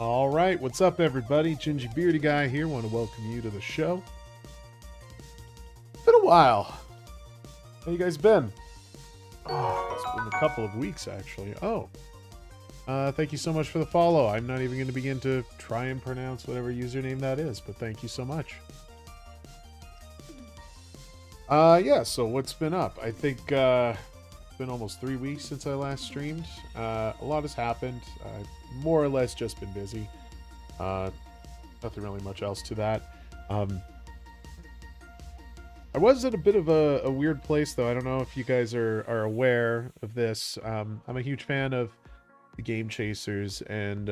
All right, what's up, everybody? Gingy Beardy Guy here. Want to welcome you to the show. Been a while. How you guys been? Oh, it's been a couple of weeks, actually. Thank you so much for the follow. I'm not even going to begin to try and pronounce whatever username that is, but thank you so much. Yeah, so what's been up? I think it's been almost 3 weeks since I last streamed. A lot has happened. More or less just been busy. Nothing really much else to that. I was at a bit of a weird place, though. I don't know if you guys are aware of this. I'm a huge fan of the Game Chasers, and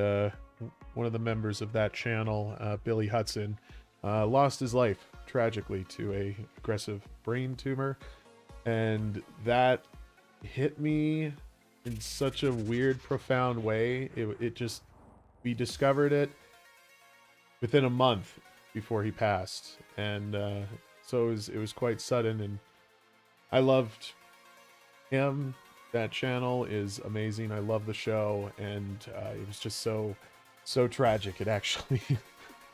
one of the members of that channel, Billy Hudson, lost his life tragically to a aggressive brain tumor, and that hit me in such a weird, profound way. We discovered it within a month before he passed, and so it was quite sudden, and I loved him. That channel is amazing. I love the show, and it was just so tragic. It actually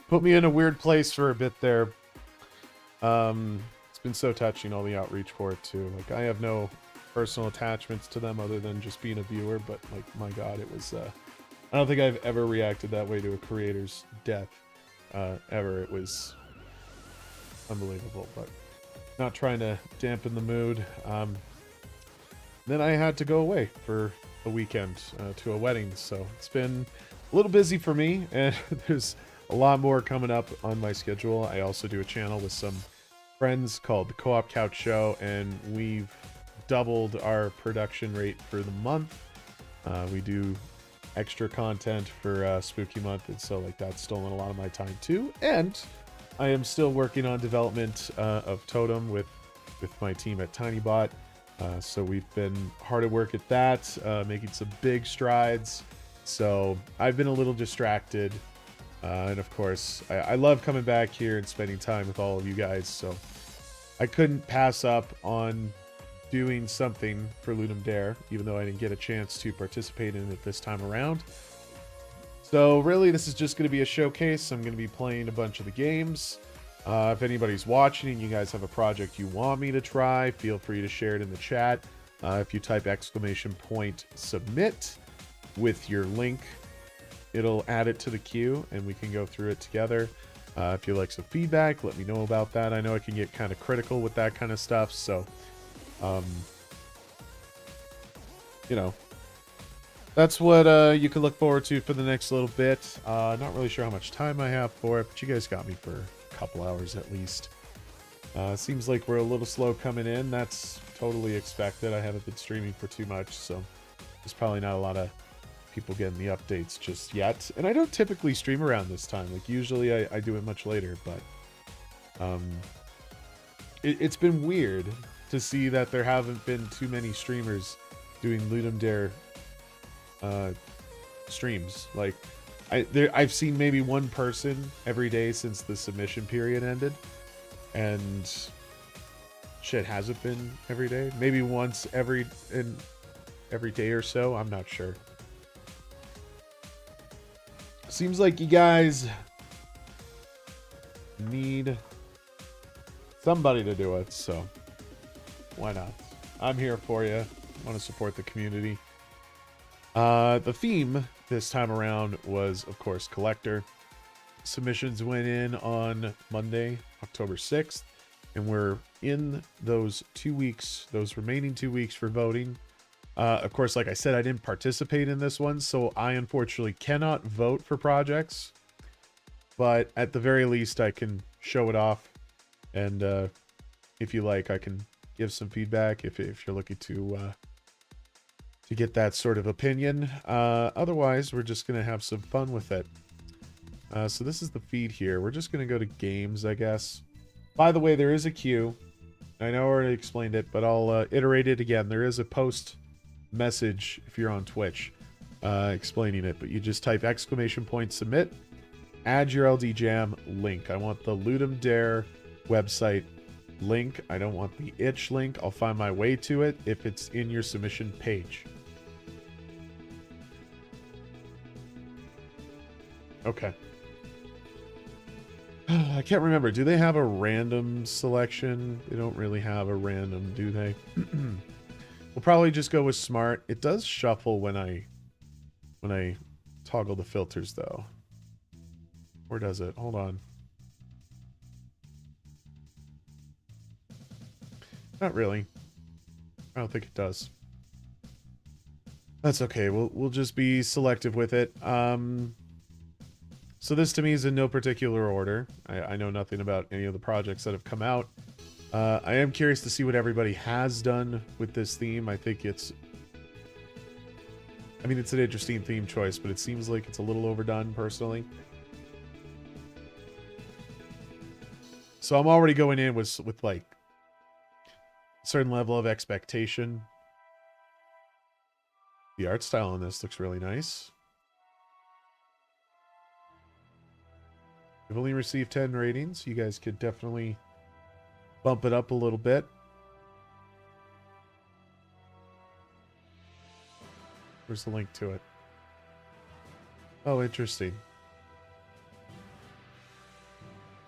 put me in a weird place for a bit there. It's been so touching, all the outreach for it too. Like, I have no personal attachments to them other than just being a viewer, but like, my God, it was I don't think I've ever reacted that way to a creator's death ever. It was unbelievable, but not trying to dampen the mood. Then I had to go away for a weekend to a wedding, so it's been a little busy for me, and there's a lot more coming up on my schedule. I also do a channel with some friends called the Co-op Couch Show, and we've doubled our production rate for the month. We do extra content for Spooky Month, and so like that's stolen a lot of my time too. And I am still working on development of Totem with my team at TinyBot. So we've been hard at work at that, making some big strides. So I've been a little distracted. And of course, I love coming back here and spending time with all of you guys. So I couldn't pass up on doing something for Ludum Dare, even though I didn't get a chance to participate in it this time around. So really, this is just going to be a showcase. I'm going to be playing a bunch of the games. If anybody's watching and you guys have a project you want me to try, feel free to share it in the chat. If you type !submit with your link, it'll add it to the queue and we can go through it together. If you like some feedback, let me know about that. I know I can get kind of critical with that kind of stuff, so you know, that's what you can look forward to for the next little bit. Not really sure how much time I have for it, but you guys got me for a couple hours at least. Seems like we're a little slow coming in. That's totally expected. I haven't been streaming for too much, so there's probably not a lot of people getting the updates just yet. And I don't typically stream around this time. Like, usually I do it much later, but it's been weird to see that there haven't been too many streamers doing Ludum Dare streams. Like, I've seen maybe one person every day since the submission period ended, and shit, has it been every day? Maybe once every day or so. I'm not sure. Seems like you guys need somebody to do it, so why not? I'm here for you. I want to support the community. The theme this time around was, of course, Collector. Submissions went in on Monday, October 6th, and we're in those 2 weeks, those remaining 2 weeks for voting. Of course, like I said, I didn't participate in this one, so I unfortunately cannot vote for projects. But at the very least, I can show it off, and if you like, I can give some feedback if you're looking to get that sort of opinion. Otherwise, we're just gonna have some fun with it. So this is the feed here. We're just gonna go to games, I guess. By the way, there is a queue. I know I already explained it, but I'll iterate it again. There is a post message if you're on Twitch explaining it, but you just type !submit, add your LD Jam link. I want the Ludum Dare website link. I don't want the itch link. I'll find my way to it if it's in your submission page. Okay. I can't remember. Do they have a random selection? They don't really have a random, do they? We'll probably just go with smart. It does shuffle when I toggle the filters, though. Or does it? Hold on. Not really. I don't think it does. That's okay. We'll just be selective with it. So this to me is in no particular order. I know nothing about any of the projects that have come out. I am curious to see what everybody has done with this theme. I think it's... I mean, it's an interesting theme choice, but it seems like it's a little overdone, personally. So I'm already going in with like, a certain level of expectation. The art style on this looks really nice. We've only received 10 ratings. You guys could definitely bump it up a little bit. Where's the link to it? Oh, interesting.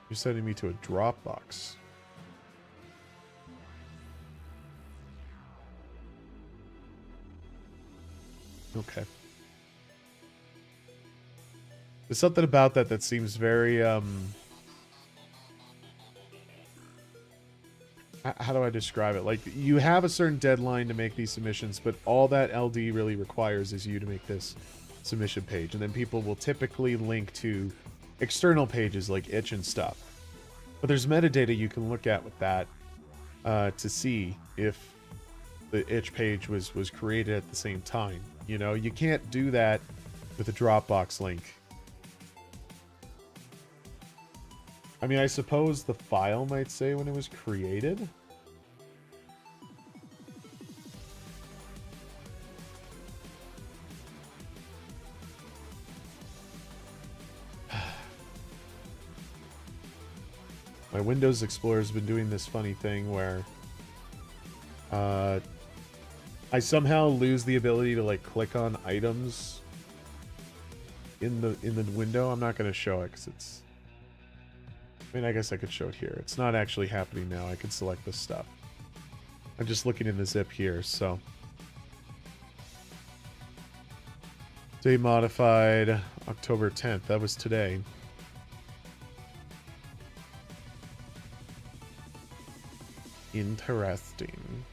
You're sending me to a Dropbox. Okay. There's something about that seems very, how do I describe it? Like, you have a certain deadline to make these submissions, but all that LD really requires is you to make this submission page. And then people will typically link to external pages like itch and stuff. But there's metadata you can look at with that to see if the itch page was created at the same time. You know, you can't do that with a Dropbox link. I mean, I suppose the file might say when it was created. My Windows Explorer has been doing this funny thing where I somehow lose the ability to like click on items in the window. I'm not going to show it because it's... I mean, I guess I could show it here. It's not actually happening now. I can select this stuff. I'm just looking in the zip here, so... Day modified October 10th. That was today. Interesting.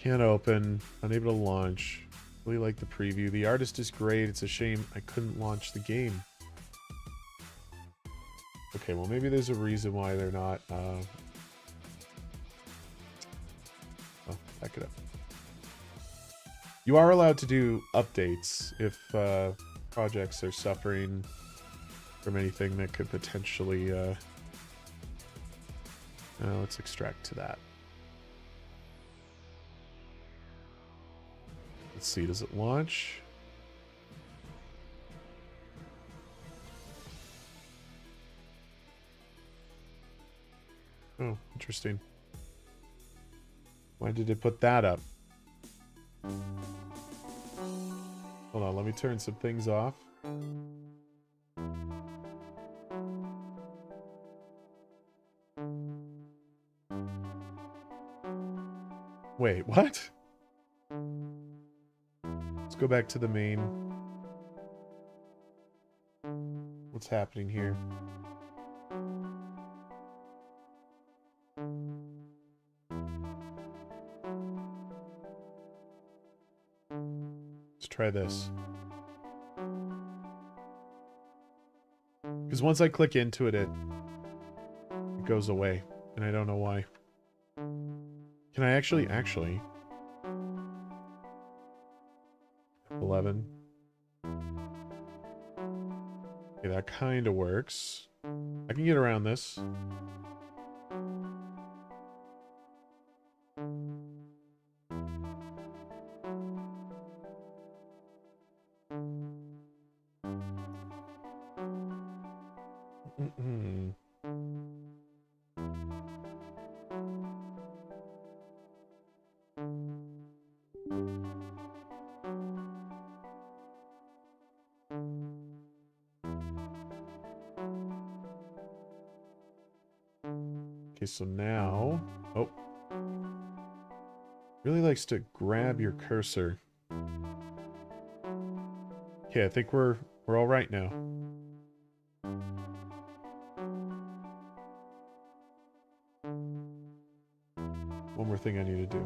Can't open. Unable to launch. Really like the preview. The artist is great. It's a shame I couldn't launch the game. Okay, well maybe there's a reason why they're not... Oh, back it up. You are allowed to do updates if projects are suffering from anything that could potentially... let's extract to that. Let's see, does it launch? Oh, interesting. Why did it put that up? Hold on, let me turn some things off. Wait, what? Let's go back to the main. What's happening here? Let's try this. Because once I click into it, it goes away. And I don't know why. Can I actually... 11. Okay, that kind of works. I can get around this. Okay, so now... Oh. Really likes to grab your cursor. Okay, I think we're all right now. One more thing I need to do.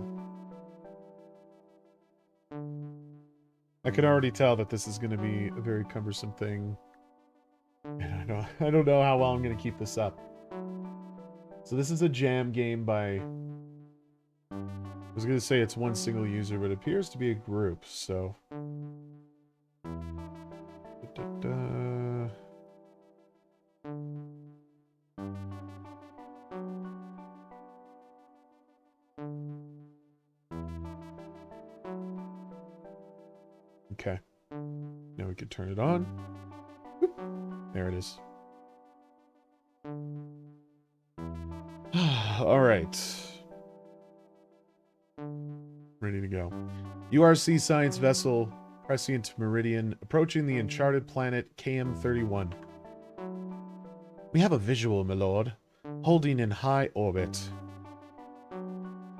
I can already tell that this is going to be a very cumbersome thing. And I don't know how well I'm going to keep this up. So this is a jam game by... I was going to say it's one single user, but it appears to be a group, so... Okay. Now we can turn it on. Whoop. There it is. All right. Ready to go. URC science vessel prescient meridian approaching the uncharted planet KM31. We have a visual, my lord, holding in high orbit.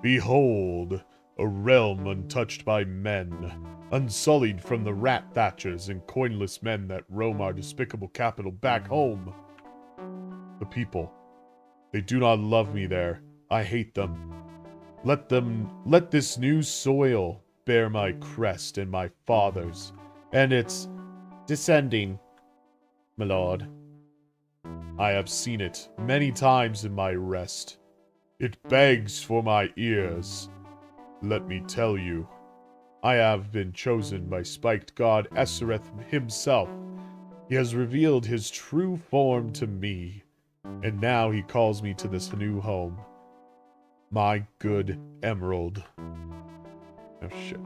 Behold, a realm untouched by men, unsullied from the rat thatchers and coinless men that roam our despicable capital back home. The people. They do not love me there. I hate them. Let this new soil bear my crest and my father's, and it's descending, my lord. I have seen it many times in my rest. It begs for my ears. Let me tell you, I have been chosen by spiked god Essereth himself. He has revealed his true form to me, and now he calls me to this new home. My good Emerald. Oh shit.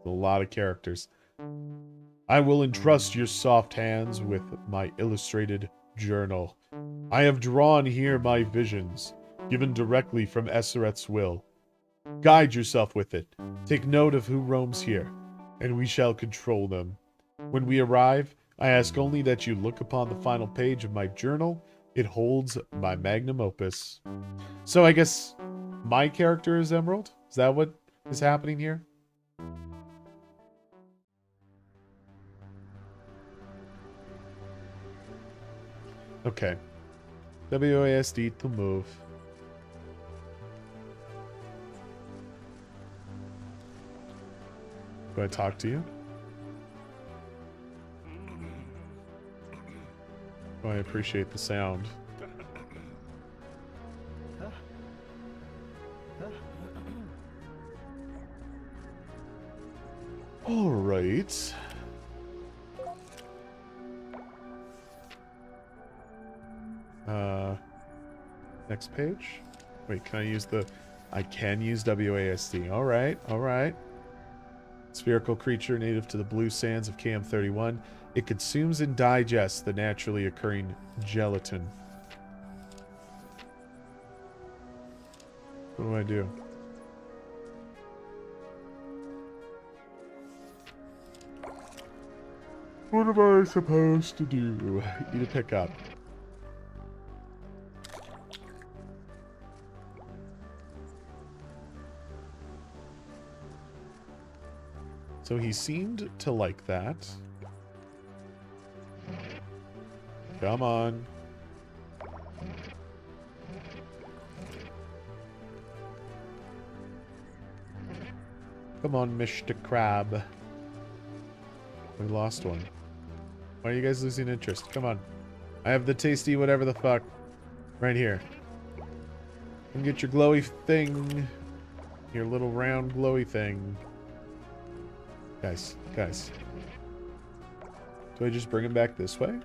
A lot of characters. I will entrust your soft hands with my illustrated journal. I have drawn here my visions, given directly from Essereth's will. Guide yourself with it. Take note of who roams here, and we shall control them. When we arrive, I ask only that you look upon the final page of my journal. It holds my magnum opus. So I guess my character is Emerald? Is that what is happening here? Okay. WASD to move. Do I talk to you? Oh, I appreciate the sound. All right. Next page. Wait, can I use the... I can use WASD. All right, all right. Spherical creature native to the blue sands of KM31. It consumes and digests the naturally occurring gelatin. What do I do? What am I supposed to do? Eat a pickup. So he seemed to like that. Come on. Come on, Mr. Crab. We lost one. Why are you guys losing interest? Come on. I have the tasty whatever the fuck right here. Come get your glowy thing. Your little round glowy thing. Guys, guys. Do I just bring him back this way?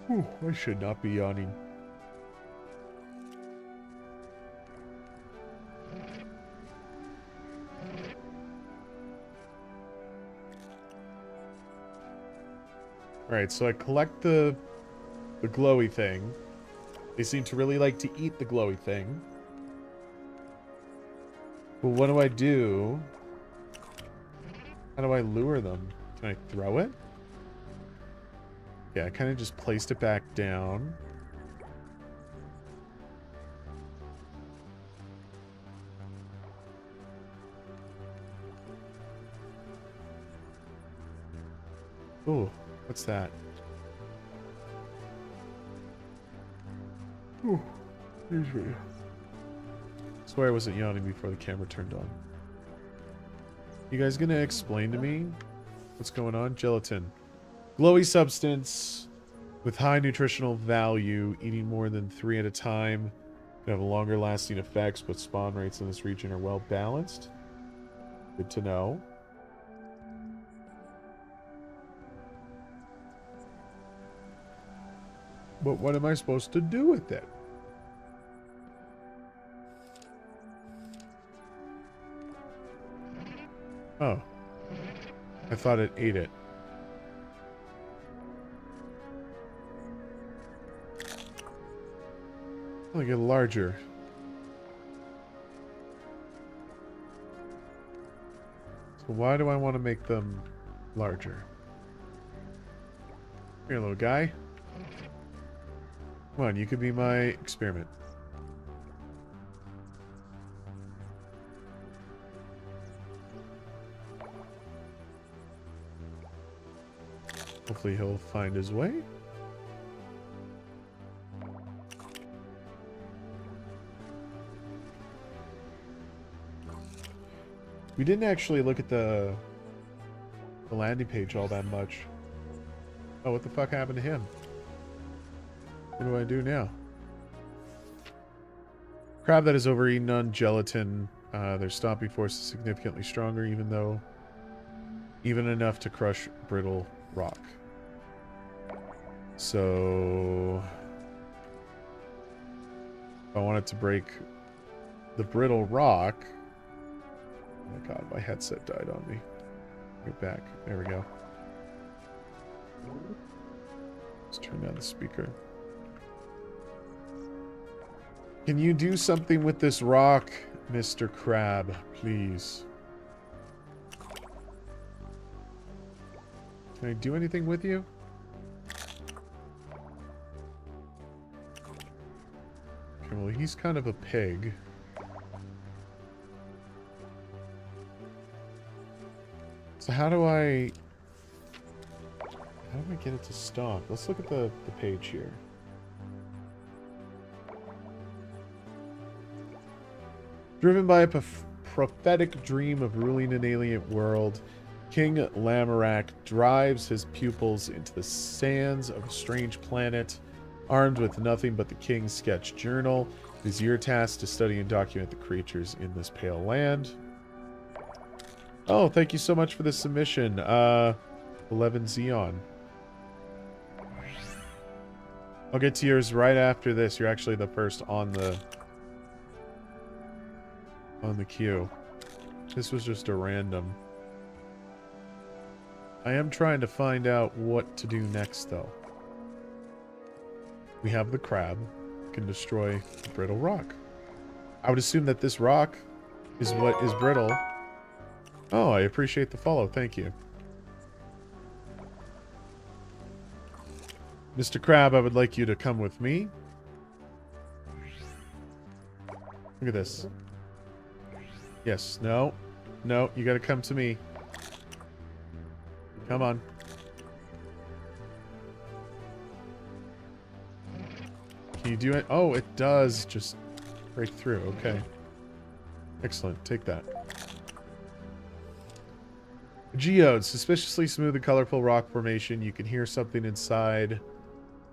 Whew, I should not be yawning. Alright, so I collect the glowy thing. They seem to really like to eat the glowy thing. But what do I do? How do I lure them? Can I throw it? Yeah, I kind of just placed it back down. Ooh, what's that? Ooh, excuse me. I swear I wasn't yawning before the camera turned on. You guys gonna explain to me what's going on? Gelatin. Glowy substance with high nutritional value. Eating more than 3 at a time can have longer lasting effects, but spawn rates in this region are well balanced. Good to know. But what am I supposed to do with it? Oh. I thought it ate it. I'll get larger. So why do I want to make them larger? Here, little guy. Come on, you could be my experiment. Hopefully he'll find his way. We didn't actually look at the landing page all that much. Oh, what the fuck happened to him? What do I do now? Crab that is overeaten on gelatin. Their stomping force is significantly stronger, even enough to crush brittle rock. So if I wanted to break the brittle rock. Oh my god, my headset died on me. Get back. There we go. Let's turn down the speaker. Can you do something with this rock, Mr. Crab, please? Can I do anything with you? Okay, well, he's kind of a pig. So how do I get it to stop? Let's look at the page here. Driven by a prophetic dream of ruling an alien world, King Lamorak drives his pupils into the sands of a strange planet. Armed with nothing but the king's sketch journal, it is your task to study and document the creatures in this pale land. Oh, thank you so much for the submission, 11 Xeon. I'll get to yours right after this. You're actually the first on the queue. This was just a random. I am trying to find out what to do next, though. We have the crab. Can destroy the brittle rock. I would assume that this rock is what is brittle. Oh, I appreciate the follow. Thank you. Mr. Crab, I would like you to come with me. Look at this. Yes. No. No, you gotta come to me. Come on. Can you do it? Oh, it does just break through. Okay. Excellent. Take that. Geode. Suspiciously smooth and colorful rock formation. You can hear something inside.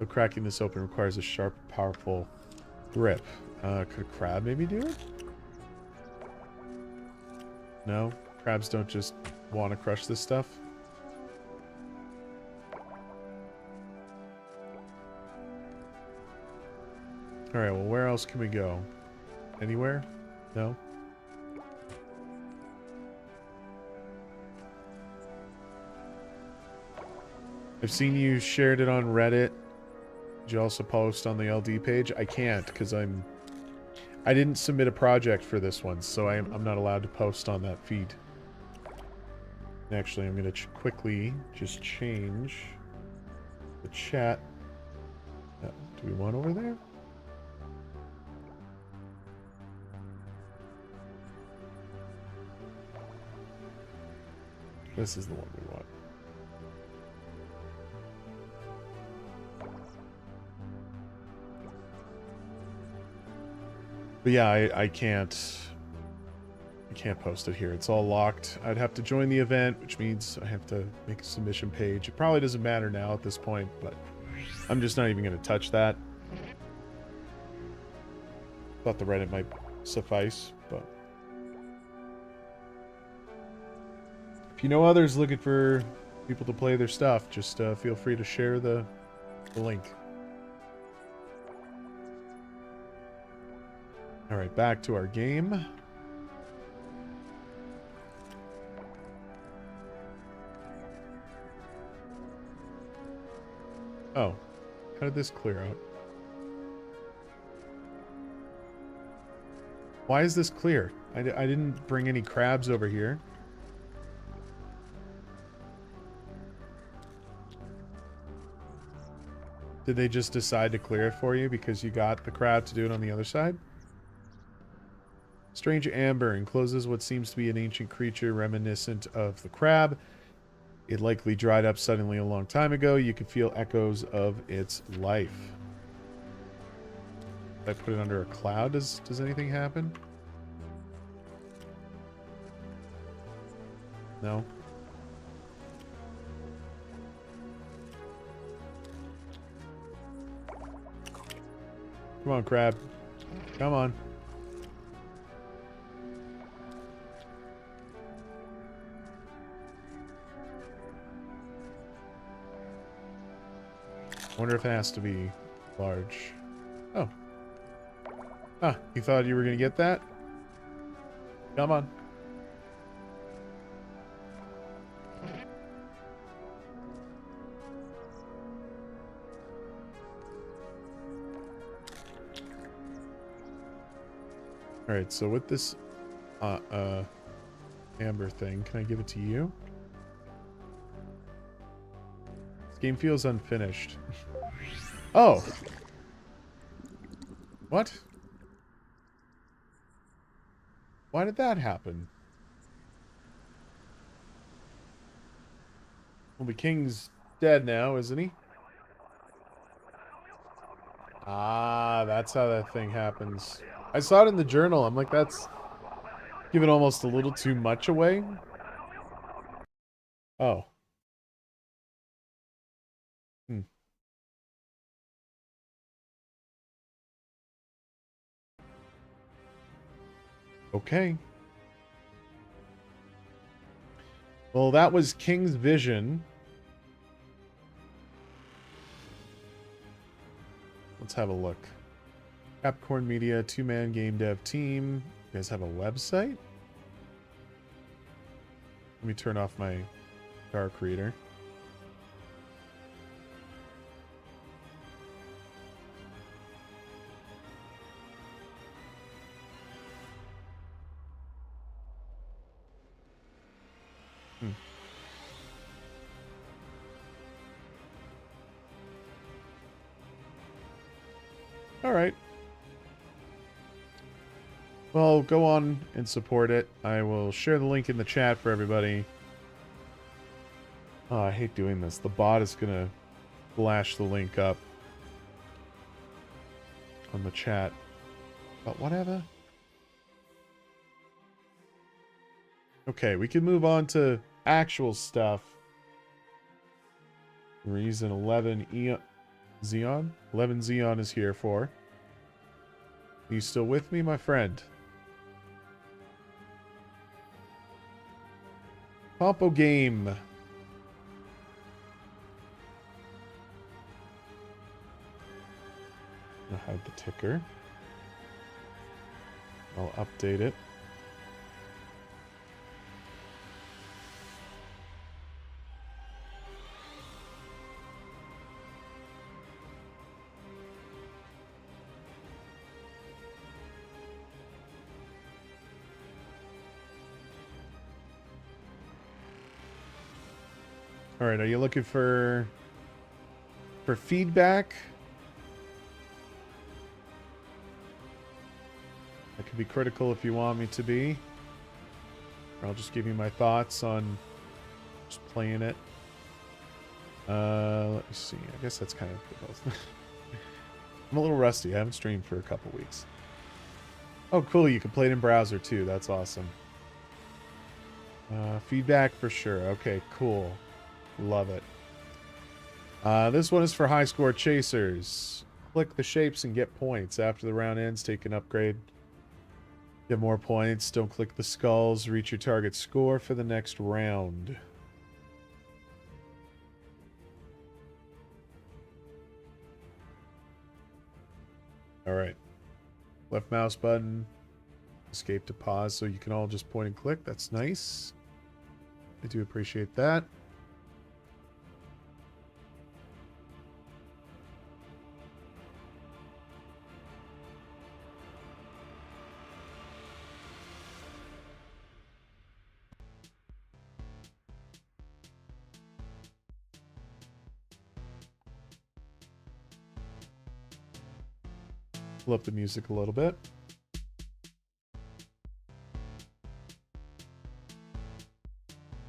But cracking this open requires a sharp, powerful grip. Could a crab maybe do it? No? Crabs don't just want to crush this stuff? Alright, well, where else can we go? Anywhere? No? I've seen you shared it on Reddit. Did you also post on the LD page? I can't, because I didn't submit a project for this one, so I'm not allowed to post on that feed. Actually, I'm going to quickly just change the chat. Do we want over there? This is the one we want. But yeah, I can't post it here. It's all locked. I'd have to join the event, which means I have to make a submission page. It probably doesn't matter now at this point, but I'm just not even going to touch that. Thought the Reddit might suffice, but if you know others looking for people to play their stuff, just feel free to share the link. All right, back to our game. Oh, how did this clear out? Why is this clear? I didn't bring any crabs over here. Did they just decide to clear it for you because you got the crab to do it on the other side? Strange amber encloses what seems to be an ancient creature reminiscent of the crab. It likely dried up suddenly a long time ago. You can feel echoes of its life. If I put it under a cloud, does anything happen? No. Come on, crab. Come on. I wonder if it has to be large. Oh. Ah, you thought you were going to get that? Come on. Alright, so with this amber thing, can I give it to you? This game feels unfinished. Oh! What? Why did that happen? Well, the king's dead now, isn't he? Ah, that's how that thing happens. I saw it in the journal. I'm like, that's giving almost a little too much away. Oh. Hmm. Okay. Well, that was King's Vision. Let's have a look. Capricorn Media, two-man game dev team. You guys have a website? Let me turn off my Dark Reader. All right. Well, go on and support it. I will share the link in the chat for everybody. Oh, I hate doing this. The bot is going to flash the link up on the chat. But whatever. Okay, we can move on to actual stuff. Reason 11 Xeon? 11 Xeon is here for. Are you still with me, my friend? Pompo game. I'll hide the ticker. I'll update it. All right, are you looking for For feedback, I can be critical if you want me to be. Or I'll just give you my thoughts on just playing it. Let me see. I guess that's kind of good. I'm a little rusty. I haven't streamed for a couple weeks. Oh, cool. You can play it in browser too. That's awesome. Feedback for sure. Okay, cool. Love it. This one is for high score chasers. Click the shapes and get points. After the round ends, take an upgrade. Get more points. Don't click the skulls. Reach your target score for the next round. Alright. Left mouse button. Escape to pause, so you can all just point and click. That's nice. I do appreciate that. Pull up the music a little bit.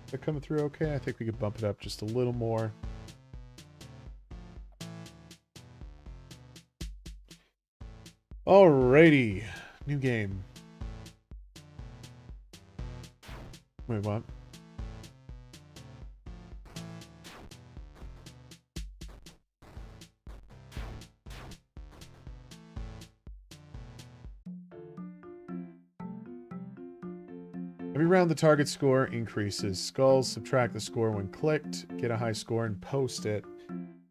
Is that coming through okay? I think we could bump it up just a little more. Alrighty. New game. Wait, what? Every round the target score increases. Skulls subtract the score when clicked. Get a high score and post it.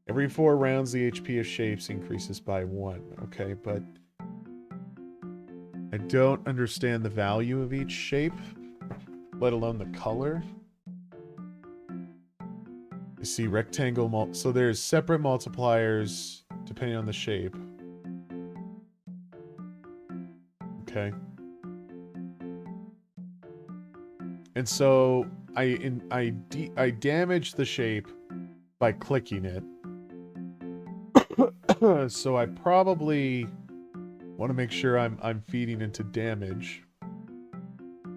Every 4 rounds the HP of shapes increases by 1. Okay, but I don't understand the value of each shape, let alone the color. I see rectangle so there's separate multipliers depending on the shape. Okay. And so I damage the shape by clicking it. So I probably want to make sure I'm feeding into damage.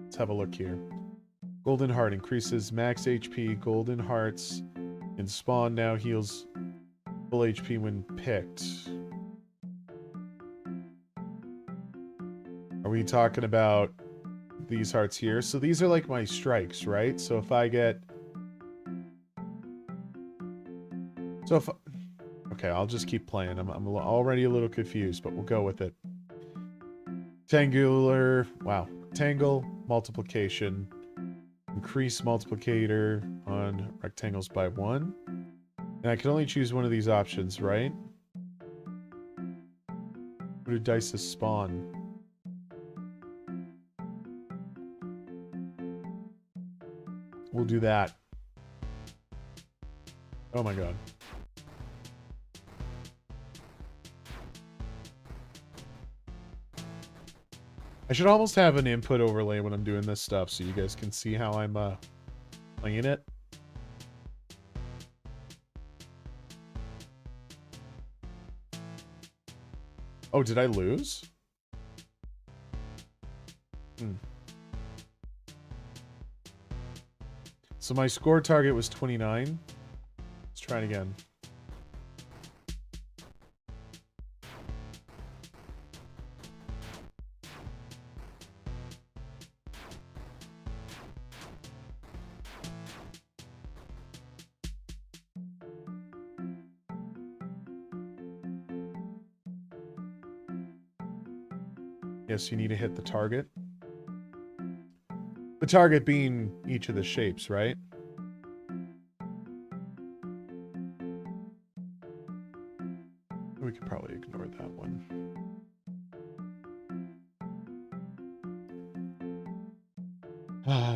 Let's have a look here. Golden Heart increases max HP. Golden Hearts in spawn now heals full HP when picked. Are we talking about these hearts here? So these are like my strikes, right? So if I get... So if... Okay, I'll just keep playing. I'm already a little confused, but we'll go with it. Rectangular... Wow. Rectangle, multiplication. Increase multiplicator on rectangles by 1. And I can only choose one of these options, right? Where do dice spawn? We'll do that. Oh my god. I should almost have an input overlay when I'm doing this stuff so you guys can see how I'm playing it. Oh, did I lose? So my score target was 29. Let's try it again. Yes, you need to hit the target. The target being each of the shapes, right? We could probably ignore that one.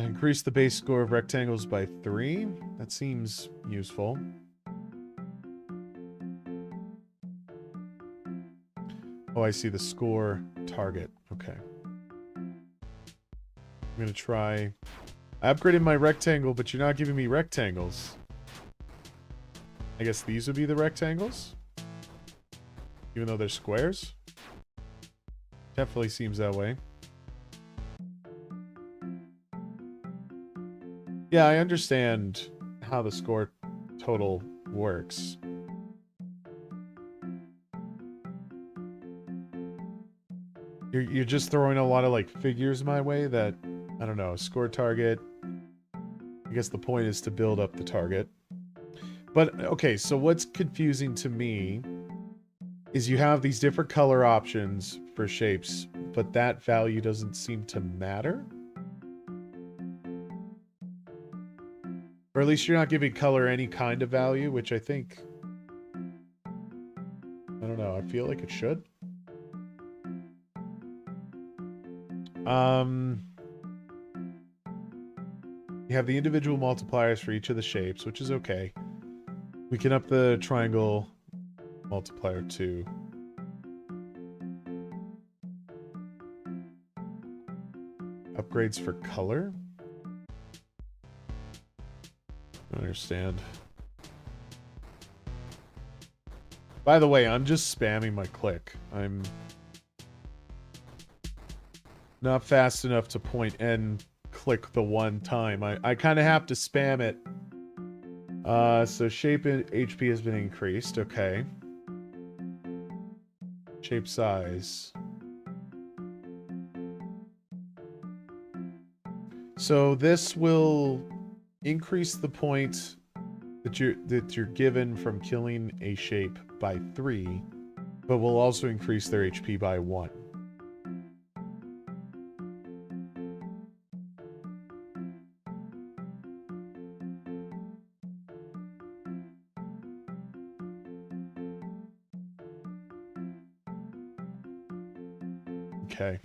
Increase the base score of rectangles by 3. That seems useful. Oh, I see the score target. Okay. I'm gonna try... I upgraded my rectangle, but you're not giving me rectangles. I guess these would be the rectangles? Even though they're squares? Definitely seems that way. Yeah, I understand how the score total works. You're just throwing a lot of like figures my way that, I don't know, score target. I guess the point is to build up the target. But okay, so what's confusing to me is you have these different color options for shapes, but that value doesn't seem to matter. Or at least you're not giving color any kind of value, which I think, I don't know, I feel like it should. You have the individual multipliers for each of the shapes, which is okay. We can up the triangle multiplier too. Upgrades for color? I don't understand. By the way, I'm just spamming my click. I'm not fast enough to point and click the one time. I kind of have to spam it. So shape HP has been increased. Okay. Shape size. So this will increase the point that you're given from killing a shape by 3, but will also increase their HP by 1. Okay.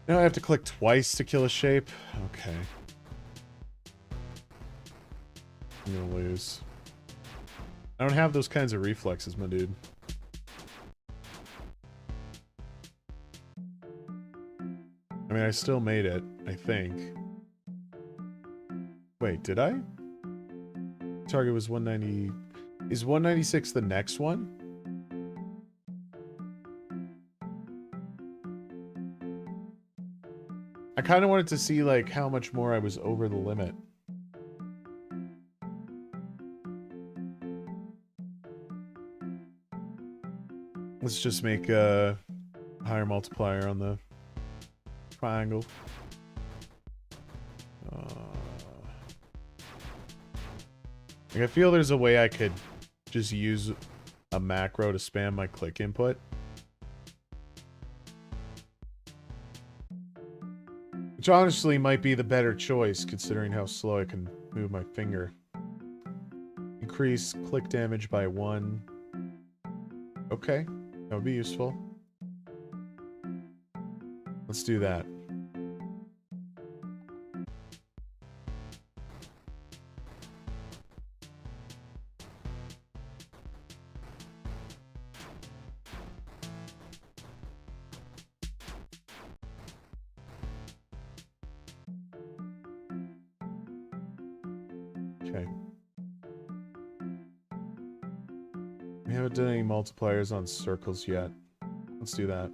Now I have to click twice to kill a shape? Okay. I'm gonna lose. I don't have those kinds of reflexes, my dude. I mean, I still made it, I think. Wait, did I? Target was 190... Is 196 the next one? I kind of wanted to see, like, how much more I was over the limit. Let's just make a higher multiplier on the triangle. Like, I feel there's a way I could just use a macro to spam my click input. Which honestly might be the better choice, considering how slow I can move my finger. Increase click damage by 1. Okay, that would be useful. Let's do that. Okay. We haven't done any multipliers on circles yet. Let's do that.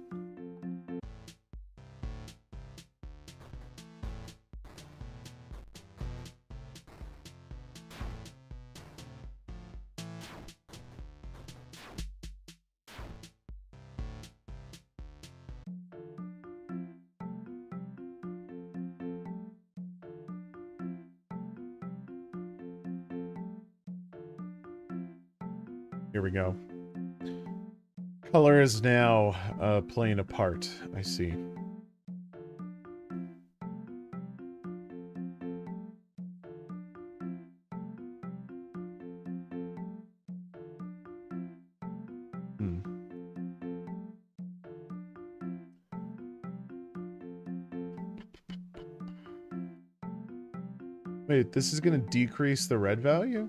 Here we go. Color is now playing a part. I see. Wait, this is gonna decrease the red value?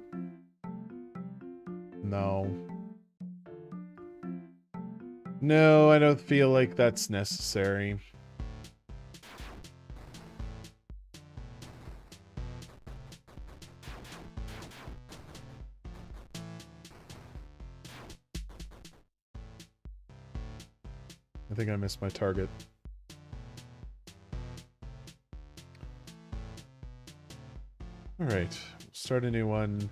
No. No, I don't feel like that's necessary. I think I missed my target. Alright, start a new one.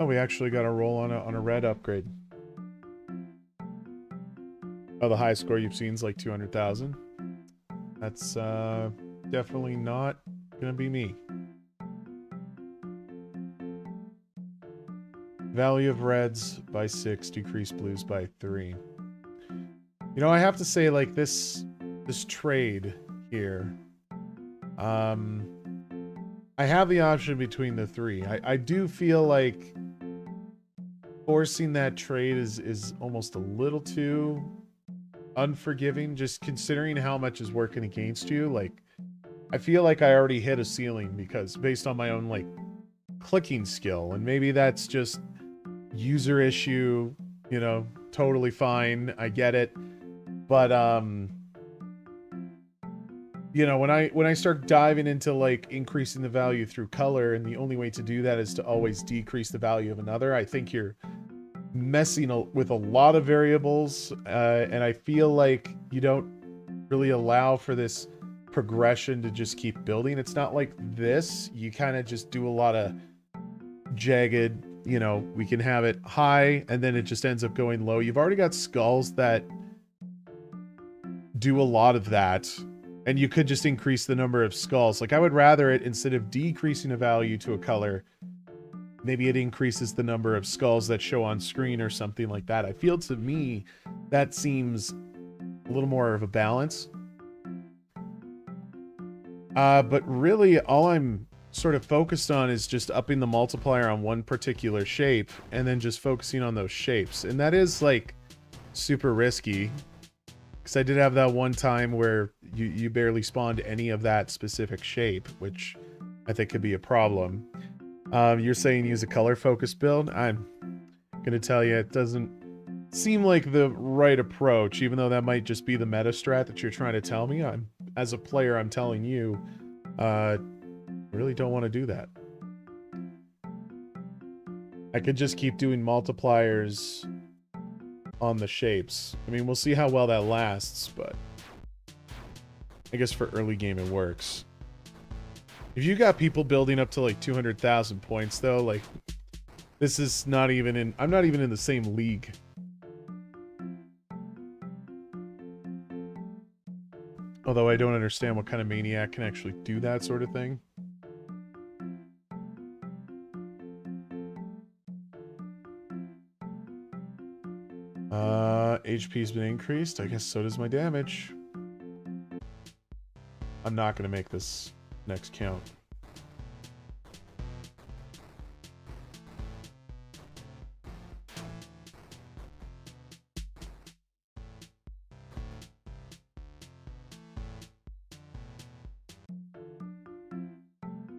Oh, we actually got a roll on a red upgrade. Oh, the highest score you've seen is like 200,000. That's definitely not gonna be me. Value of reds by 6, decrease blues by 3. You know, I have to say, like, this trade here, I have the option between the 3. I do feel like forcing that trade is almost a little too unforgiving, just considering how much is working against you. Like, I feel like I already hit a ceiling because based on my own, like, clicking skill, and maybe that's just user issue, you know, totally fine, I get it. But you know, when I start diving into like increasing the value through color, and the only way to do that is to always decrease the value of another, I think you're messing with a lot of variables, and I feel like you don't really allow for this progression to just keep building. It's not like this. You kind of just do a lot of jagged, you know, we can have it high and then it just ends up going low. You've already got skulls that do a lot of that, and you could just increase the number of skulls. Like, I would rather it, instead of decreasing a value to a color, maybe it increases the number of skulls that show on screen or something like that. I feel, to me, that seems a little more of a balance. But really, all I'm sort of focused on is just upping the multiplier on one particular shape and then just focusing on those shapes. And that is, like, super risky, because I did have that one time where you barely spawned any of that specific shape, which I think could be a problem. You're saying use a color focus build. I'm gonna tell you, it doesn't seem like the right approach, even though that might just be the meta strat that you're trying to tell me. As a player, I'm telling you, I really don't want to do that. I could just keep doing multipliers on the shapes. I mean, we'll see how well that lasts, but I guess for early game it works. If you got people building up to like 200,000 points though, like, this is not even in, I'm not even in the same league. Although I don't understand what kind of maniac can actually do that sort of thing. HP's been increased. I guess so does my damage. I'm not going to make this next count.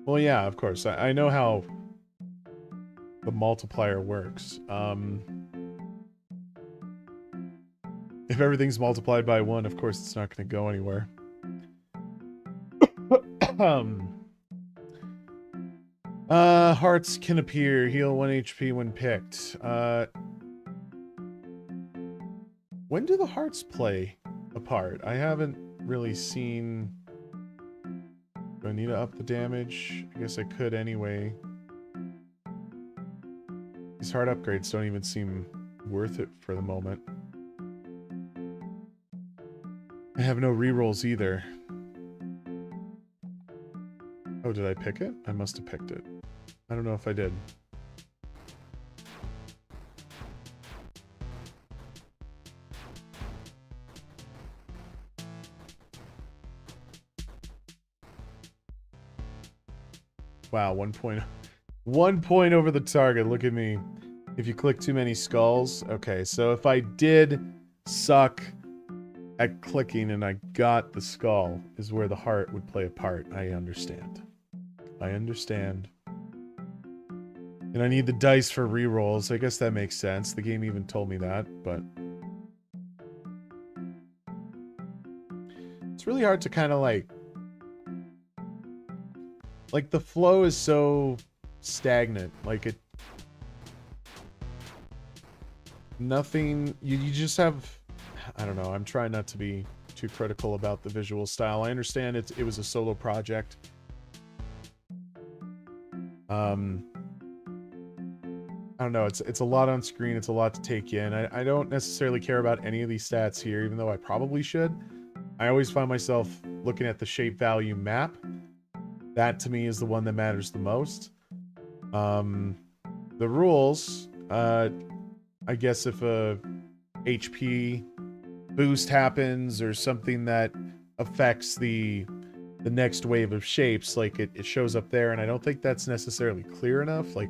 Well, yeah, of course. I know how the multiplier works. If everything's multiplied by 1, of course it's not going to go anywhere. Hearts can appear. Heal 1 HP when picked. When do the hearts play a part? I haven't really seen... Do I need to up the damage? I guess I could anyway. These heart upgrades don't even seem worth it for the moment. I have no rerolls either. Oh, did I pick it? I must have picked it. I don't know if I did. Wow, 1 point. 1 point over the target. Look at me. If you click too many skulls. Okay, so if I did suck at clicking and I got the skull is where the heart would play a part. I understand. I understand. And I need the dice for rerolls. I guess that makes sense. The game even told me that, but... It's really hard to kind of like the flow is so stagnant. Like it... Nothing... You just have... I don't know. I'm trying not to be too critical about the visual style. I understand it was a solo project. I don't know, it's a lot on screen, it's a lot to take in. I don't necessarily care about any of these stats here, even though I probably should. I always find myself looking at the shape value map. That to me is the one that matters the most. The rules, I guess if a HP boost happens or something that affects the next wave of shapes, like it shows up there, and I don't think that's necessarily clear enough. Like,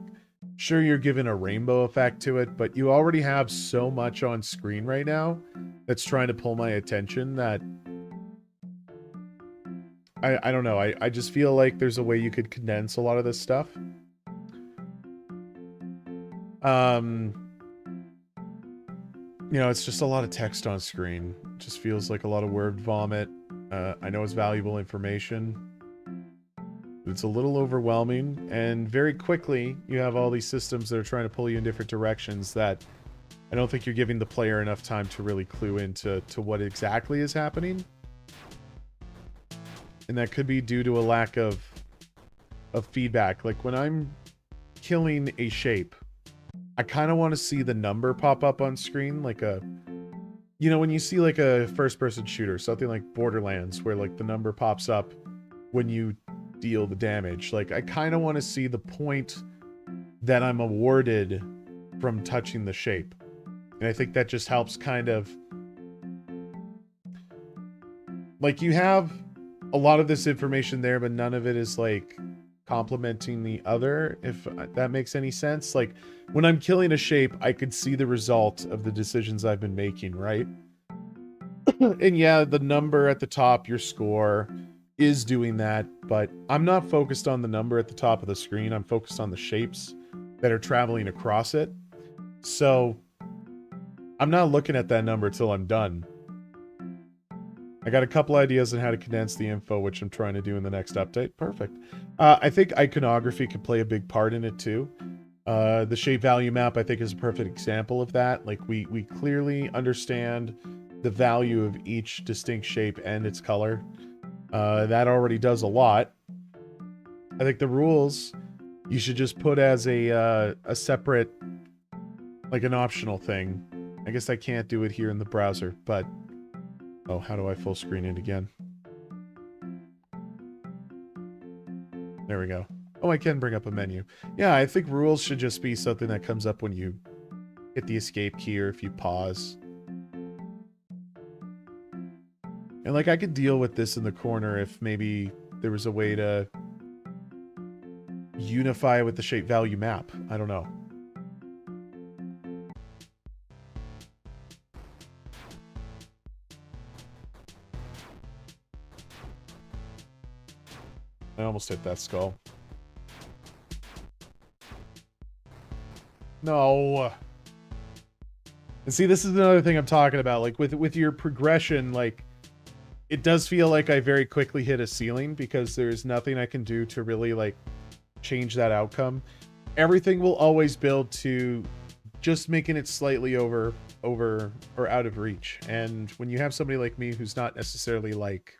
sure, you're given a rainbow effect to it, but you already have so much on screen right now that's trying to pull my attention that I don't know. I just feel like there's a way you could condense a lot of this stuff. You know, it's just a lot of text on screen. It just feels like a lot of word vomit. I know it's valuable information. It's a little overwhelming, and very quickly you have all these systems that are trying to pull you in different directions that I don't think you're giving the player enough time to really clue into what exactly is happening. And that could be due to a lack of feedback. Like when I'm killing a shape, I kind of want to see the number pop up on screen, like a, you know, when you see like a first-person shooter, something like Borderlands, where like the number pops up when you deal the damage. Like I kind of want to see the point that I'm awarded from touching the shape. And I think that just helps kind of, like, you have a lot of this information there, but none of it is like complementing the other, if that makes any sense. Like when I'm killing a shape, I could see the result of the decisions I've been making, right? And yeah, the number at the top, your score, is doing that, but I'm not focused on the number at the top of the screen. I'm focused on the shapes that are traveling across it. So I'm not looking at that number till I'm done. I got a couple ideas on how to condense the info, which I'm trying to do in the next update. Perfect. I think iconography could play a big part in it too. The shape value map, I think, is a perfect example of that. Like we clearly understand the value of each distinct shape and its color. That already does a lot. I think the rules you should just put as a separate, like an optional thing. I guess I can't do it here in the browser, but oh, how do I full screen it again? There we go. Oh, I can bring up a menu. Yeah, I think rules should just be something that comes up when you hit the escape key or if you pause. And like I could deal with this in the corner if maybe there was a way to unify with the shape value map. I don't know. I almost hit that skull. No. And see, this is another thing I'm talking about. Like with your progression, like it does feel like I very quickly hit a ceiling because there's nothing I can do to really like change that outcome. Everything will always build to just making it slightly over or out of reach. And when you have somebody like me who's not necessarily like,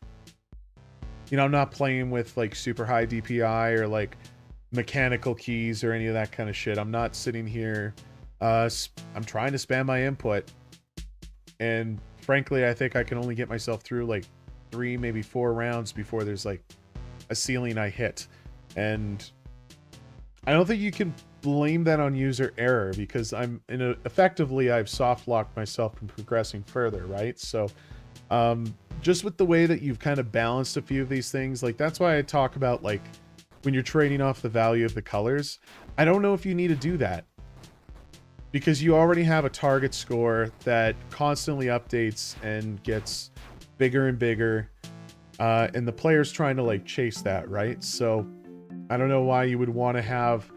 you know, I'm not playing with like super high DPI or like mechanical keys or any of that kind of shit. I'm not sitting here. I'm trying to spam my input. And frankly, I think I can only get myself through like 3, maybe 4 rounds before there's like a ceiling I hit. And I don't think you can blame that on user error because effectively I've soft locked myself from progressing further, right? So, just with the way that you've kind of balanced a few of these things, like that's why I talk about like when you're trading off the value of the colors. I don't know if you need to do that. because you already have a target score that constantly updates and gets bigger and bigger, and the player's trying to like chase that, right? So I don't know why you would want to have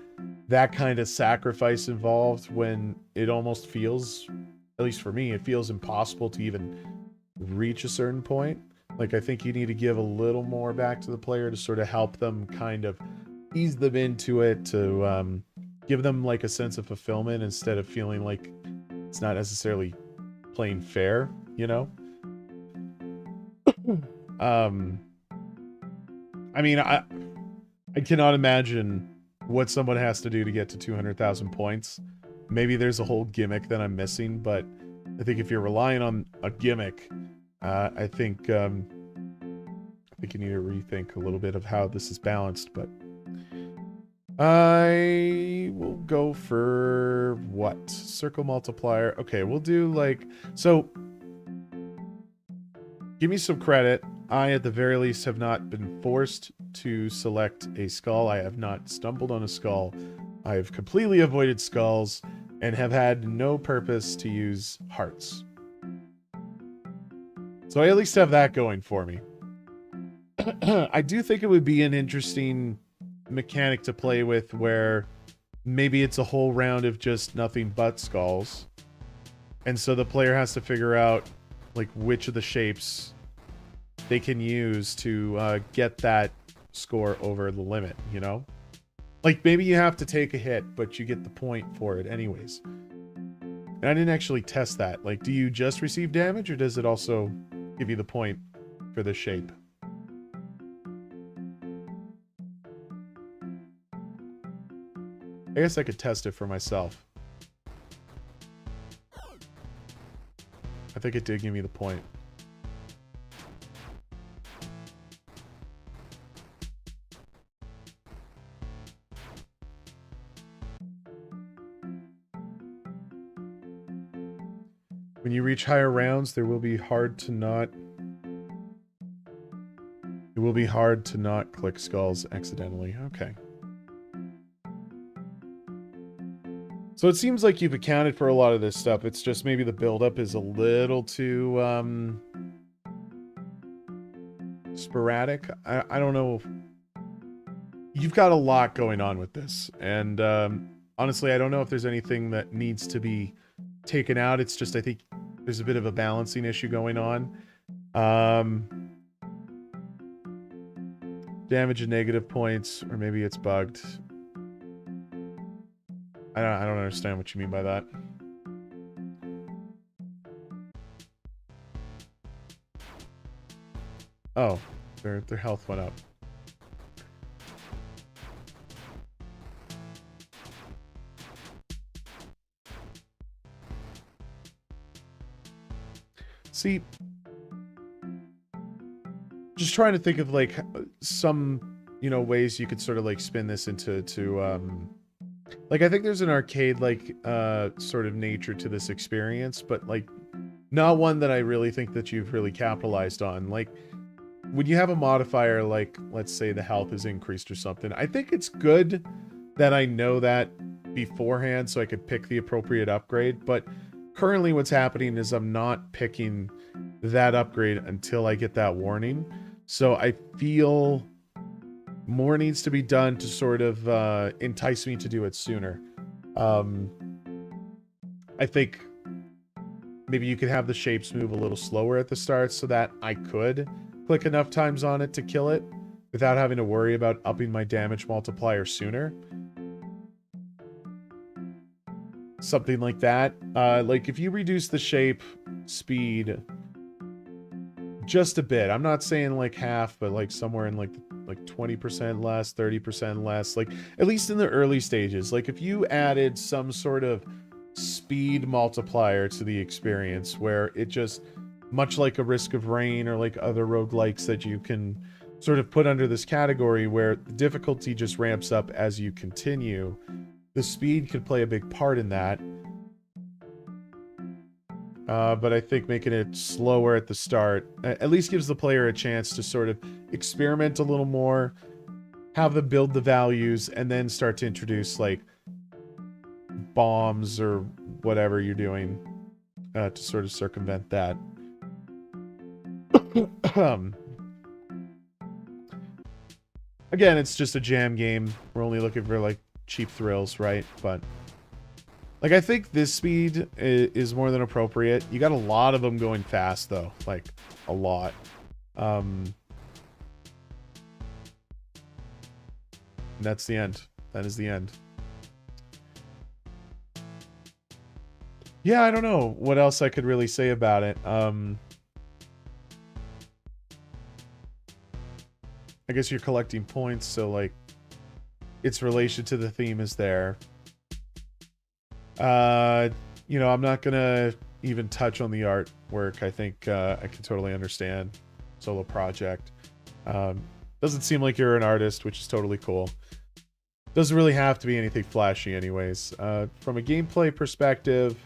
that kind of sacrifice involved when it almost feels, at least for me, it feels impossible to even reach a certain point. Like, I think you need to give a little more back to the player to sort of help them kind of ease them into it, to give them like a sense of fulfillment instead of feeling like it's not necessarily playing fair, you know? I mean, I cannot imagine what someone has to do to get to 200,000 points. Maybe there's a whole gimmick that I'm missing, but I think if you're relying on a gimmick, I think you need to rethink a little bit of how this is balanced, but I will go for what? Circle multiplier. Okay, we'll do like, so give me some credit. I, at the very least, have not been forced to select a skull. I have not stumbled on a skull. I have completely avoided skulls and have had no purpose to use hearts. So I at least have that going for me. I do think it would be an interesting mechanic to play with where maybe it's a whole round of just nothing but skulls. And so the player has to figure out like which of the shapes they can use to get that score over the limit, you know? Like, maybe you have to take a hit, but you get the point for it anyways. And I didn't actually test that. Like, do you just receive damage, or does it also give you the point for the shape? I guess I could test it for myself. I think it did give me the point. When you reach higher rounds, it will be hard to not click skulls accidentally. Okay. So it seems like you've accounted for a lot of this stuff. It's just maybe the buildup is a little too sporadic. I don't know. You've got a lot going on with this. And honestly, I don't know if there's anything that needs to be taken out. It's just, I think there's a bit of a balancing issue going on. Damage and negative points, or maybe it's bugged. I don't understand what you mean by that. Oh, their health went up. See, just trying to think of like some, you know, ways you could sort of like spin this into like, I think there's an arcade like sort of nature to this experience, but like not one that I really think that you've really capitalized on. Like, when you have a modifier like, let's say the health is increased or something, I think it's good that I know that beforehand so I could pick the appropriate upgrade. But currently what's happening is I'm not picking that upgrade until I get that warning. So I feel more needs to be done to sort of entice me to do it sooner. I think maybe you could have the shapes move a little slower at the start so that I could click enough times on it to kill it without having to worry about upping my damage multiplier sooner. Something like that. Like, if you reduce the shape speed just a bit, I'm not saying like half, but like somewhere in like 20% less, 30% less, like at least in the early stages. Like, if you added some sort of speed multiplier to the experience where it just, much like a Risk of Rain or like other roguelikes that you can sort of put under this category where the difficulty just ramps up as you continue, the speed could play a big part in that. But I think making it slower at the start at least gives the player a chance to sort of experiment a little more, have them build the values, and then start to introduce like bombs or whatever you're doing to sort of circumvent that. Again, it's just a jam game. We're only looking for like cheap thrills, right? But like, I think this speed is more than appropriate. You got a lot of them going fast though, like a lot. That's the end. That is the end. Yeah, I don't know what else I could really say about it. I guess you're collecting points, so like its relation to the theme is there. You know, I'm not gonna even touch on the artwork. I think I can totally understand. Solo project. Doesn't seem like you're an artist, which is totally cool. Doesn't really have to be anything flashy anyways. From a gameplay perspective,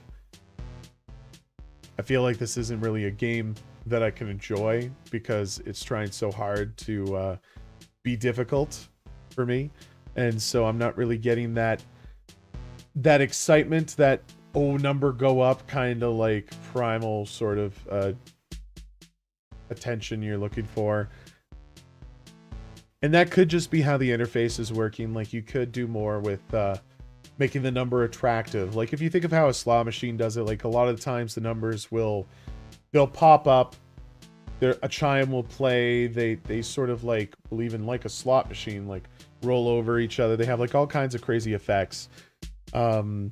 I feel like this isn't really a game that I can enjoy because it's trying so hard to be difficult for me. And so I'm not really getting that excitement, that oh, number go up kind of like primal sort of attention you're looking for. And that could just be how the interface is working. Like, you could do more with making the number attractive. Like, if you think of how a slot machine does it, like a lot of the times the numbers they'll pop up, a chime will play, they sort of like believe in like a slot machine, like roll over each other. They have like all kinds of crazy effects. And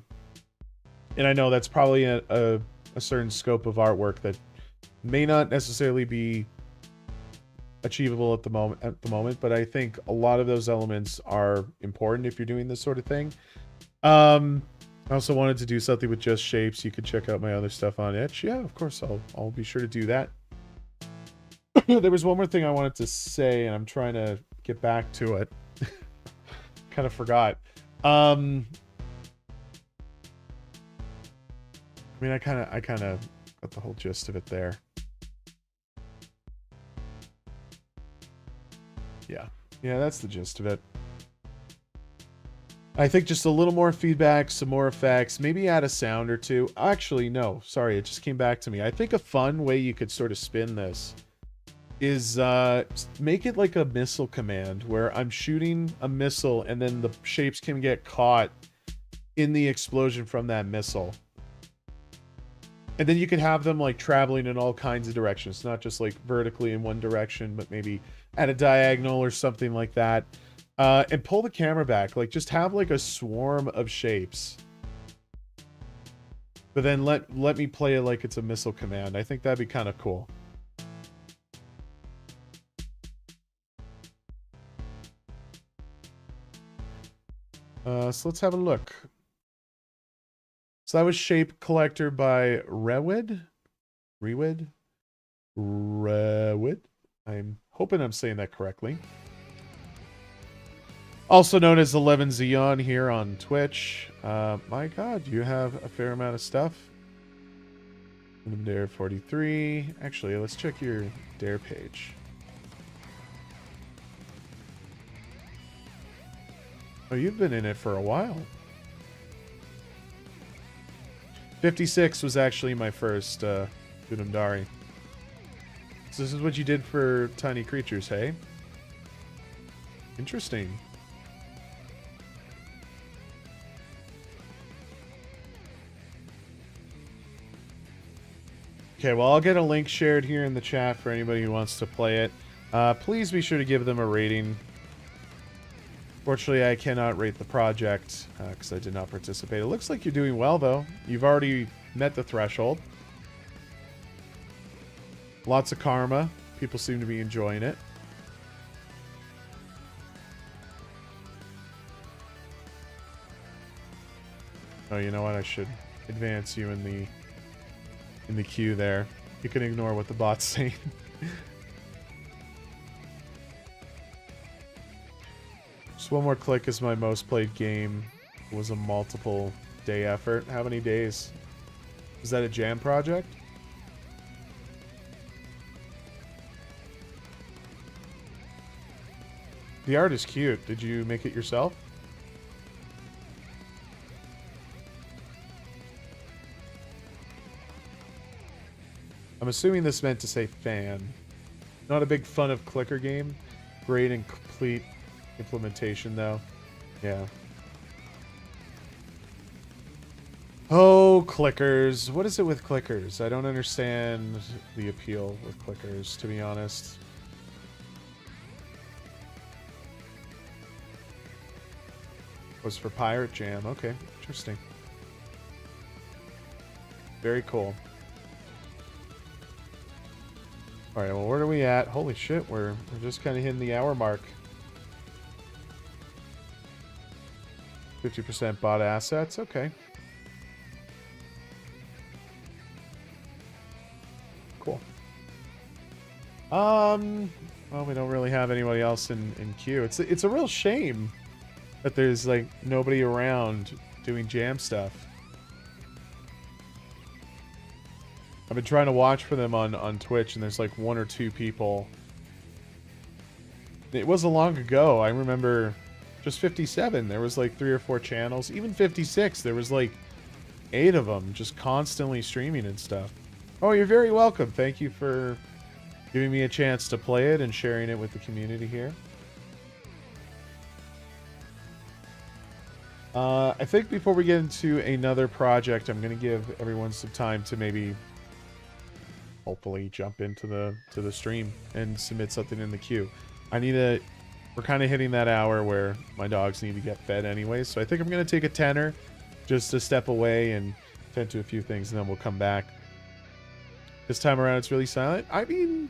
I know that's probably a certain scope of artwork that may not necessarily be achievable at the moment, but I think a lot of those elements are important if you're doing this sort of thing. I also wanted to do something with just shapes. You could check out my other stuff on Itch. Yeah, of course, I'll be sure to do that. There was one more thing I wanted to say, and I'm trying to get back to it. Kind of forgot. I mean, I kind of got the whole gist of it there. Yeah, that's the gist of it. I think just a little more feedback, some more effects, maybe add a sound or two. Actually, no, sorry, it just came back to me. I think a fun way you could sort of spin this is make it like a missile command where I'm shooting a missile and then the shapes can get caught in the explosion from that missile. And then you could have them like traveling in all kinds of directions, not just like vertically in one direction, but maybe at a diagonal or something like that. And pull the camera back, like just have like a swarm of shapes. But then let me play it like it's a missile command. I think that'd be kind of cool. So let's have a look. So that was Shape Collector by Rewid. I'm hoping I'm saying that correctly. Also known as 11 Xeon here on Twitch. My god, you have a fair amount of stuff. Dare 43. Actually, let's check your Dare page. Oh, you've been in it for a while. 56 was actually my first Gundamdari. So this is what you did for Tiny Creatures, hey? Interesting. Okay, well, I'll get a link shared here in the chat for anybody who wants to play it. Please be sure to give them a rating. Fortunately, I cannot rate the project because I did not participate. It looks like you're doing well, though. You've already met the threshold. Lots of karma. People seem to be enjoying it. Oh, you know what? I should advance you in the queue there. You can ignore what the bot's saying. Just one more click is my most played game. It was a multiple day effort. How many days? Is that a jam project? The art is cute. Did you make it yourself? I'm assuming this meant to say fan. Not a big fan of clicker game. Great and complete implementation, though. Yeah. Oh, clickers. What is it with clickers? I don't understand the appeal with clickers, to be honest. Was for Pirate Jam. Okay, interesting. Very cool. Alright, well, where are we at? Holy shit, we're just kind of hitting the hour mark. 50% bought assets. Okay. Cool. Well, we don't really have anybody else in queue. It's a real shame that there's, like, nobody around doing jam stuff. I've been trying to watch for them on Twitch, and there's, like, 1 or 2 people. It wasn't long ago. I remember just 57. There was, like, 3 or 4 channels. Even 56, there was, like, 8 of them just constantly streaming and stuff. Oh, you're very welcome. Thank you for giving me a chance to play it and sharing it with the community here. I think before we get into another project, I'm going to give everyone some time to maybe, hopefully, jump into the stream and submit something in the queue. We're kind of hitting that hour where my dogs need to get fed anyway, so I think I'm going to take a tenner just to step away and tend to a few things, and then we'll come back. This time around, it's really silent. I mean,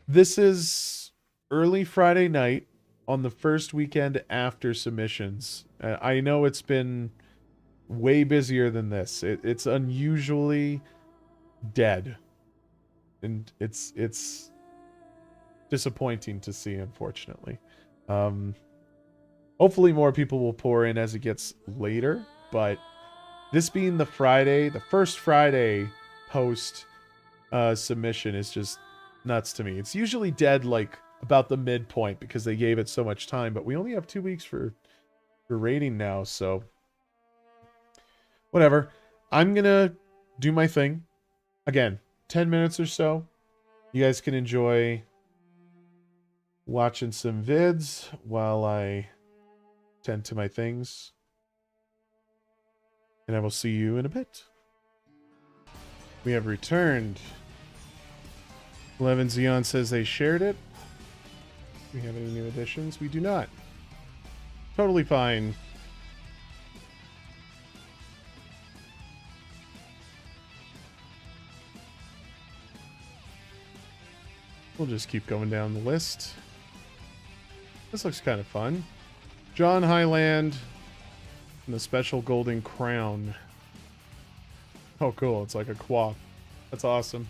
this is early Friday night on the first weekend after submissions. I know it's been way busier than this. It's unusually dead. And it's disappointing to see, unfortunately. Hopefully more people will pour in as it gets later, but this being the first Friday post submission is just nuts to me. It's usually dead like about the midpoint because they gave it so much time, but we only have 2 weeks for rating now, so whatever. I'm gonna do my thing. Again, 10 minutes or so. You guys can enjoy watching some vids while I tend to my things. And I will see you in a bit. We have returned. 11 Xeon says they shared it. Do we have any new additions? We do not. Totally fine. We'll just keep going down the list. This looks kind of fun. John Highland and the special golden crown. Oh, cool. It's like a quaff. That's awesome.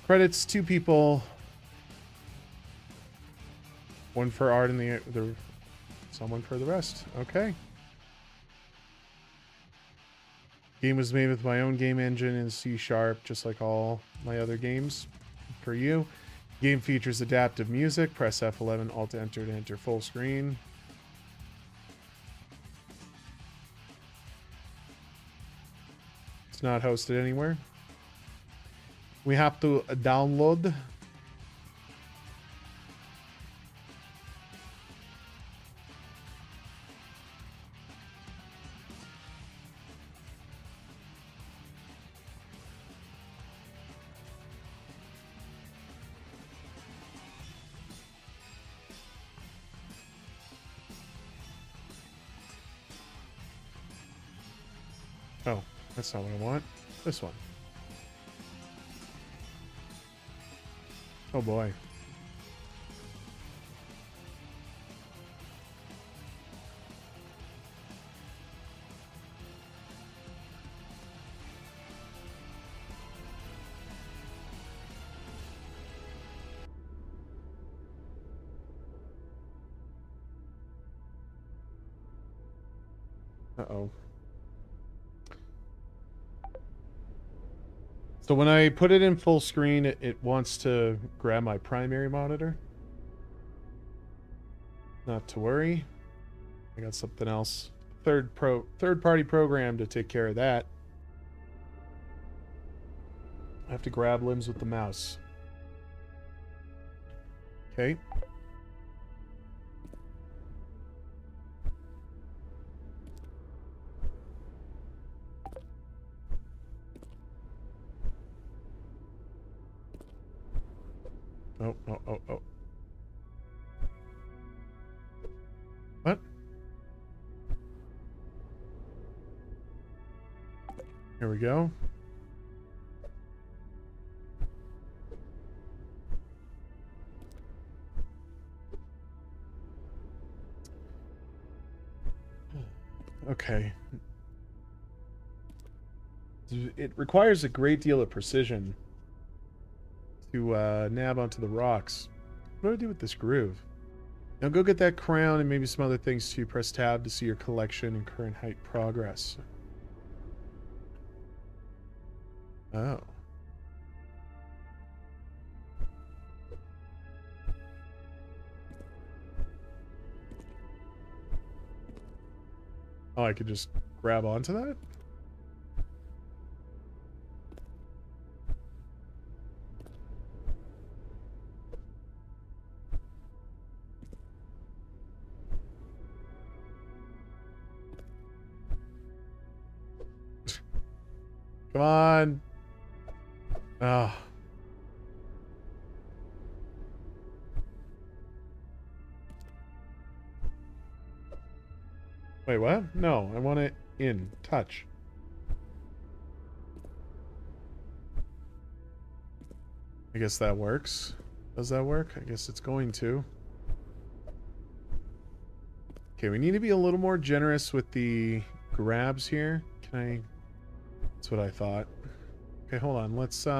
Credits, 2 people. 1 for art and the someone for the rest. Okay. Game was made with my own game engine in C#, just like all my other games. For you. Game features adaptive music. Press F11 Alt Enter to enter full screen. It's not hosted anywhere. We have to download. Oh, that's not what I want. This one. Oh boy. Uh-oh. So when I put it in full screen, it wants to grab my primary monitor. Not to worry. I got something else. Third-party program to take care of that. I have to grab limbs with the mouse. Okay. Oh, oh, oh, oh. What? Here we go. Okay. It requires a great deal of precision to nab onto the rocks. What do I do with this groove? Now go get that crown and maybe some other things too. Press tab to see your collection and current height progress. Oh. Oh, I could just grab onto that? Come on. Ah. Oh. Wait, what? No, I want it in. Touch. I guess that works. Does that work? I guess it's going to. Okay, we need to be a little more generous with the grabs here. Can I... That's what I thought. Okay, hold on. Let's, I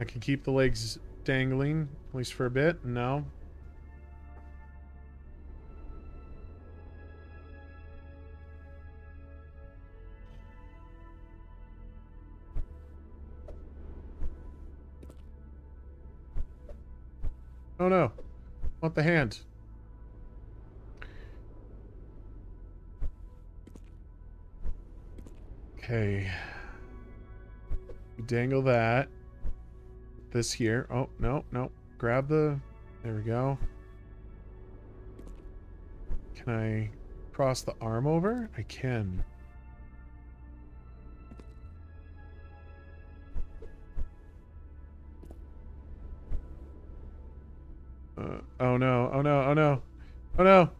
can keep the legs dangling, at least for a bit. No. Oh no. I want the hand. Okay. We dangle that. This here. Oh, no, no. Grab the... There we go. Can I cross the arm over? I can. Oh no, oh no, oh no. Oh no!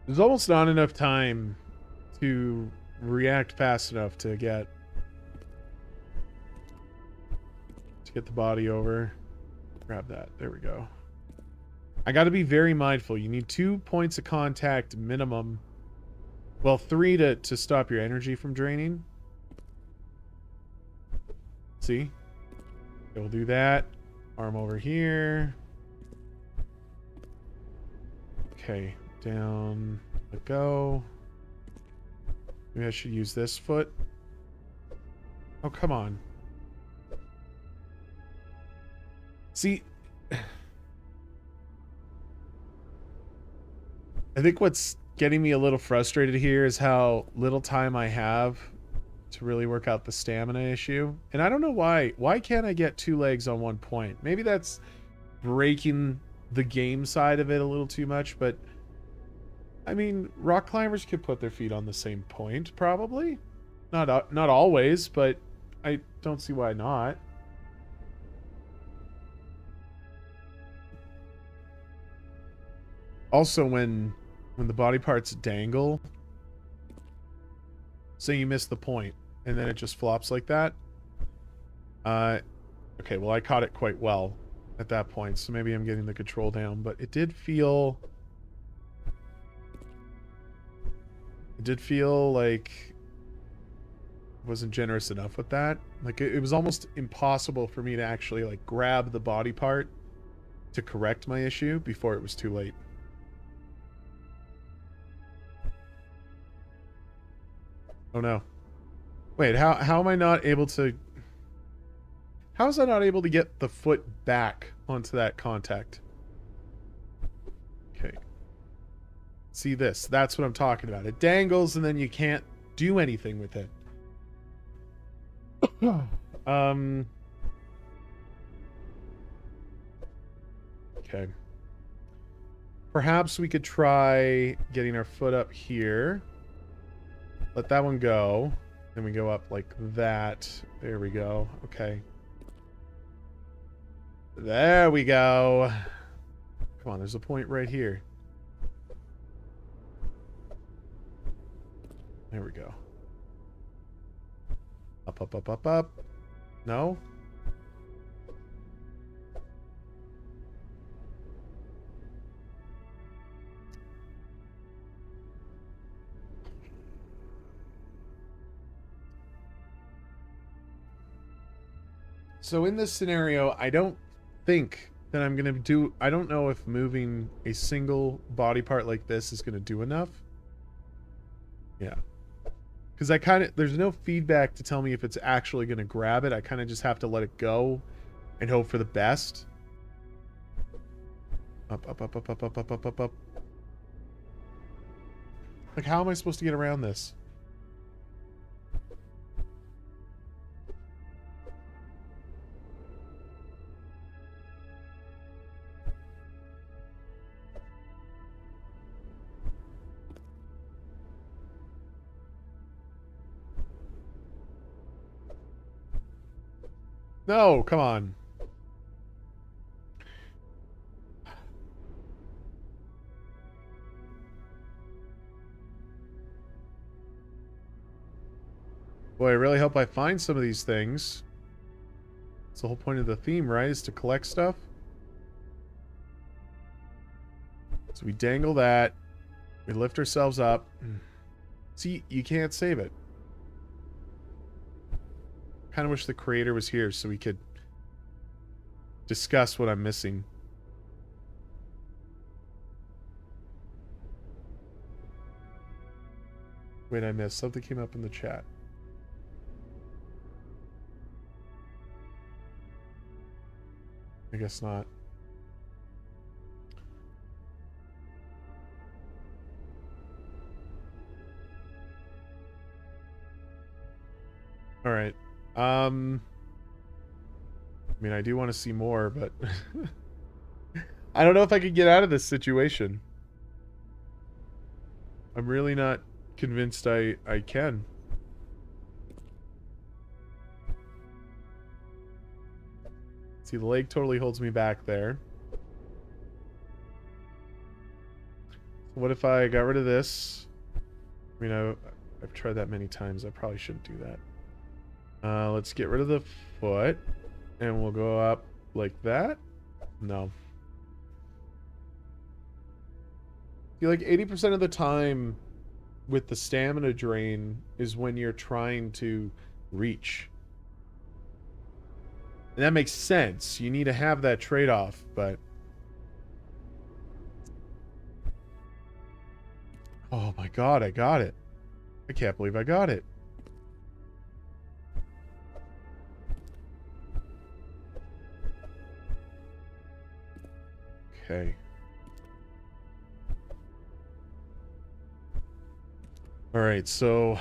There's almost not enough time to react fast enough to get the body over. Grab that. There we go. I got to be very mindful. You need 2 points of contact minimum. Well, 3 to stop your energy from draining. See? Okay, we'll do that. Arm over here. Okay, down. Let go. Maybe I should use this foot. Oh, come on. See, I think what's getting me a little frustrated here is how little time I have to really work out the stamina issue. And I don't know why. Why can't I get 2 legs on 1 point? Maybe that's breaking the game side of it a little too much, but I mean, rock climbers could put their feet on the same point, probably. Not always, but I don't see why not. Also, when the body parts dangle, say you miss the point, and then it just flops like that. Okay, well, I caught it quite well at that point, so maybe I'm getting the control down, but it did feel like I wasn't generous enough with that. Like, it was almost impossible for me to actually, like, grab the body part to correct my issue before it was too late. Oh no. Wait, how am I not able to... How is I not able to get the foot back onto that contact? Okay. See this? That's what I'm talking about. It dangles and then you can't do anything with it. Okay. Perhaps we could try getting our foot up here. Let that one go. Then we go up like that. There we go. Okay. There we go. Come on, there's a point right here. There we go. Up, up, up, up, up. No? So in this scenario, I don't think that I'm going to do... I don't know if moving a single body part like this is going to do enough. Yeah. Because I kind of... There's no feedback to tell me if it's actually going to grab it. I kind of just have to let it go and hope for the best. Up, up, up, up, up, up, up, up, up, up. Like, how am I supposed to get around this? No, come on. Boy, I really hope I find some of these things. That's the whole point of the theme, right? Is to collect stuff. So we dangle that. We lift ourselves up. See, you can't save it. Kind of wish the creator was here so we could discuss what I'm missing. Wait, I missed. Something came up in the chat. I guess not. All right. I mean, I do want to see more, but I don't know if I could get out of this situation. I'm really not convinced I can. See, the leg totally holds me back there. What if I got rid of this? I mean, I've tried that many times. I probably shouldn't do that. Let's get rid of the foot. And we'll go up like that. No. I feel like 80% of the time with the stamina drain is when you're trying to reach. And that makes sense. You need to have that trade-off, but... Oh my god, I got it. I can't believe I got it. Okay. Alright, so...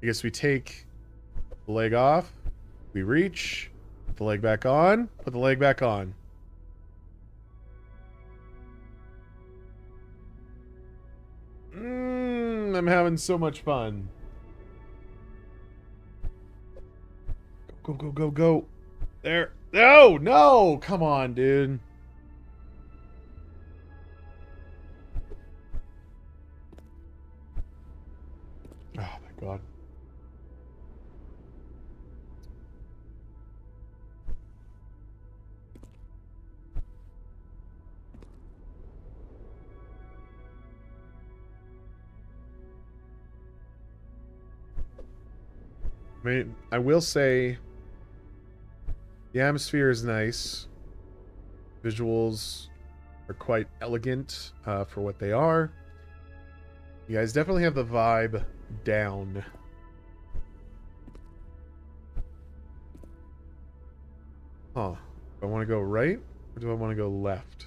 I guess we take the leg off. We reach. Put the leg back on. Put the leg back on. I'm having so much fun. Go, go, go, go. There. No, no! Come on, dude. Oh, my God. I mean, I will say the atmosphere is nice. Visuals are quite elegant for what they are. You guys definitely have the vibe down. Huh. Do I want to go right or do I want to go left?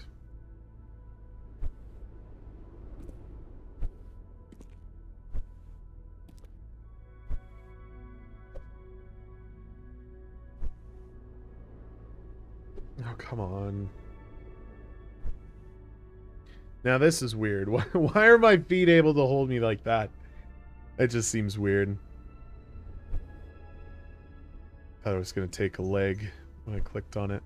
Oh, come on. Now this is weird. Why are my feet able to hold me like that? It just seems weird. Thought I was going to take a leg when I clicked on it.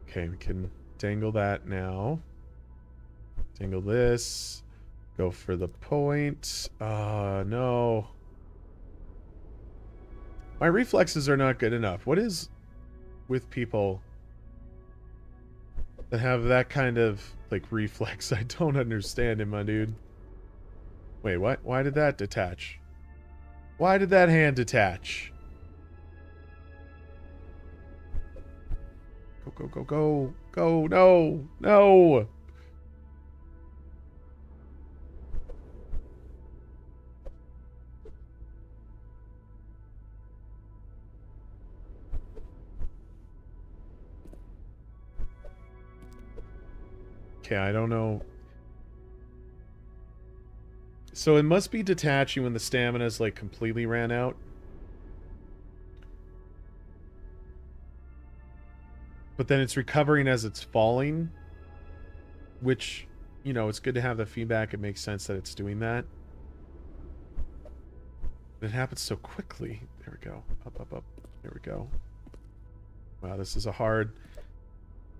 Okay, we can dangle that now. Dangle this. Go for the point. No. My reflexes are not good enough. What is with people that have that kind of, like, reflex? I don't understand it, my dude. Wait, what? Why did that detach? Why did that hand detach? Go, go, go, go. Go, no. No. Okay, I don't know. So it must be detaching when the stamina's like completely ran out. But then it's recovering as it's falling. Which, you know, it's good to have the feedback. It makes sense that it's doing that. But it happens so quickly. There we go. Up, up, up. There we go. Wow, this is a hard...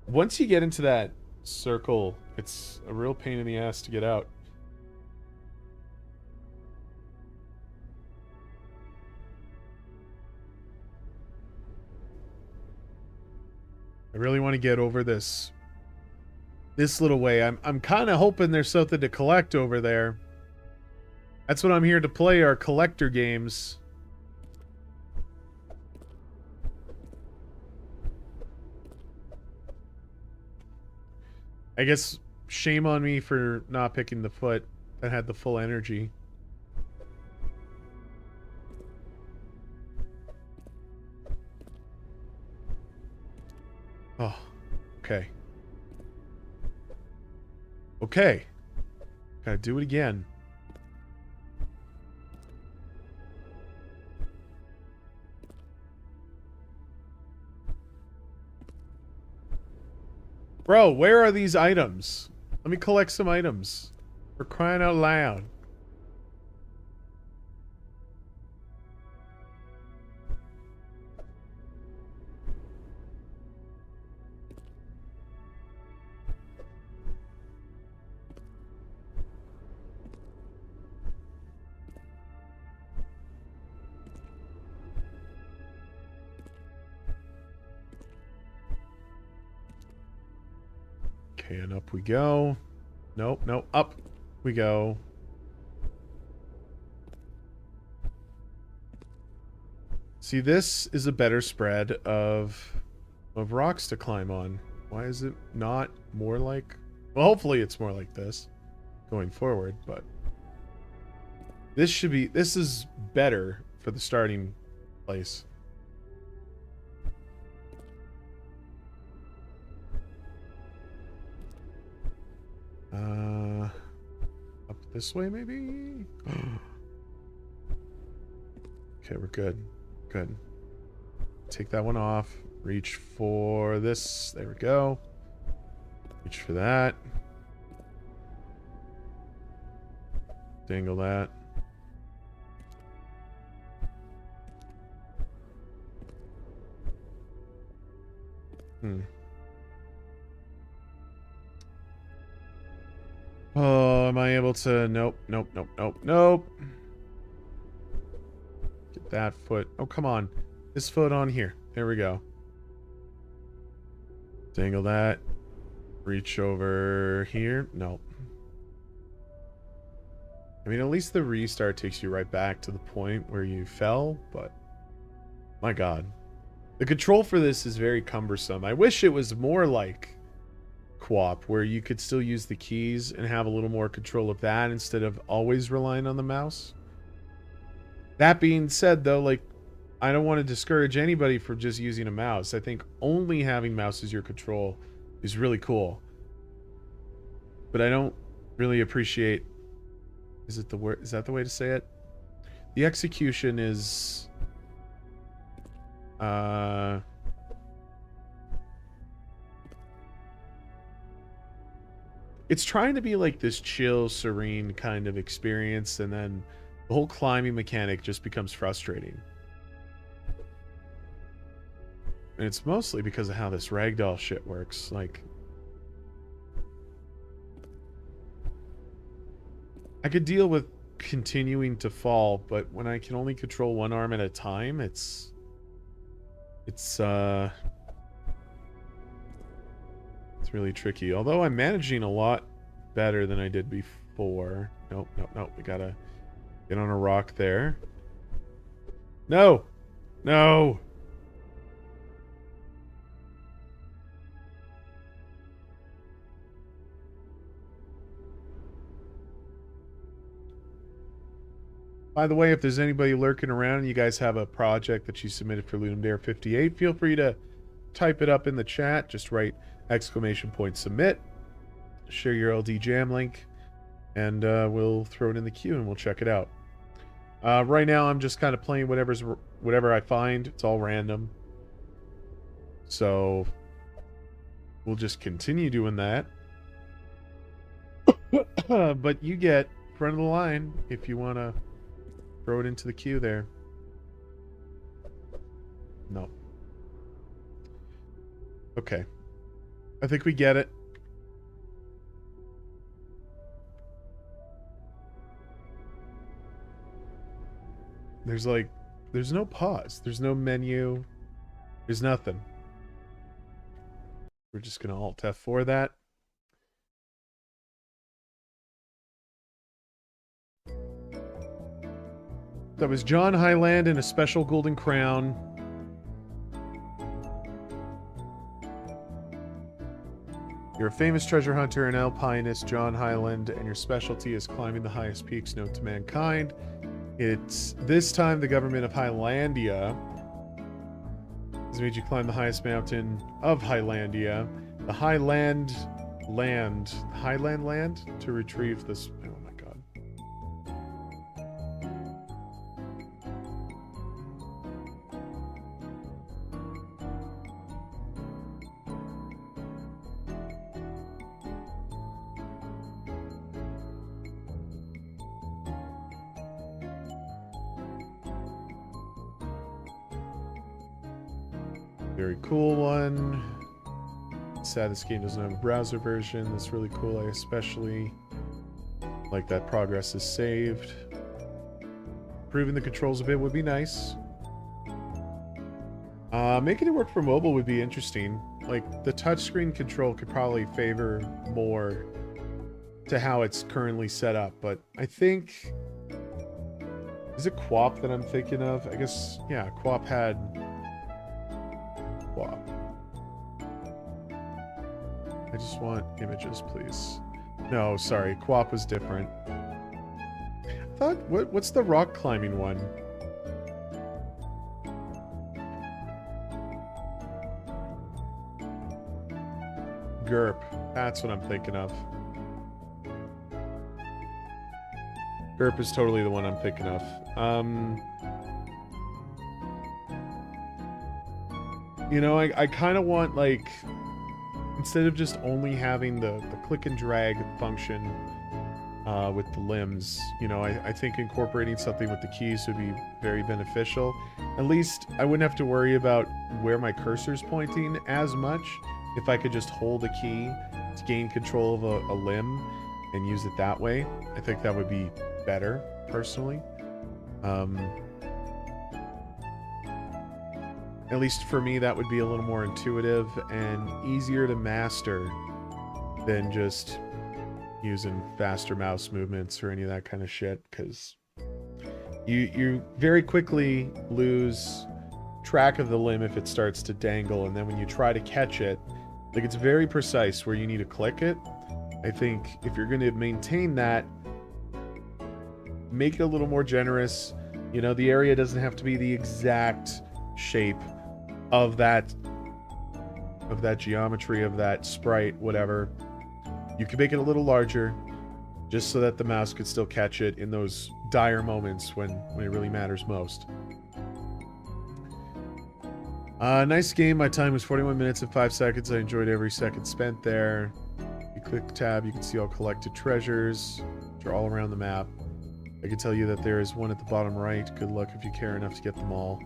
Once you get into that circle, it's a real pain in the ass to get out. I really want to get over this little way. I'm kind of hoping there's something to collect over there. That's what I'm here to play, our collector games. I guess shame on me for not picking the foot that had the full energy. Oh, okay. Okay. Gotta do it again. Bro, where are these items? Let me collect some items. For crying out loud. Okay, and up we go. Nope, nope, up we go. See, this is a better spread of rocks to climb on. Why is it not more like... Well, hopefully it's more like this going forward, but... This should be... This is better for the starting place. Up this way, maybe? Okay, we're good. Good. Take that one off. Reach for this. There we go. Reach for that. Dangle that. Oh, am I able to... Nope, nope, nope, nope, nope. Get that foot. Oh, come on. This foot on here. There we go. Dangle that. Reach over here. Nope. I mean, at least the restart takes you right back to the point where you fell, but... My god. The control for this is very cumbersome. I wish it was more like co-op where you could still use the keys and have a little more control of that instead of always relying on the mouse. That being said, though, like, I don't want to discourage anybody from just using a mouse. I think only having mouse as your control is really cool. But I don't really appreciate... Is it the word? Is that the way to say it? The execution is... It's trying to be like this chill, serene kind of experience, and then the whole climbing mechanic just becomes frustrating. And it's mostly because of how this ragdoll shit works. Like, I could deal with continuing to fall, but when I can only control one arm at a time, it's really tricky. Although I'm managing a lot better than I did before. Nope, nope, nope. We gotta get on a rock there. No! No! By the way, if there's anybody lurking around and you guys have a project that you submitted for LD58, feel free to type it up in the chat. Just write !submit. Share your LD Jam link, and we'll throw it in the queue and we'll check it out. Right now, I'm just kind of playing whatever I find. It's all random. So we'll just continue doing that. But you get front of the line if you want to throw it into the queue there. No. Okay. I think we get it. There's no pause. There's no menu. There's nothing. We're just going to Alt F4 that. That was John Highland in a special golden crown. You're a famous treasure hunter and alpinist, John Highland, and your specialty is climbing the highest peaks known to mankind. It's this time the government of Highlandia has made you climb the highest mountain of Highlandia, the Highland Land, to retrieve this. Oh my god. Very cool one. Sad this game doesn't have a browser version. That's really cool. I especially like that progress is saved. Improving the controls a bit would be nice. Making it work for mobile would be interesting. Like, the touchscreen control could probably favor more to how it's currently set up, but I think... Is it QWOP that I'm thinking of? I guess, yeah, QWOP had... QWOP. I just want images, please. No, sorry, QWOP was different. I thought, what's the rock climbing one? GURP. That's what I'm thinking of. GURP is totally the one I'm thinking of. You know, I kind of want, like, instead of just only having the click and drag function with the limbs, you know, I think incorporating something with the keys would be very beneficial. At least I wouldn't have to worry about where my cursor's pointing as much if I could just hold a key to gain control of a limb and use it that way. I think that would be better, personally. At least for me, that would be a little more intuitive and easier to master than just using faster mouse movements or any of that kind of shit, because you very quickly lose track of the limb if it starts to dangle, and then when you try to catch it, Like, it's very precise where you need to click it. I think if you're going to maintain that, make it a little more generous. You know, the area doesn't have to be the exact shape of that geometry, of that sprite, whatever. You can make it a little larger, just so that the mouse could still catch it in those dire moments when it really matters most. Nice game. My time was 41 minutes and 5 seconds. I enjoyed every second spent there. You click tab, you can see all collected treasures, which are all around the map. I can tell you that there is one at the bottom right. Good luck if you care enough to get them all.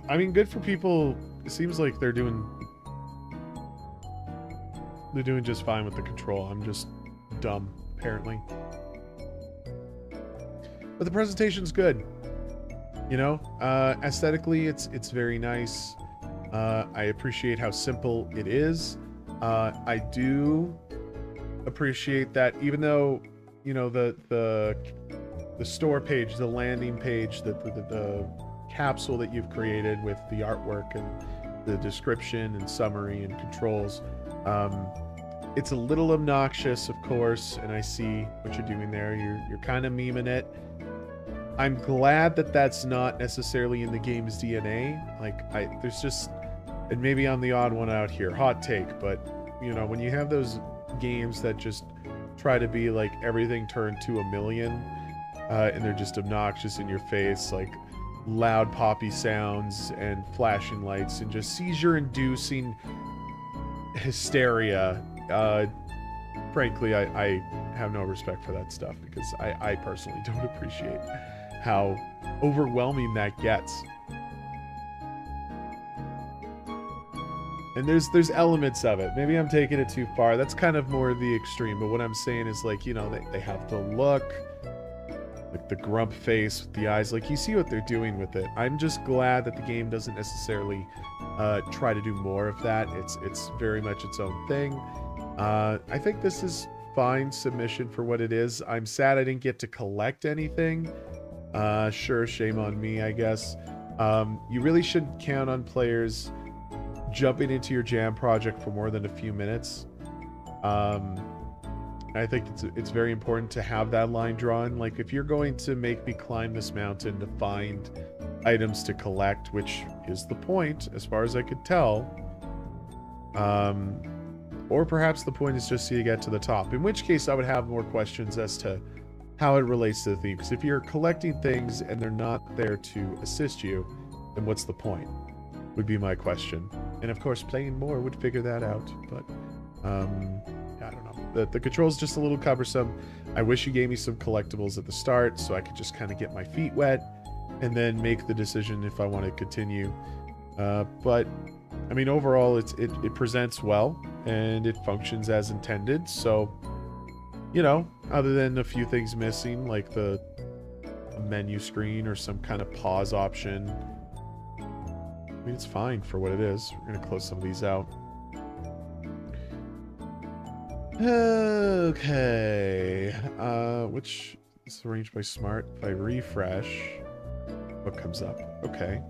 I mean, good for people. It seems like they're doing just fine with the control. I'm just dumb, apparently. But the presentation's good. You know, aesthetically, it's very nice. I appreciate how simple it is. I do appreciate that, even though, you know, the store page, the landing page, the capsule that you've created with the artwork and the description and summary and controls, it's a little obnoxious, of course, and I see what you're doing there. You're kind of memeing it. I'm glad that that's not necessarily in the game's DNA. Like, there's just, and maybe I'm the odd one out here, hot take, but, you know, when you have those games that just try to be like everything turned to a million, and they're just obnoxious in your face, like loud poppy sounds and flashing lights and just seizure-inducing hysteria, frankly, I have no respect for that stuff, because I personally don't appreciate how overwhelming that gets. And there's elements of it. Maybe I'm taking it too far. That's kind of more the extreme. But what I'm saying is, like, you know, they have the look, like the grump face with the eyes. Like, you see what they're doing with it. I'm just glad that the game doesn't necessarily try to do more of that. It's very much its own thing. I think this is fine submission for what it is. I'm sad I didn't get to collect anything. Sure, shame on me, I guess. You really shouldn't count on players jumping into your jam project for more than a few minutes. I think it's very important to have that line drawn. Like, if you're going to make me climb this mountain to find items to collect, which is the point, as far as I could tell, or perhaps the point is just so you get to the top, in which case I would have more questions as to how it relates to the theme. Because if you're collecting things and they're not there to assist you, then what's the point? Would be my question. And of course, playing more would figure that out. But I don't know. The control's just a little cumbersome. I wish you gave me some collectibles at the start so I could just kind of get my feet wet and then make the decision if I want to continue. But I mean, overall, it presents well and it functions as intended. So, you know, other than a few things missing, like a menu screen or some kind of pause option, I mean, it's fine for what it is. We're going to close some of these out. Okay. Which is arranged by Smart. If I refresh, what comes up? Okay.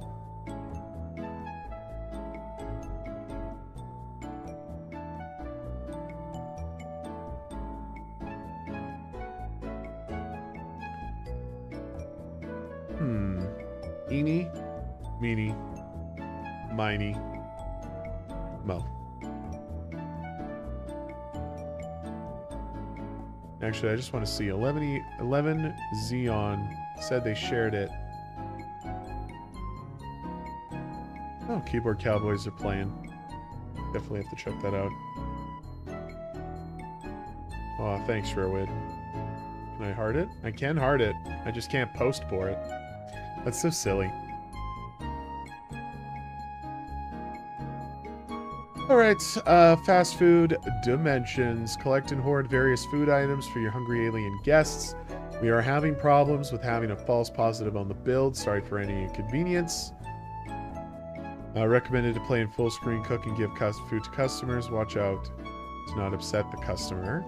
Eeny, meeny, miny, mo. Actually, I just want to see 11 Xeon said they shared it. Oh, Keyboard Cowboys are playing. Definitely have to check that out. Oh, thanks, Sherwood. Can I heart it? I can heart it. I just can't post for it. That's so silly. Alright, fast food dimensions. Collect and hoard various food items for your hungry alien guests. We are having problems with having a false positive on the build. Sorry for any inconvenience. Recommended to play in full screen, cook and give food to customers. Watch out to not upset the customer.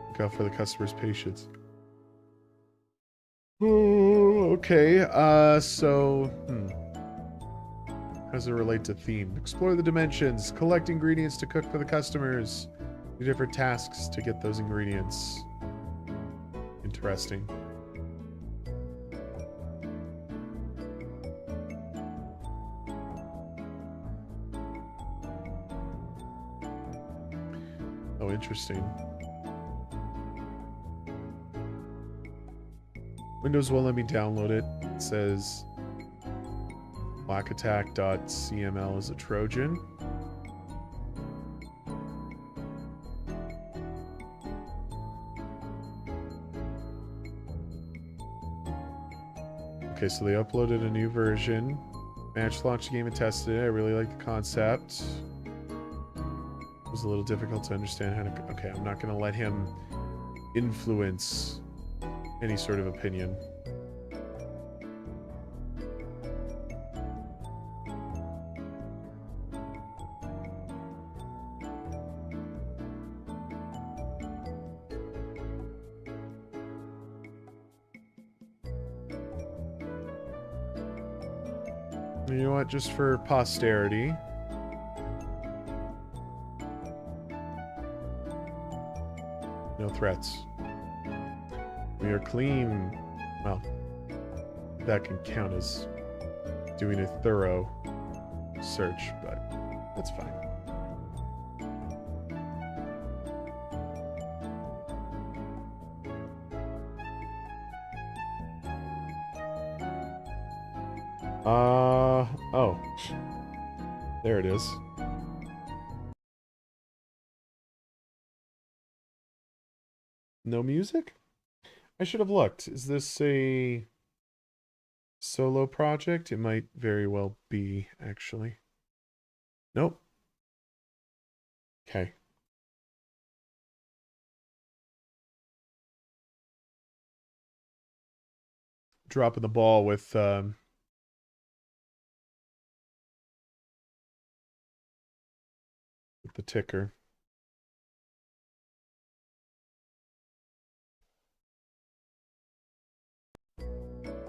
Look out for the customer's patience. Oh, okay, so... How does it relate to theme? Explore the dimensions. Collect ingredients to cook for the customers. Do different tasks to get those ingredients. Interesting. Oh, interesting. Windows won't let me download it. It says blackattack.cml is a Trojan. Okay, so they uploaded a new version. Managed to launch the game and tested it. I really like the concept. It was a little difficult to understand how to... Okay, I'm not going to let him influence any sort of opinion. You know what? Just for posterity. No threats. We are clean. Well, that can count as doing a thorough search, but that's fine. Oh. There it is. No music? I should have looked. Is this a solo project? It might very well be, actually. Nope. Okay. Dropping the ball with the ticker.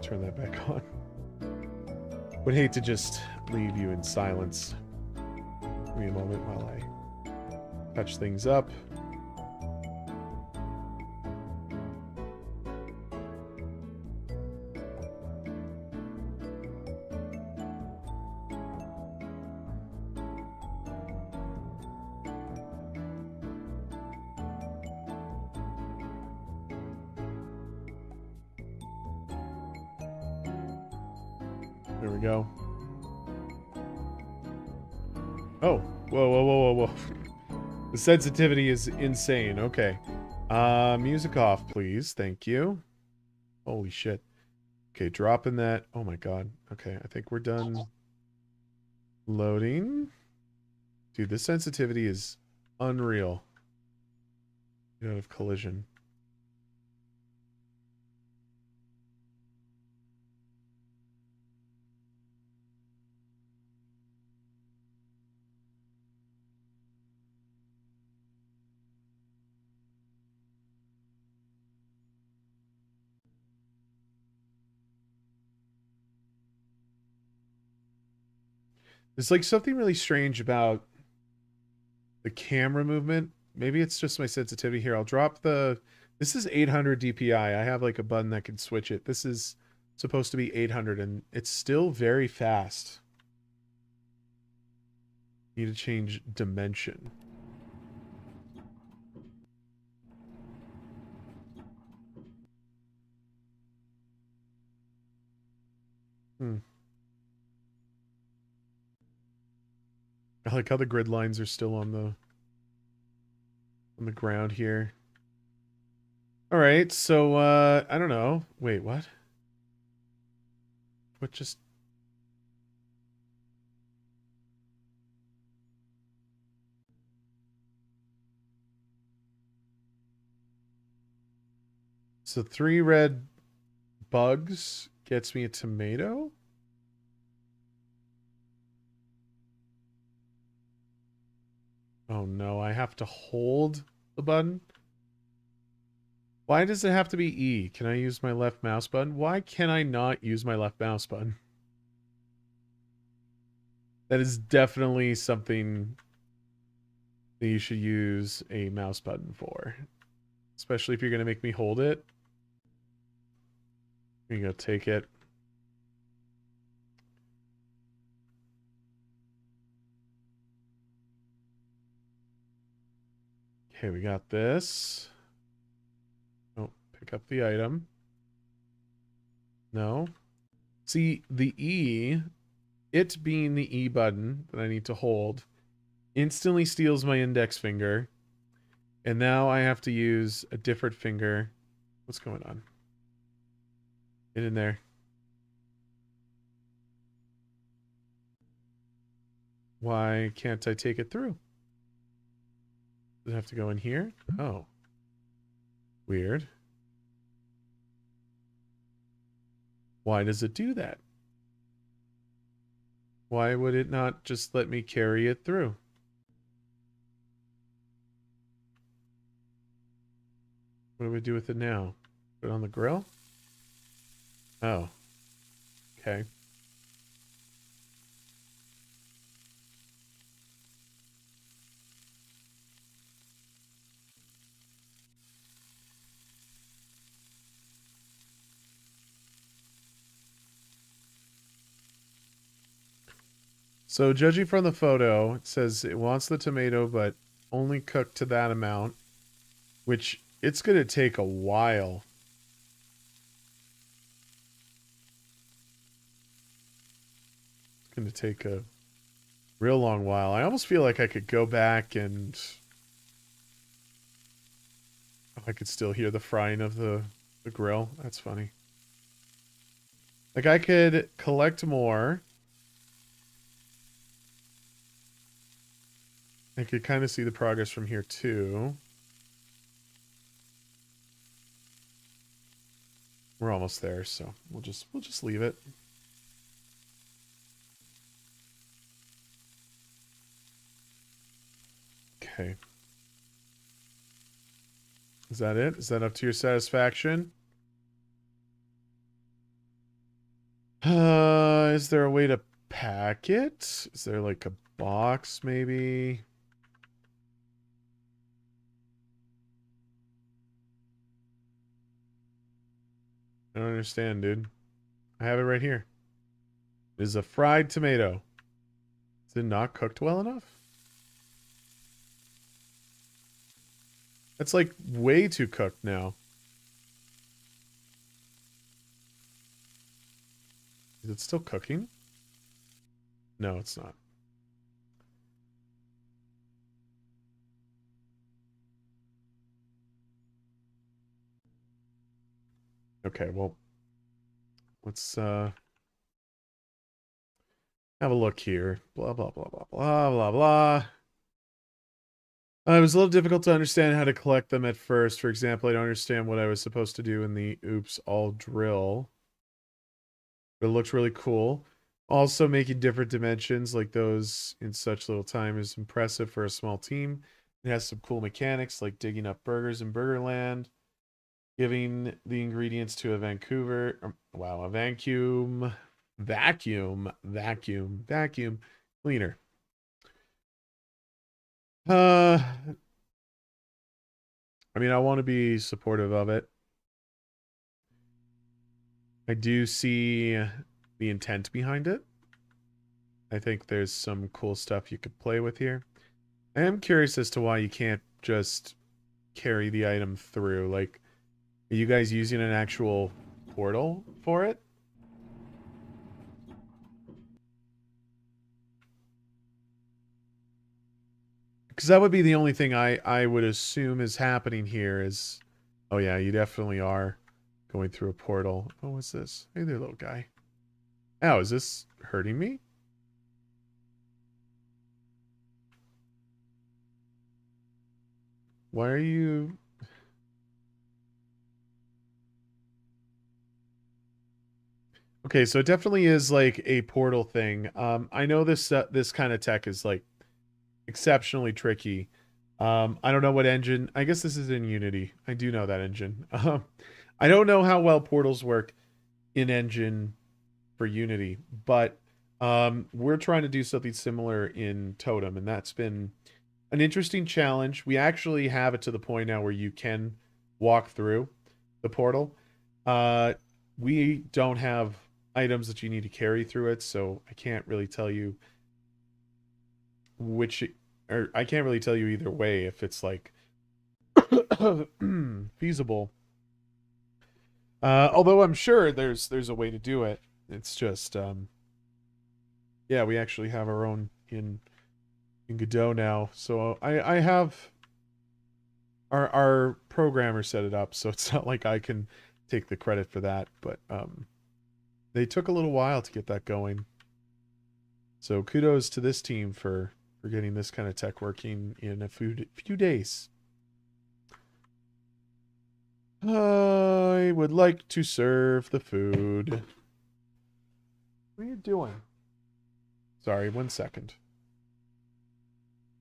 Turn that back on. Would hate to just leave you in silence. Give me a moment while I touch things up. There we go. Oh, whoa. The sensitivity is insane. Okay. Music off, please. Thank you. Holy shit. Okay, dropping that. Oh my god. Okay, I think we're done loading. Dude, this sensitivity is unreal. Get out of collision. There's like something really strange about the camera movement. Maybe it's just my sensitivity here. I'll drop the... This is 800 DPI. I have like a button that can switch it. This is supposed to be 800 and it's still very fast. Need to change dimension. I like how the grid lines are still on the ground here. All right, so I don't know. Wait, what? What just... So 3 red bugs gets me a tomato? Oh no, I have to hold the button? Why does it have to be E? Can I use my left mouse button? Why can I not use my left mouse button? That is definitely something that you should use a mouse button for. Especially if you're going to make me hold it. You're going to take it. Okay, we got this. Oh, pick up the item. No. See, the E, it being the E button that I need to hold, instantly steals my index finger. And now I have to use a different finger. What's going on? Get in there. Why can't I take it through? Does it have to go in here? Oh. Weird. Why does it do that? Why would it not just let me carry it through? What do we do with it now? Put it on the grill? Oh. Okay. So judging from the photo, it says it wants the tomato, but only cooked to that amount, which it's going to take a while. It's going to take a real long while. I almost feel like I could go back and I could still hear the frying of the grill. That's funny. Like I could collect more. I could kind of see the progress from here too. We're almost there, so we'll just leave it. Okay. Is that it? Is that up to your satisfaction? Is there a way to pack it? Is there like a box maybe? I don't understand, dude. I have it right here. It is a fried tomato. Is it not cooked well enough? That's like way too cooked now. Is it still cooking? No, it's not. Okay, well, let's have a look here. Blah, blah, blah, blah, blah, blah, blah. It was a little difficult to understand how to collect them at first. For example, I don't understand what I was supposed to do in the oops all drill. But it looks really cool. Also, making different dimensions like those in such little time is impressive for a small team. It has some cool mechanics like digging up burgers in Burgerland, giving the ingredients to a wow, a vacuum cleaner. I mean, I want to be supportive of it. I do see the intent behind it. I think there's some cool stuff you could play with here. I am curious as to why you can't just carry the item through. Like, are you guys using an actual portal for it? Because that would be the only thing I would assume is happening here is... Oh yeah, you definitely are going through a portal. Oh, what's this? Hey there, little guy. Oh, is this hurting me? Why are you... Okay, so it definitely is like a portal thing. I know this kind of tech is like exceptionally tricky. I don't know what engine. I guess this is in Unity. I do know that engine. I don't know how well portals work in engine for Unity, but We're trying to do something similar in Totem, and that's been an interesting challenge. We actually have it to the point now where you can walk through the portal. Uh, we don't have items that you need to carry through it, so I can't really tell you which, or I can't really tell you either way if it's like feasible. Although I'm sure there's a way to do it. It's just yeah, we actually have our own in Godot now. So I have our programmer set it up, so it's not like I can take the credit for that, but they took a little while to get that going. So kudos to this team for getting this kind of tech working in a few days. I would like to serve the food. What are you doing? Sorry, 1 second.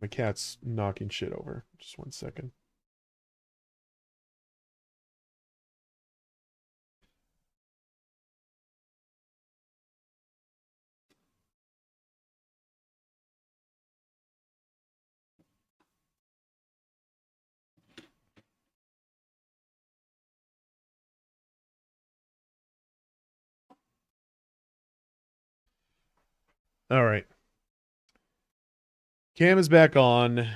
My cat's knocking shit over. Just 1 second. All right. Cam is back on.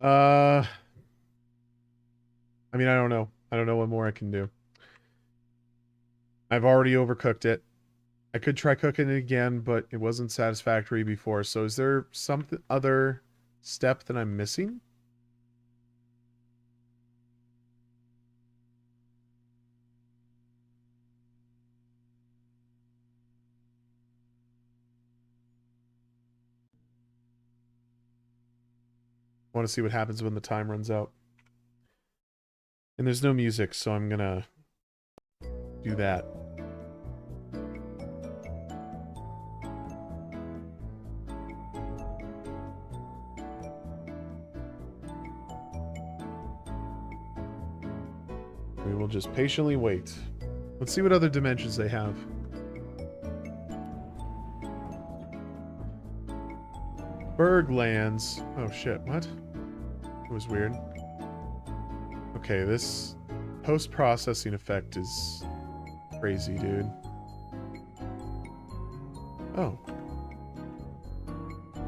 I mean, I don't know. I don't know what more I can do. I've already overcooked it. I could try cooking it again, but it wasn't satisfactory before. So is there some other step that I'm missing? I want to see what happens when the time runs out. And there's no music, so I'm gonna do that. We will just patiently wait. Let's see what other dimensions they have. Berglands. Oh shit, what? It was weird. Okay, this post-processing effect is crazy, dude. Oh.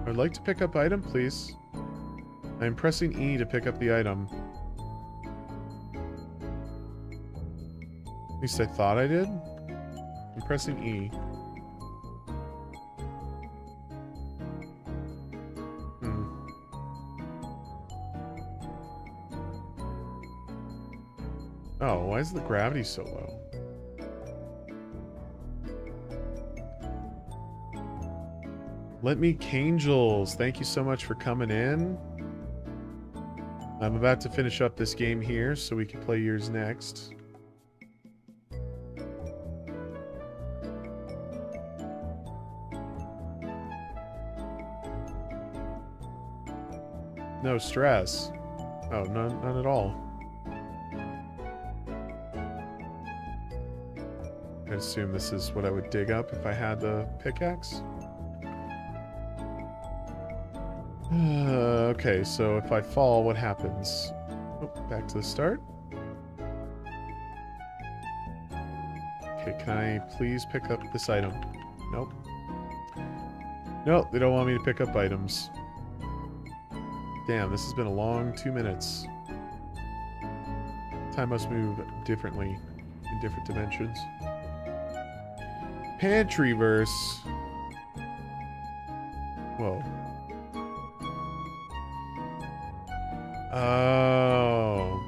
I'd like to pick up item, please. I'm pressing E to pick up the item. At least I thought I did. I'm pressing E. Oh, why is the gravity so low? Let me Cangels. Thank you so much for coming in. I'm about to finish up this game here so we can play yours next. No stress. Oh, none at all. I assume this is what I would dig up if I had the pickaxe. Okay, so if I fall, what happens? Oh, back to the start. Okay, can I please pick up this item? Nope. Nope, they don't want me to pick up items. Damn, this has been a long 2 minutes. Time must move differently in different dimensions. Pantryverse. Whoa. Oh.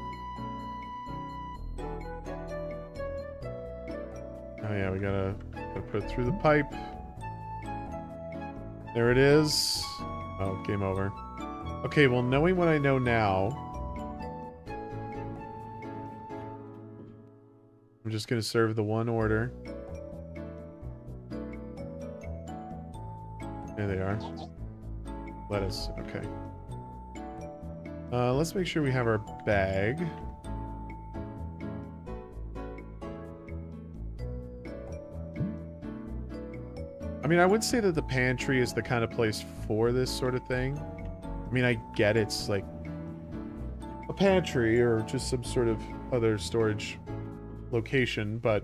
Oh yeah, we gotta put it through the pipe. There it is. Oh, game over. Okay, well, knowing what I know now, I'm just gonna serve the one order. There they are. Lettuce, okay. Let's make sure we have our bag. I mean, I would say that the pantry is the kind of place for this sort of thing. I mean, I get it's like a pantry or just some sort of other storage location, but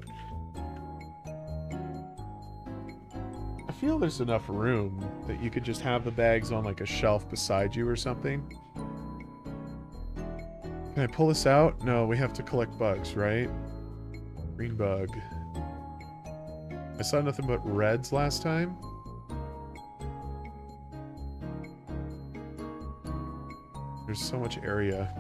I feel there's enough room that you could just have the bags on like a shelf beside you or something. Can I pull this out? No, we have to collect bugs, right? Green bug. I saw nothing but reds last time. There's so much area.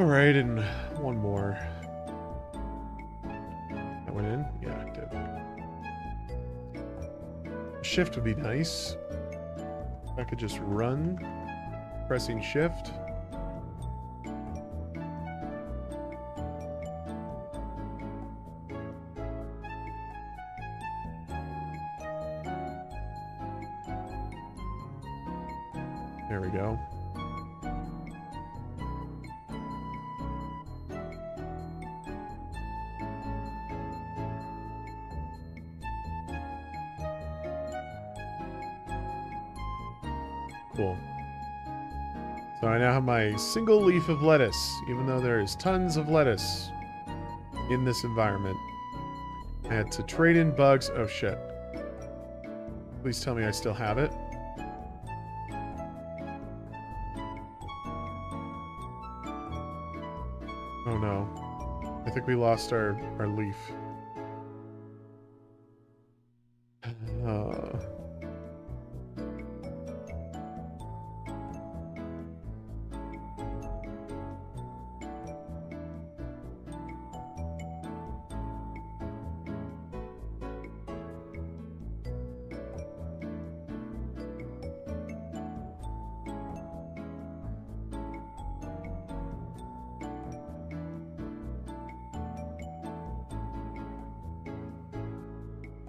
Alright, and one more. That went in? Yeah, it did. Shift would be nice. I could just run, pressing shift. There we go. Cool. So I now have my single leaf of lettuce, even though there is tons of lettuce in this environment. I had to trade in bugs. Oh shit. Please tell me I still have it. Oh no. I think we lost our leaf.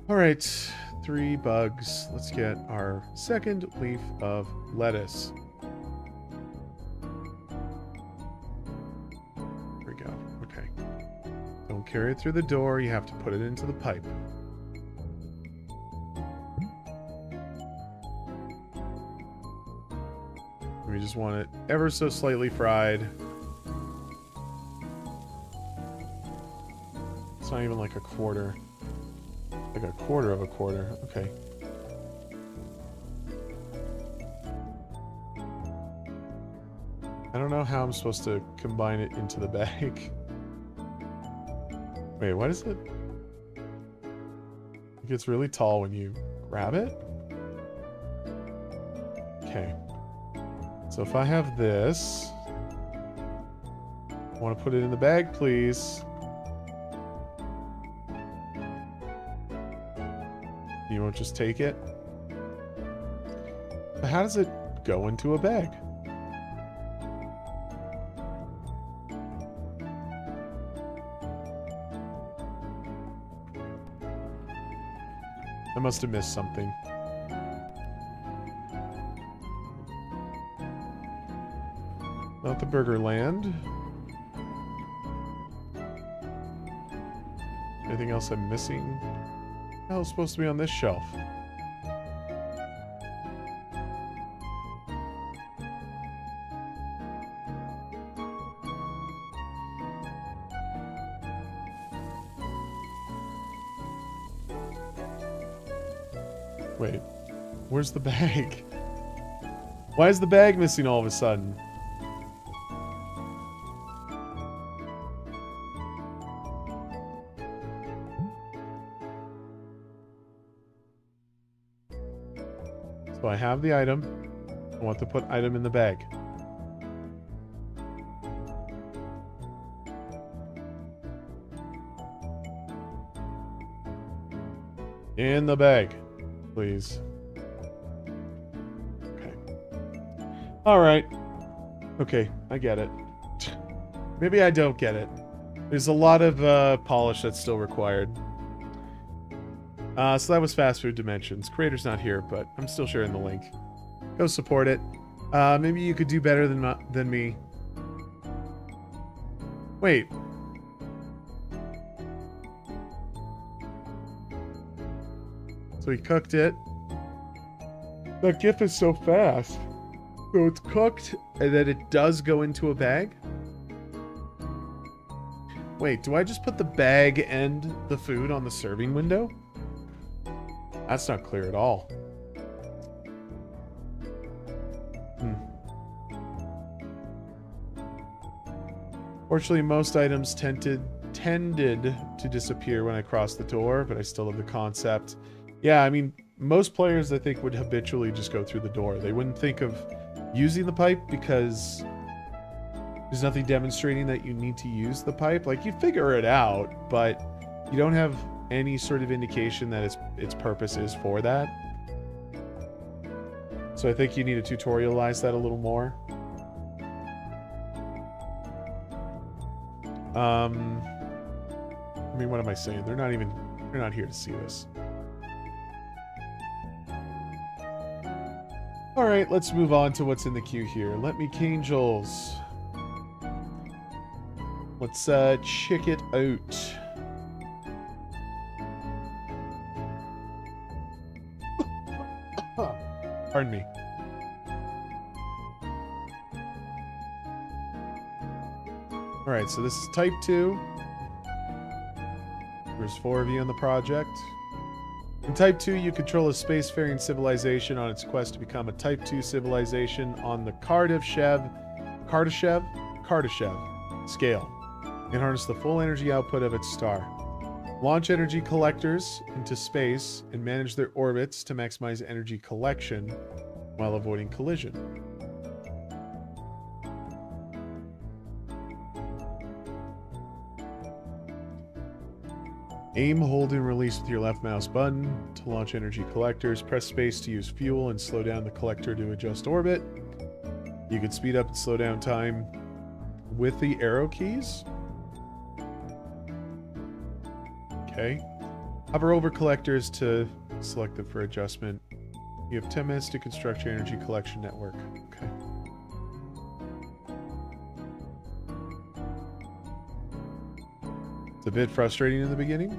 Alright, 3 bugs. Let's get our second leaf of lettuce. There we go. Okay. Don't carry it through the door. You have to put it into the pipe. We just want it ever so slightly fried. It's not even like a quarter. Like a quarter of a quarter. Okay. I don't know how I'm supposed to combine it into the bag. Wait, what is it? It gets really tall when you grab it? Okay. So if I have this... I want to put it in the bag, please. You won't just take it? But how does it go into a bag? I must have missed something. Not the Burger Land. Anything else I'm missing? What the hell is supposed to be on this shelf? Wait, where's the bag? Why is the bag missing all of a sudden? So I have the item. I want to put item in the bag. In the bag, please. All right. Okay, I get it. Maybe I don't get it. There's a lot of polish that's still required. So that was Fast Food Dimensions. Creator's not here, but I'm still sharing the link. Go support it. Maybe you could do better than me. Wait. So he cooked it. That GIF is so fast. So it's cooked, and then it does go into a bag? Wait, do I just put the bag and the food on the serving window? That's not clear at all. Fortunately, most items tended to disappear when I crossed the door, but I still have the concept. Yeah, I mean, most players, I think, would habitually just go through the door. They wouldn't think of using the pipe because there's nothing demonstrating that you need to use the pipe. Like, you figure it out, but you don't have any sort of indication that its purpose is for that. So I think you need to tutorialize that a little more. I mean, what am I saying? They're not here to see this. All right, let's move on to what's in the queue here. Let me Angels. Let's check it out. Pardon me. All right, so this is Type 2. There's 4 of you in the project. In Type 2, you control a spacefaring civilization on its quest to become a Type 2 civilization on the Kardashev scale and harness the full energy output of its star. Launch energy collectors into space and manage their orbits to maximize energy collection while avoiding collision. Aim, hold, and release with your left mouse button to launch energy collectors. Press space to use fuel and slow down the collector to adjust orbit. You can speed up and slow down time with the arrow keys. Okay. Hover over collectors to select them for adjustment. You have 10 minutes to construct your energy collection network. Okay. It's a bit frustrating in the beginning.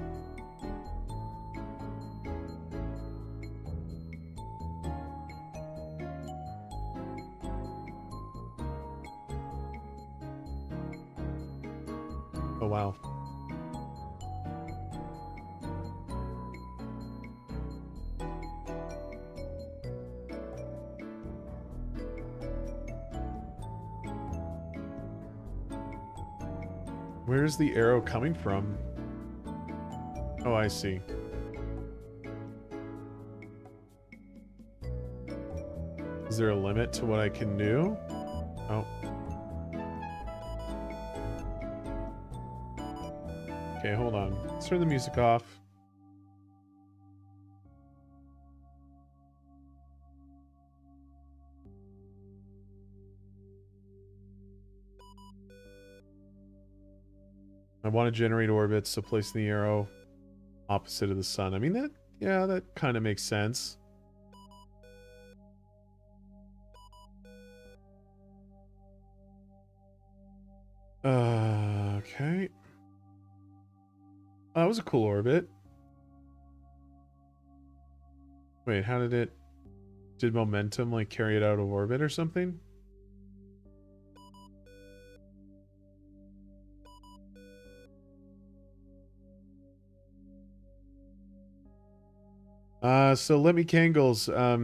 Oh, wow. Where's the arrow coming from? Oh, I see. Is there a limit to what I can do? Oh. Okay, hold on. Let's turn the music off. I want to generate orbits, so placing the arrow opposite of the sun. I mean, that kind of makes sense. Okay. Oh, that was a cool orbit. Wait, how did it... Did momentum, like, carry it out of orbit or something? So let me Kangles, are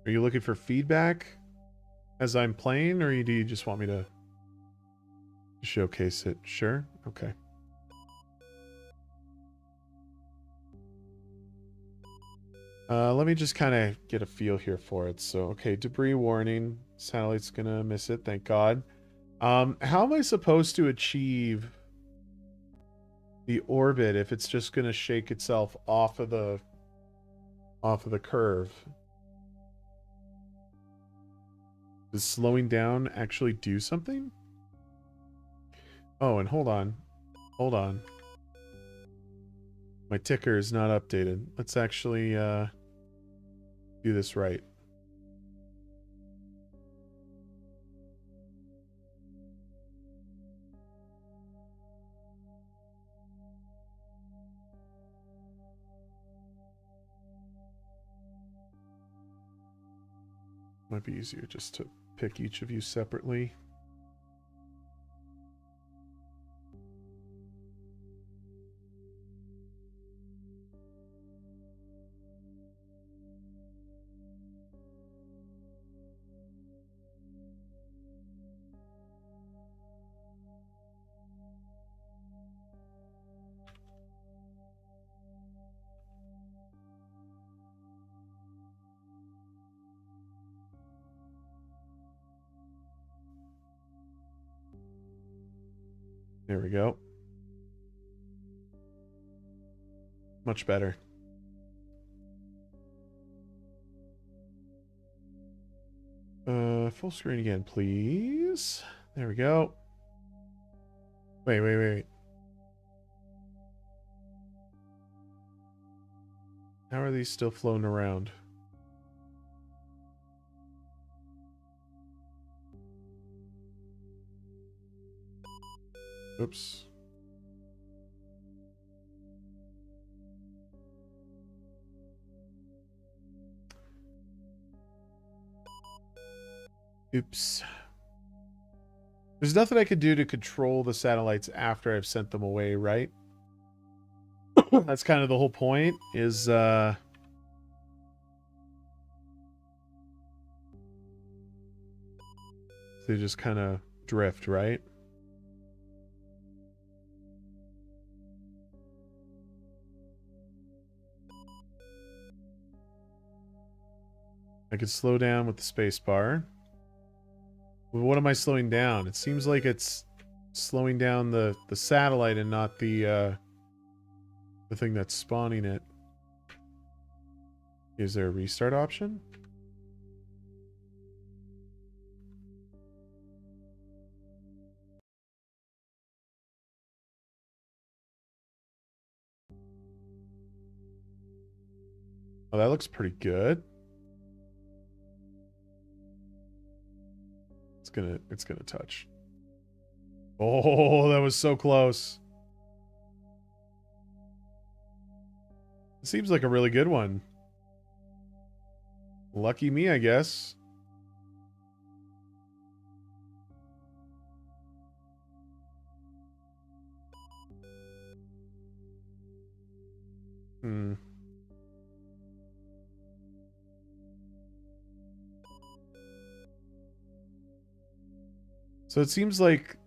you looking for feedback as I'm playing, or do you just want me to showcase it? Sure? Okay. Let me just kind of get a feel here for it. So, okay, debris warning. Satellite's gonna miss it, thank God. How am I supposed to achieve the orbit if it's just gonna shake itself off of the curve? Does slowing down actually do something? Oh, and hold on. Hold on. My ticker is not updated. Let's actually do this right. Might be easier just to pick each of you separately. There we go. Much better. Full screen again, please. There we go. Wait. How are these still floating around? Oops. Oops. There's nothing I could do to control the satellites after I've sent them away, right? That's kind of the whole point, is they just kind of drift, right? I could slow down with the space bar. But what am I slowing down? It seems like it's slowing down the satellite and not the thing that's spawning it. Is there a restart option? Oh, that looks pretty good. It's gonna touch. Oh, that was so close. It seems like a really good one. Lucky me, I guess. Hmm. So it seems like...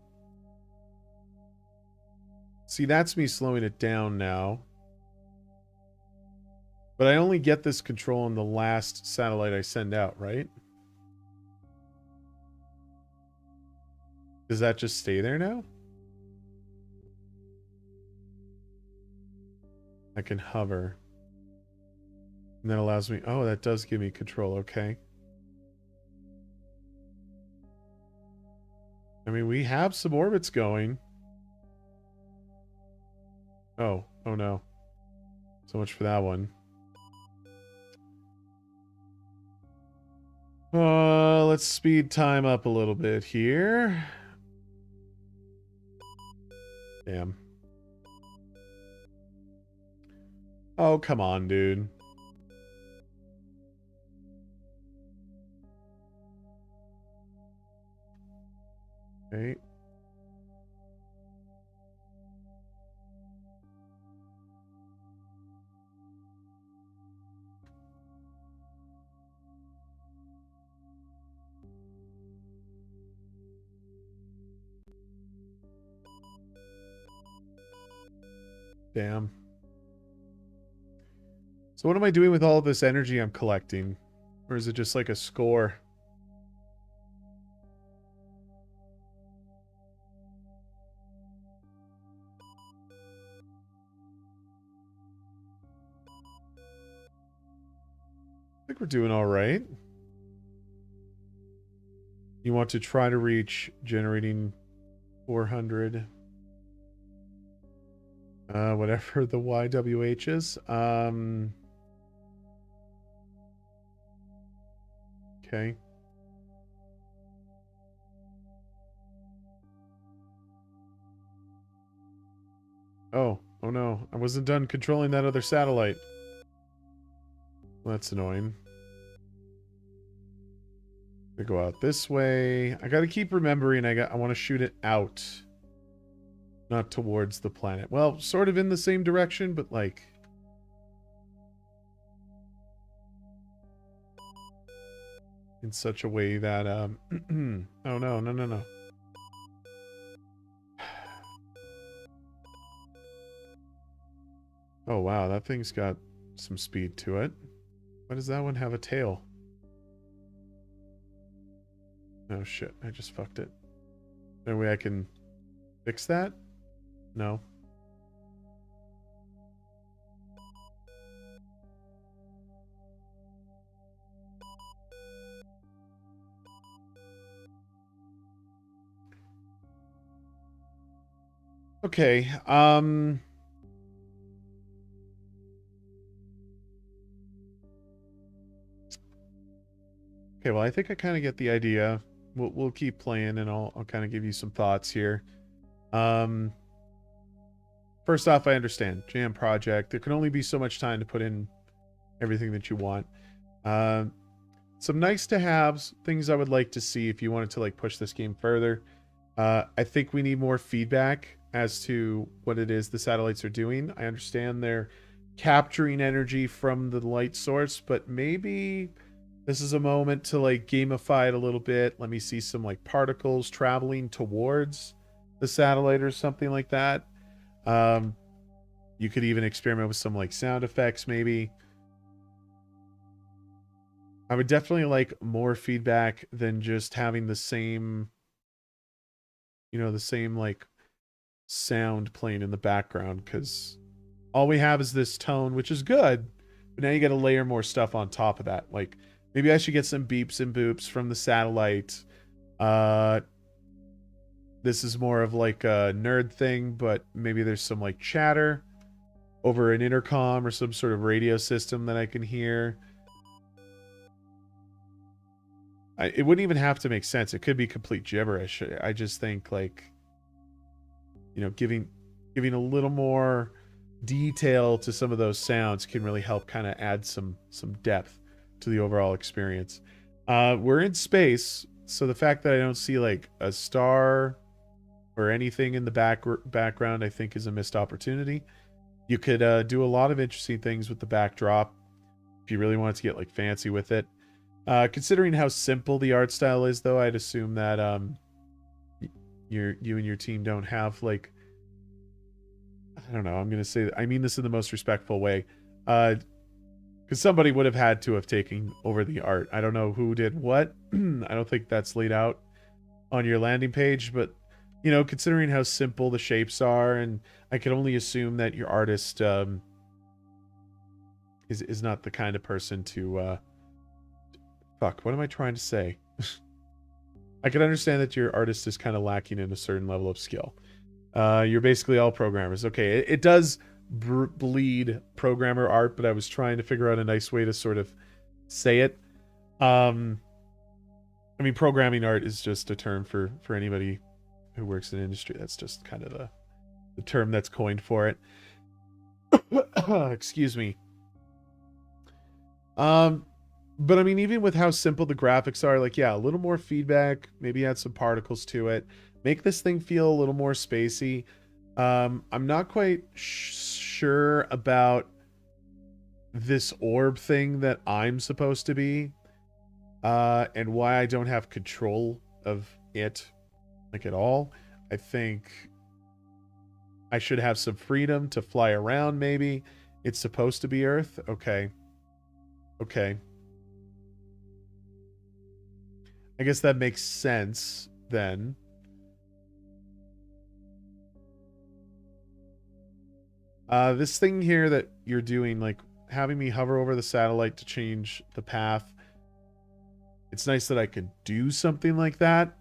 See, that's me slowing it down now. But I only get this control on the last satellite I send out, right? Does that just stay there now? I can hover. And that allows me... Oh, that does give me control. Okay. I mean, we have some orbits going. Oh. Oh, no. So much for that one. Let's speed time up a little bit here. Damn. Oh, come on, dude. Okay. Damn. So what am I doing with all this energy I'm collecting? Or is it just like a score? I think we're doing all right. You want to try to reach generating 400. Whatever the YWH is. Okay. Oh no. I wasn't done controlling that other satellite. Well, that's annoying. I go out this way. I gotta keep remembering I want to shoot it out. Not towards the planet. Well, sort of in the same direction, but like... in such a way that, oh no. Oh wow, that thing's got some speed to it. Why does that one have a tail? Oh shit, I just fucked it. No way I can fix that? No. Okay, okay, well, I think I kind of get the idea. We'll keep playing, and I'll kind of give you some thoughts here. First off, I understand. Jam project. There can only be so much time to put in everything that you want. Some nice to haves, things I would like to see if you wanted to like push this game further. I think we need more feedback as to what it is the satellites are doing. I understand they're capturing energy from the light source, but maybe this is a moment to like gamify it a little bit. Let me see some like particles traveling towards the satellite or something like that. You could even experiment with some like sound effects maybe. I would definitely like more feedback than just having the same, you know, the same like sound playing in the background, because all we have is this tone, which is good, but now you got to layer more stuff on top of that. Like maybe I should get some beeps and boops from the satellite. This is more of like a nerd thing, but maybe there's some like chatter over an intercom or some sort of radio system that I can hear. It wouldn't even have to make sense. It could be complete gibberish. I just think like, you know, giving a little more detail to some of those sounds can really help kind of add some depth to the overall experience. We're in space, so the fact that I don't see like a star or anything in the background, I think is a missed opportunity. You could do a lot of interesting things with the backdrop if you really wanted to get like fancy with it. Considering how simple the art style is, though, I'd assume that you and your team don't have like, I don't know, I'm gonna say, I mean this in the most respectful way, because somebody would have had to have taken over the art. I don't know who did what. I don't think that's laid out on your landing page, but you know, considering how simple the shapes are, and I can only assume that your artist is not the kind of person to fuck, what am I trying to say? I can understand that your artist is kind of lacking in a certain level of skill. You're basically all programmers. Okay, it does bleed programmer art, but I was trying to figure out a nice way to sort of say it. I mean, programming art is just a term for anybody who works in industry. That's just kind of the term that's coined for it. Excuse me. But I mean, even with how simple the graphics are, like, yeah, a little more feedback, maybe add some particles to it, make this thing feel a little more spacey. I'm not quite sure about this orb thing that I'm supposed to be, and why I don't have control of it, like, at all. I think I should have some freedom to fly around, maybe. It's supposed to be Earth. Okay. I guess that makes sense then. This thing here that you're doing, like having me hover over the satellite to change the path. it's nice that I could do something like that.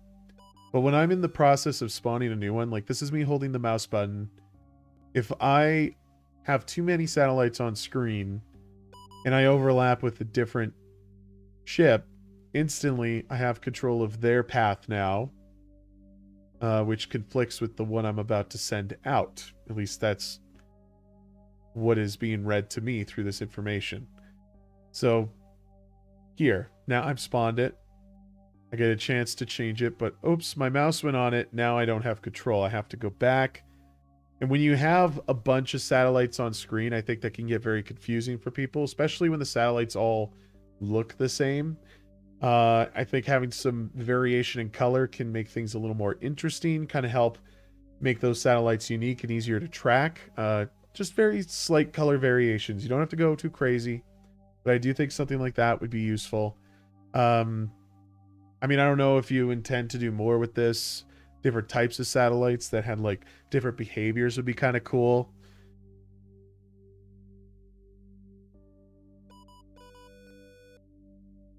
But when I'm in the process of spawning a new one, like this is me holding the mouse button. If I have too many satellites on screen and I overlap with a different ship, instantly I have control of their path now, which conflicts with the one I'm about to send out. At least that's what is being read to me through this information. So here, now I've spawned it. I get a chance to change it, but oops, my mouse went on it. Now I don't have control. I have to go back. And when you have a bunch of satellites on screen, I think that can get very confusing for people, especially when the satellites all look the same. I think having some variation in color can make things a little more interesting, kind of help make those satellites unique and easier to track. Just very slight color variations. You don't have to go too crazy, but I do think something like that would be useful. I mean, I don't know if you intend to do more with this. Different types of satellites that had like different behaviors would be kind of cool.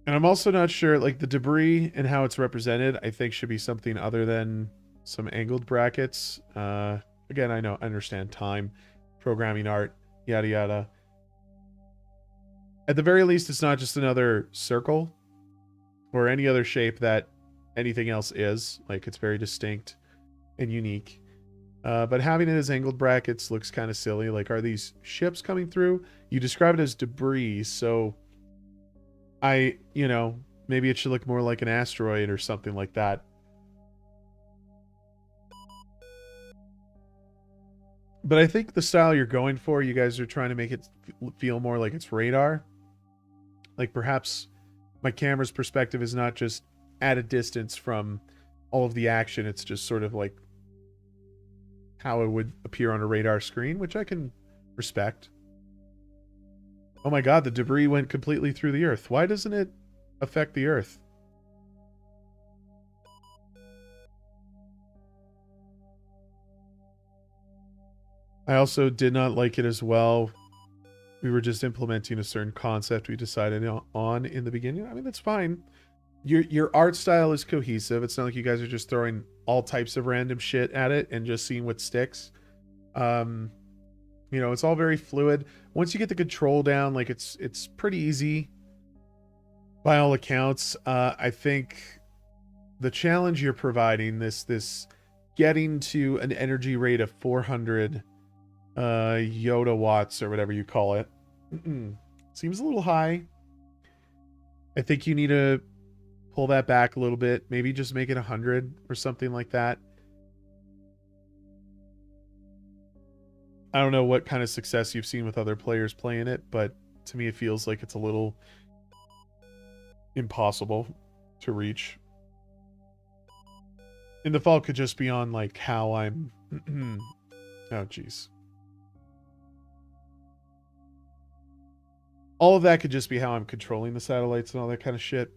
And I'm also not sure, like the debris and how it's represented, I think should be something other than some angled brackets. Again, I understand time, programming art, yada yada. At the very least, it's not just another circle or any other shape that anything else is. Like, it's very distinct and unique. But having it as angled brackets looks kind of silly. Like, are these ships coming through? You describe it as debris, so maybe it should look more like an asteroid or something like that. But I think the style you're going for, you guys are trying to make it feel more like it's radar. Like, perhaps my camera's perspective is not just at a distance from all of the action. It's just sort of like how it would appear on a radar screen, which I can respect. Oh my god, the debris went completely through the Earth. Why doesn't it affect the Earth? I also did not like it as well. We were just implementing a certain concept we decided on in the beginning. I mean, that's fine. Your art style is cohesive. It's not like you guys are just throwing all types of random shit at it and just seeing what sticks. It's all very fluid. Once you get the control down, like it's pretty easy by all accounts. I think the challenge you're providing, this getting to an energy rate of 400 Yoda watts or whatever you call it, seems a little high. I think you need to pull that back a little bit. Maybe just make it 100 or something like that. I don't know what kind of success you've seen with other players playing it, but to me it feels like it's a little impossible to reach. And the fault could just be on like how I'm oh jeez. All of that could just be how I'm controlling the satellites and all that kind of shit,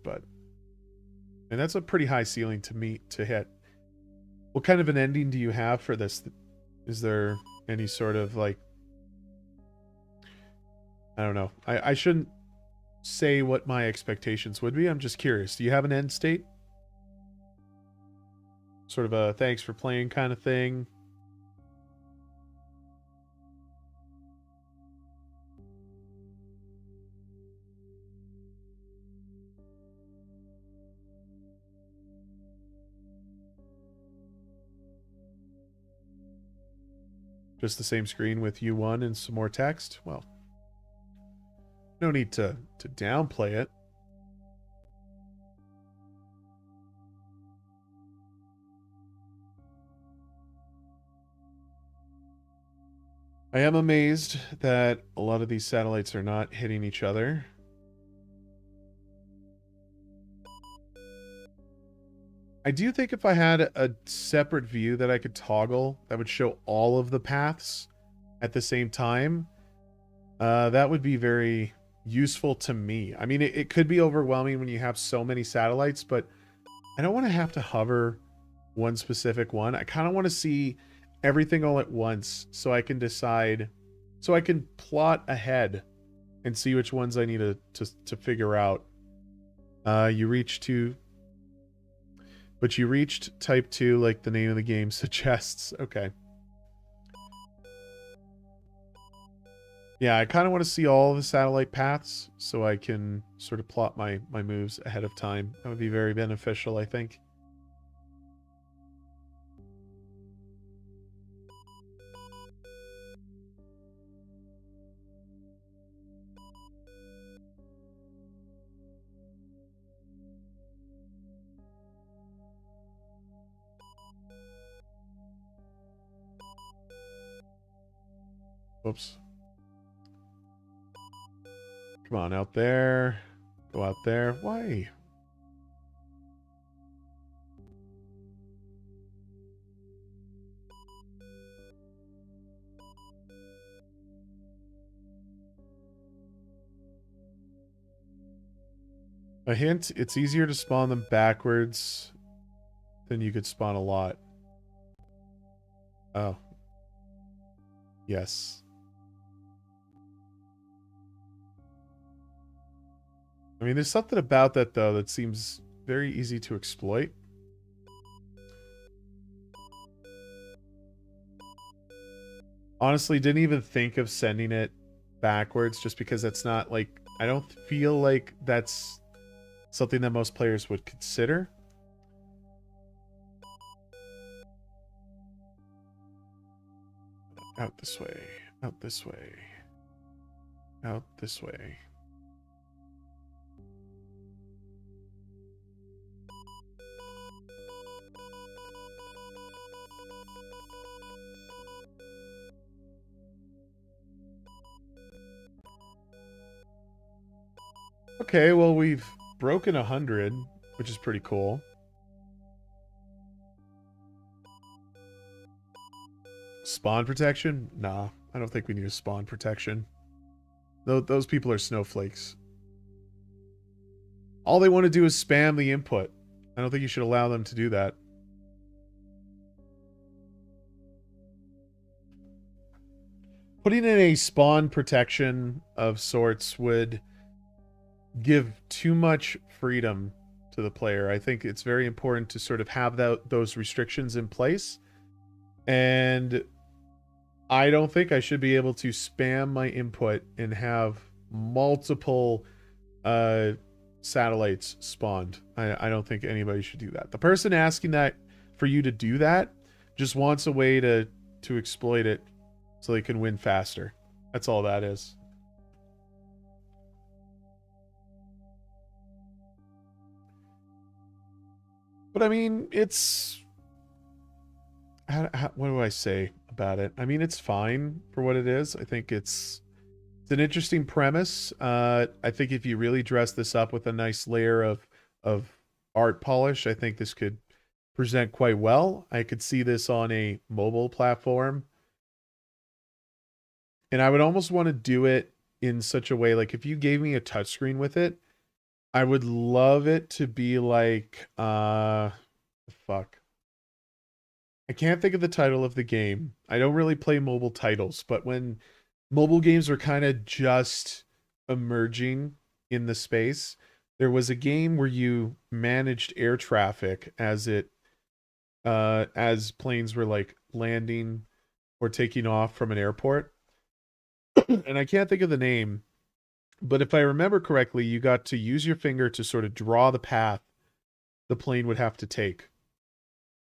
and that's a pretty high ceiling to hit. What kind of an ending do you have for this? Is there any sort of like, I don't know. I shouldn't say what my expectations would be. I'm just curious. Do you have an end state? Sort of a thanks for playing kind of thing? Just the same screen with U1 and some more text? Well, no need to downplay it. I am amazed that a lot of these satellites are not hitting each other. I do think if I had a separate view that I could toggle that would show all of the paths at the same time, that would be very useful to me. I mean, it could be overwhelming when you have so many satellites, but I don't want to have to hover one specific one. I kind of want to see everything all at once so I can decide, so I can plot ahead and see which ones I need to figure out. You reach to... But you reached type 2 like the name of the game suggests. Okay. Yeah, I kind of want to see all the satellite paths so I can sort of plot my moves ahead of time. That would be very beneficial, I think. Whoops. Come on, out there. Go out there. Why? A hint, it's easier to spawn them backwards than you could spawn a lot. Oh. Yes. I mean, there's something about that, though, that seems very easy to exploit. Honestly, didn't even think of sending it backwards just because that's not, like... I don't feel like that's something that most players would consider. Out this way. Out this way. Out this way. Okay, well, we've broken 100, which is pretty cool. Spawn protection? Nah, I don't think we need a spawn protection. Those people are snowflakes. All they want to do is spam the input. I don't think you should allow them to do that. Putting in a spawn protection of sorts would give too much freedom to the player. I think it's very important to sort of have those restrictions in place. And I don't think I should be able to spam my input and have multiple satellites spawned. I don't think anybody should do that. The person asking that for you to do that just wants a way to exploit it so they can win faster. That's all that is. But I mean, it's... what do I say about it? I mean, it's fine for what it is. I think it's an interesting premise. I think if you really dress this up with a nice layer of art polish, I think this could present quite well. I could see this on a mobile platform. And I would almost want to do it in such a way, like if you gave me a touchscreen with it, I would love it to be like, fuck. I can't think of the title of the game. I don't really play mobile titles, but when mobile games were kind of just emerging in the space, there was a game where you managed air traffic as planes were like landing or taking off from an airport. And I can't think of the name, but if I remember correctly, you got to use your finger to sort of draw the path the plane would have to take.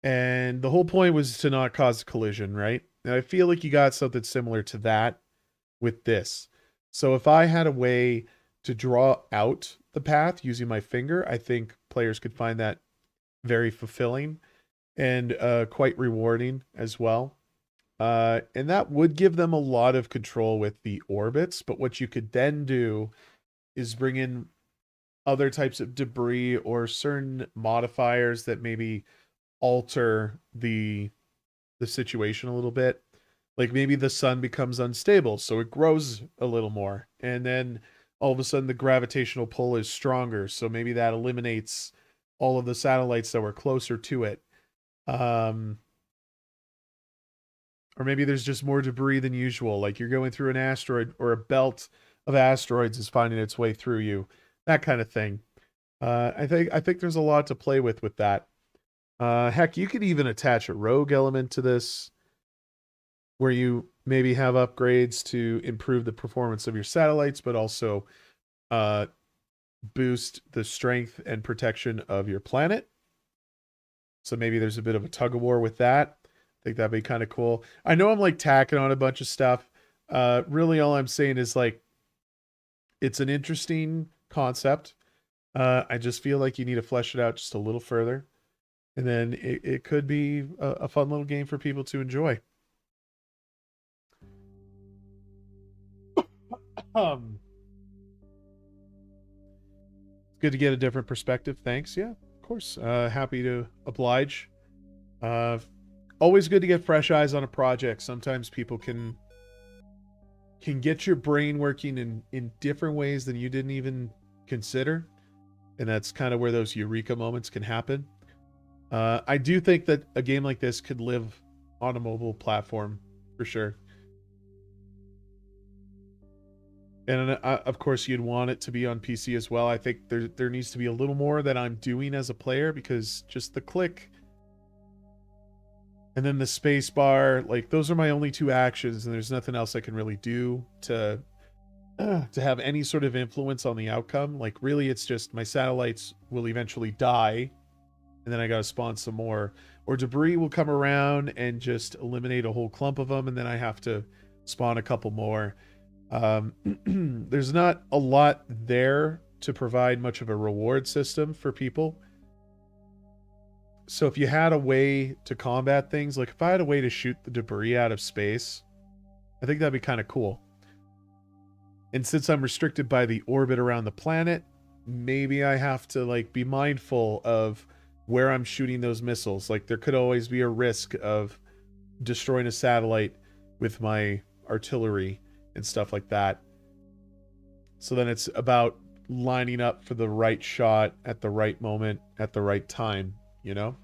And the whole point was to not cause a collision, right? And I feel like you got something similar to that with this. So if I had a way to draw out the path using my finger, I think players could find that very fulfilling and quite rewarding as well. And that would give them a lot of control with the orbits. But what you could then do is bring in other types of debris or certain modifiers that maybe alter the situation a little bit. Like maybe the sun becomes unstable, so it grows a little more. And then all of a sudden the gravitational pull is stronger, so maybe that eliminates all of the satellites that were closer to it. Or maybe there's just more debris than usual, like you're going through an asteroid or a belt of asteroids is finding its way through you. That kind of thing. I think there's a lot to play with that. Heck, you could even attach a rogue element to this where you maybe have upgrades to improve the performance of your satellites, but also uh, boost the strength and protection of your planet. So maybe there's a bit of a tug of war with that. I think that'd be kind of cool. I know I'm like tacking on a bunch of stuff. Really, all I'm saying is like it's an interesting concept. I just feel like you need to flesh it out just a little further. And then it could be a fun little game for people to enjoy. It's good to get a different perspective. Thanks. Yeah, of course. Happy to oblige. Uh, Always good to get fresh eyes on a project. Sometimes people can get your brain working in different ways than you didn't even consider. And that's kind of where those eureka moments can happen. I do think that a game like this could live on a mobile platform for sure. And of course, you'd want it to be on PC as well. I think there needs to be a little more that I'm doing as a player, because just the click and then the space bar, like those are my only two actions, and there's nothing else I can really do to have any sort of influence on the outcome. Like really, it's just my satellites will eventually die, and then I gotta spawn some more, or debris will come around and just eliminate a whole clump of them, and then I have to spawn a couple more. There's not a lot there to provide much of a reward system for people. So if you had a way to combat things, like if I had a way to shoot the debris out of space, I think that'd be kind of cool. And since I'm restricted by the orbit around the planet, maybe I have to like be mindful of where I'm shooting those missiles. Like there could always be a risk of destroying a satellite with my artillery and stuff like that. So then it's about lining up for the right shot at the right moment at the right time, you know?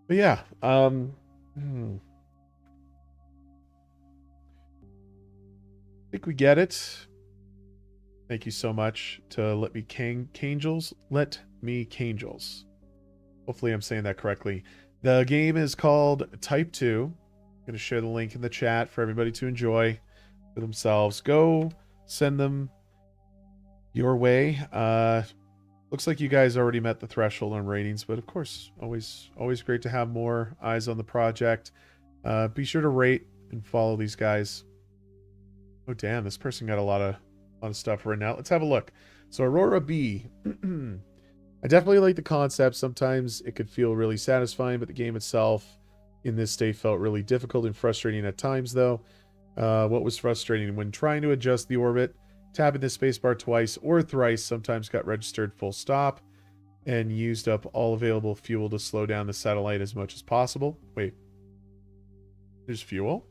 But yeah, I think we get it. Thank you so much to Let Me Cangels. Let Me Cangels. Hopefully I'm saying that correctly. The game is called Type 2. I'm going to share the link in the chat for everybody to enjoy for themselves. Go send them your way. Looks like you guys already met the threshold on ratings, but of course, always great to have more eyes on the project. Be sure to rate and follow these guys. Oh damn, this person got a lot of stuff written out. Let's have a look. So Aurora B. I definitely like the concept. Sometimes it could feel really satisfying, but the game itself in this state felt really difficult and frustrating at times, though. What was frustrating when trying to adjust the orbit, tapping the spacebar twice or thrice sometimes got registered full stop and used up all available fuel to slow down the satellite as much as possible. Wait, there's fuel?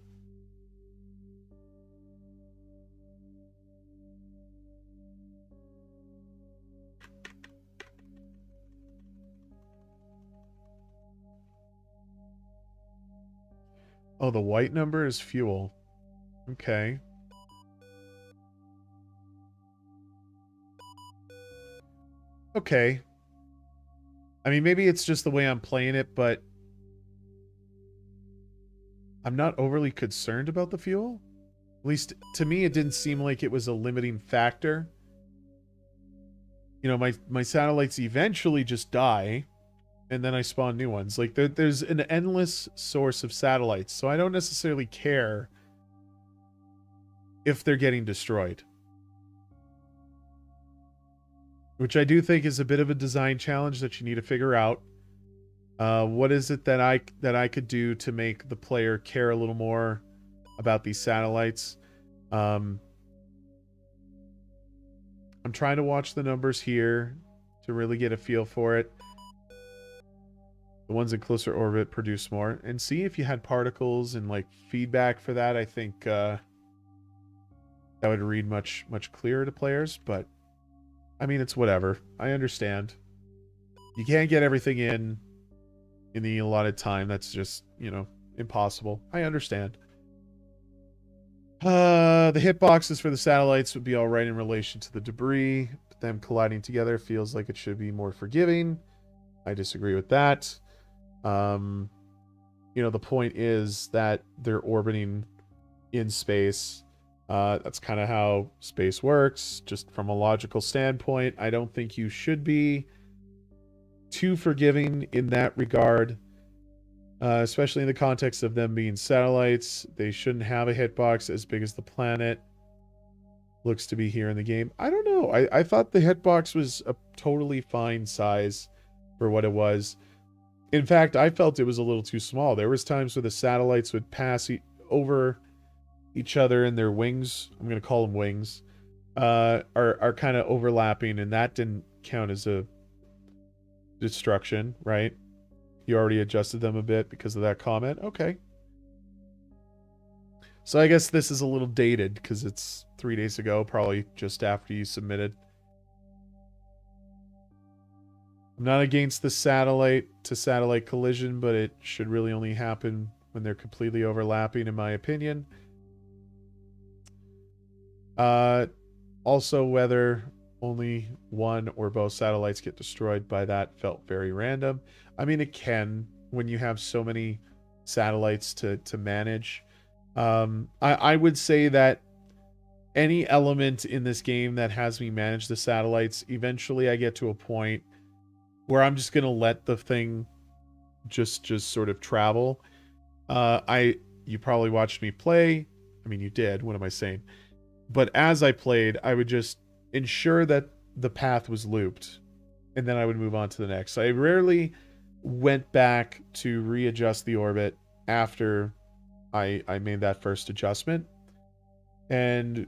Oh, the white number is fuel. Okay. Okay. I mean, maybe it's just the way I'm playing it, but I'm not overly concerned about the fuel. At least to me, it didn't seem like it was a limiting factor. You know, my satellites eventually just die, and then I spawn new ones. Like there's an endless source of satellites, so I don't necessarily care if they're getting destroyed. Which I do think is a bit of a design challenge that you need to figure out. What is it that I could do to make the player care a little more about these satellites? I'm trying to watch the numbers here to really get a feel for it. The ones in closer orbit produce more. And see if you had particles and like feedback for that. I think that would read much clearer to players, but I mean, it's whatever. I understand. You can't get everything in the allotted time. That's just, you know, impossible. I understand. The hitboxes for the satellites would be all right in relation to the debris, but them colliding together feels like it should be more forgiving. I disagree with that. Um, the point is that they're orbiting in space. That's kind of how space works. Just from a logical standpoint, I don't think you should be too forgiving in that regard, especially in the context of them being satellites. They shouldn't have a hitbox as big as the planet looks to be here in the game. I don't know. I thought the hitbox was a totally fine size for what it was. In fact, I felt it was a little too small. There was times where the satellites would pass over each other and their wings, I'm going to call them wings, are kind of overlapping, and that didn't count as a destruction, right? You already adjusted them a bit because of that comment. Okay. So I guess this is a little dated because it's 3 days ago, probably just after you submitted. I'm not against the satellite to satellite collision, but it should really only happen when they're completely overlapping, in my opinion. Also, whether only one or both satellites get destroyed by that felt very random. I mean, it can when you have so many satellites to manage. I would say that any element in this game that has me manage the satellites, eventually I get to a point where I'm just gonna let the thing just sort of travel. You probably watched me play. I mean, you did. What am I saying? But as I played, I would just ensure that the path was looped, and then I would move on to the next. I rarely went back to readjust the orbit after I made that first adjustment. And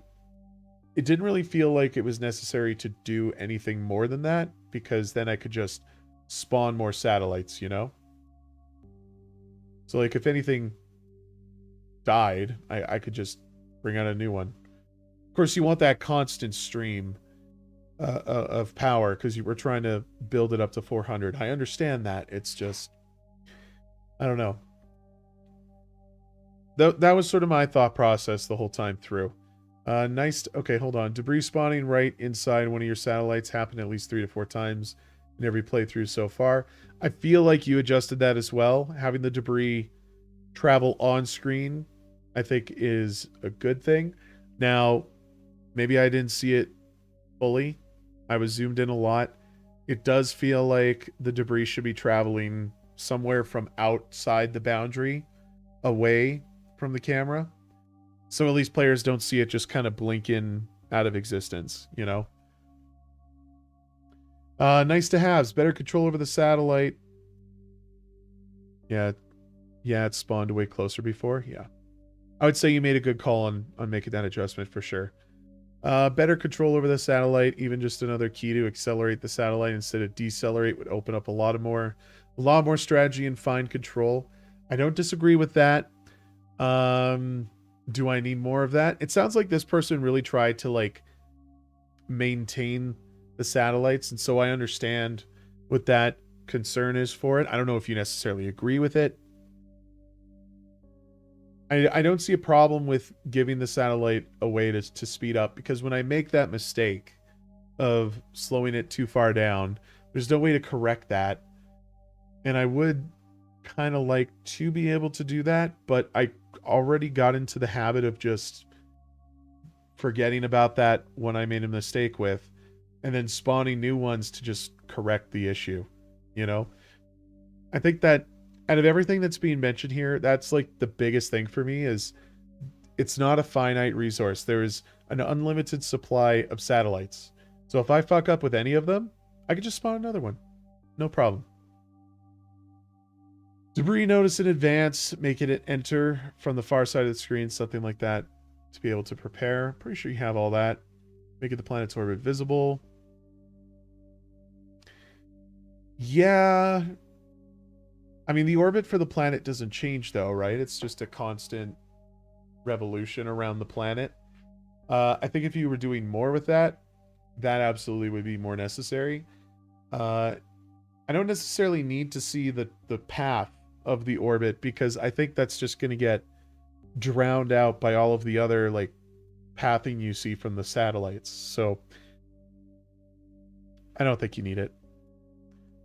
it didn't really feel like it was necessary to do anything more than that, because then I could just spawn more satellites, you know? So, like, if anything died, I could just bring out a new one. Of course, you want that constant stream of power because you were trying to build it up to 400. I understand that. It's just, I don't know. That was sort of my thought process the whole time through. Okay, hold on. Debris spawning right inside one of your satellites happened at least 3 to 4 times in every playthrough so far. I feel like you adjusted that as well. Having the debris travel on screen, I think, is a good thing. Now, maybe I didn't see it fully. I was zoomed in a lot. It does feel like the debris should be traveling somewhere from outside the boundary, away from the camera. So at least players don't see it just kind of blinking out of existence, you know? Nice to haves. Better control over the satellite. Yeah, it spawned way closer before. Yeah. I would say you made a good call on making that adjustment for sure. Better control over the satellite. Even just another key to accelerate the satellite instead of decelerate would open up a lot more strategy and fine control. I don't disagree with that. Do I need more of that? It sounds like this person really tried to, like, maintain the satellites, and so I understand what that concern is for it. I don't know if you necessarily agree with it. I don't see a problem with giving the satellite a way to speed up, because when I make that mistake of slowing it too far down, there's no way to correct that. And I would kind of like to be able to do that, but I already got into the habit of just forgetting about that when I made a mistake with, and then spawning new ones to just correct the issue, you know? I think that out of everything that's being mentioned here, that's like the biggest thing for me is it's not a finite resource. There is an unlimited supply of satellites. So if I fuck up with any of them, I can just spawn another one. No problem. Debris notice in advance, making it enter from the far side of the screen, something like that, to be able to prepare. Pretty sure you have all that. Making the planet's orbit visible. Yeah. I mean, the orbit for the planet doesn't change, though, right? It's just a constant revolution around the planet. I think if you were doing more with that, that absolutely would be more necessary. I don't necessarily need to see the path of the orbit, because I think that's just going to get drowned out by all of the other like pathing you see from the satellites. So I don't think you need it.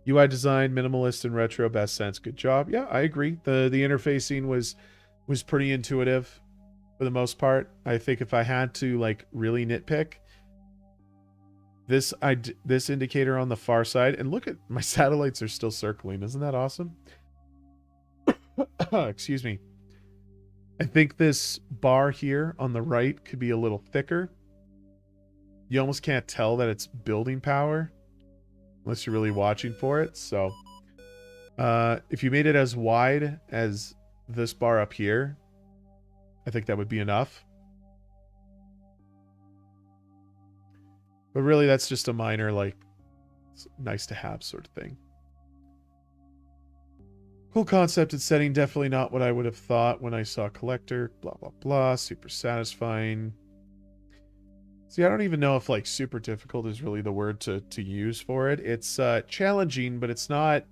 UI design, minimalist and retro, best sense. Good job. Yeah, I agree. The interfacing was pretty intuitive for the most part. I think if I had to like really nitpick, this indicator on the far side, and look at my satellites are still circling. Isn't that awesome? Excuse me. I think this bar here on the right could be a little thicker. You almost can't tell that it's building power unless you're really watching for it. So if you made it as wide as this bar up here, I think that would be enough. But really, that's just a minor, like, nice to have sort of thing. Cool concept and setting. Definitely not what I would have thought when I saw Collector. Blah, blah, blah. Super satisfying. See, I don't even know if, like, super difficult is really the word to use for it. It's challenging, but it's not...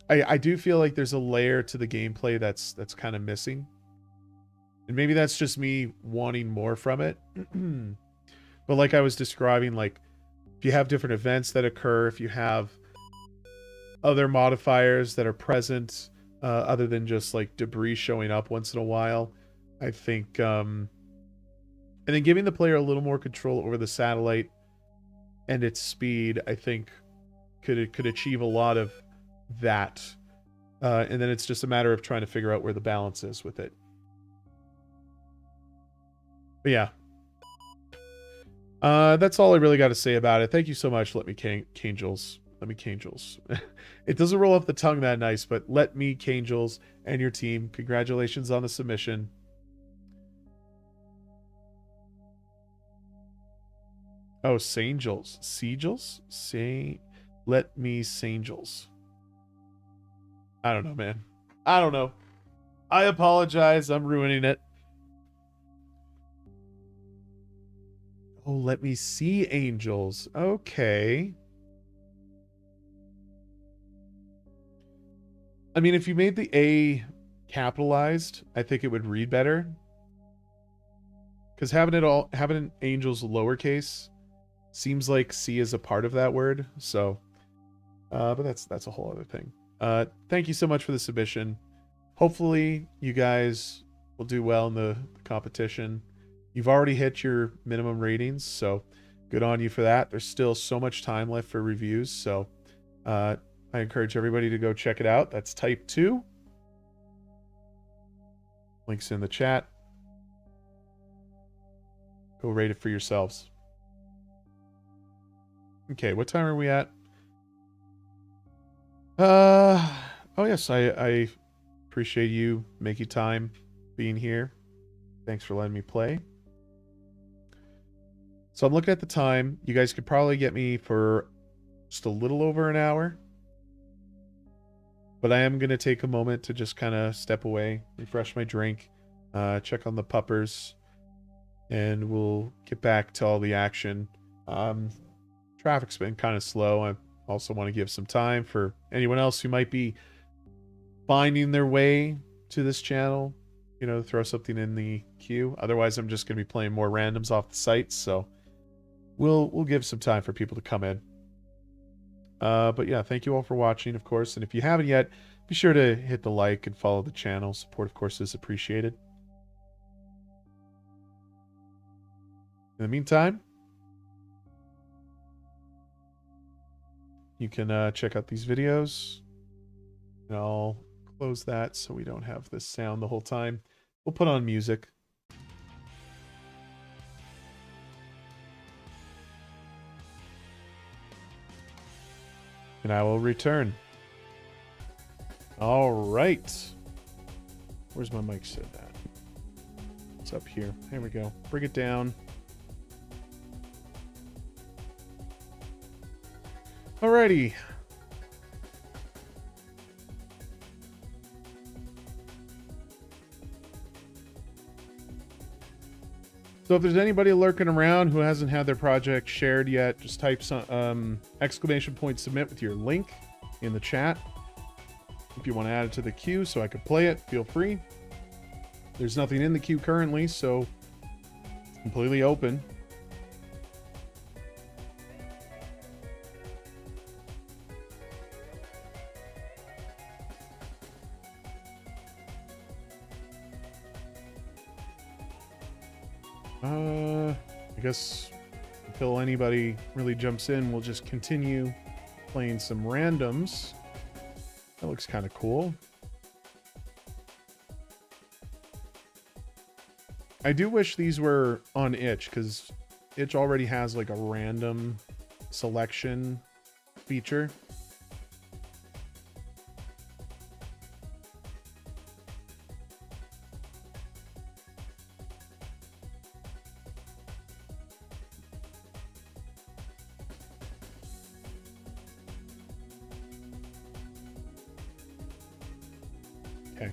I do feel like there's a layer to the gameplay that's kind of missing. And maybe that's just me wanting more from it. But like I was describing, like, if you have different events that occur, if you have other modifiers that are present, other than just, like, debris showing up once in a while, I think, and then giving the player a little more control over the satellite and its speed, I think could achieve a lot of that. And then it's just a matter of trying to figure out where the balance is with it. But yeah. That's all I really got to say about it. Thank you so much, Let Me Cangels. Let Me Cangels. It doesn't roll off the tongue that nice, but Let Me Cangels and your team. Congratulations on the submission. Oh, Sangels. Sangels? Let Me Sangels. I don't know, man. I don't know. I apologize. I'm ruining it. Oh, Let Me See Angels. Okay. I mean, if you made the A capitalized, I think it would read better. Because having angels lowercase seems like C is a part of that word. So, but that's a whole other thing. Thank you so much for the submission. Hopefully you guys will do well in the competition. You've already hit your minimum ratings, so good on you for that. There's still so much time left for reviews, so I encourage everybody to go check it out. That's Type 2. Links in the chat. Go rate it for yourselves. Okay, what time are we at? Oh yes, I appreciate you making time being here. Thanks for letting me play. So I'm looking at the time. You guys could probably get me for just a little over an hour. But I am going to take a moment to just kind of step away, refresh my drink, check on the puppers, and we'll get back to all the action. Traffic's been kind of slow. I also want to give some time for anyone else who might be finding their way to this channel, you know, throw something in the queue. Otherwise, I'm just going to be playing more randoms off the site, so we'll give some time for people to come in. But yeah, thank you all for watching, of course. And if you haven't yet, be sure to hit the like and follow the channel. Support, of course, is appreciated. In the meantime, you can check out these videos. And I'll close that so we don't have this sound the whole time. We'll put on music. And I will return. All right. Where's my mic set at? It's up here. There we go. Bring it down. Alrighty. So if there's anybody lurking around who hasn't had their project shared yet, just type some exclamation point submit with your link in the chat. If you want to add it to the queue so I could play it, feel free. There's nothing in the queue currently, so it's completely open. I guess until anybody really jumps in, we'll just continue playing some randoms. That looks kind of cool. I do wish these were on itch, because itch already has like a random selection feature. Okay.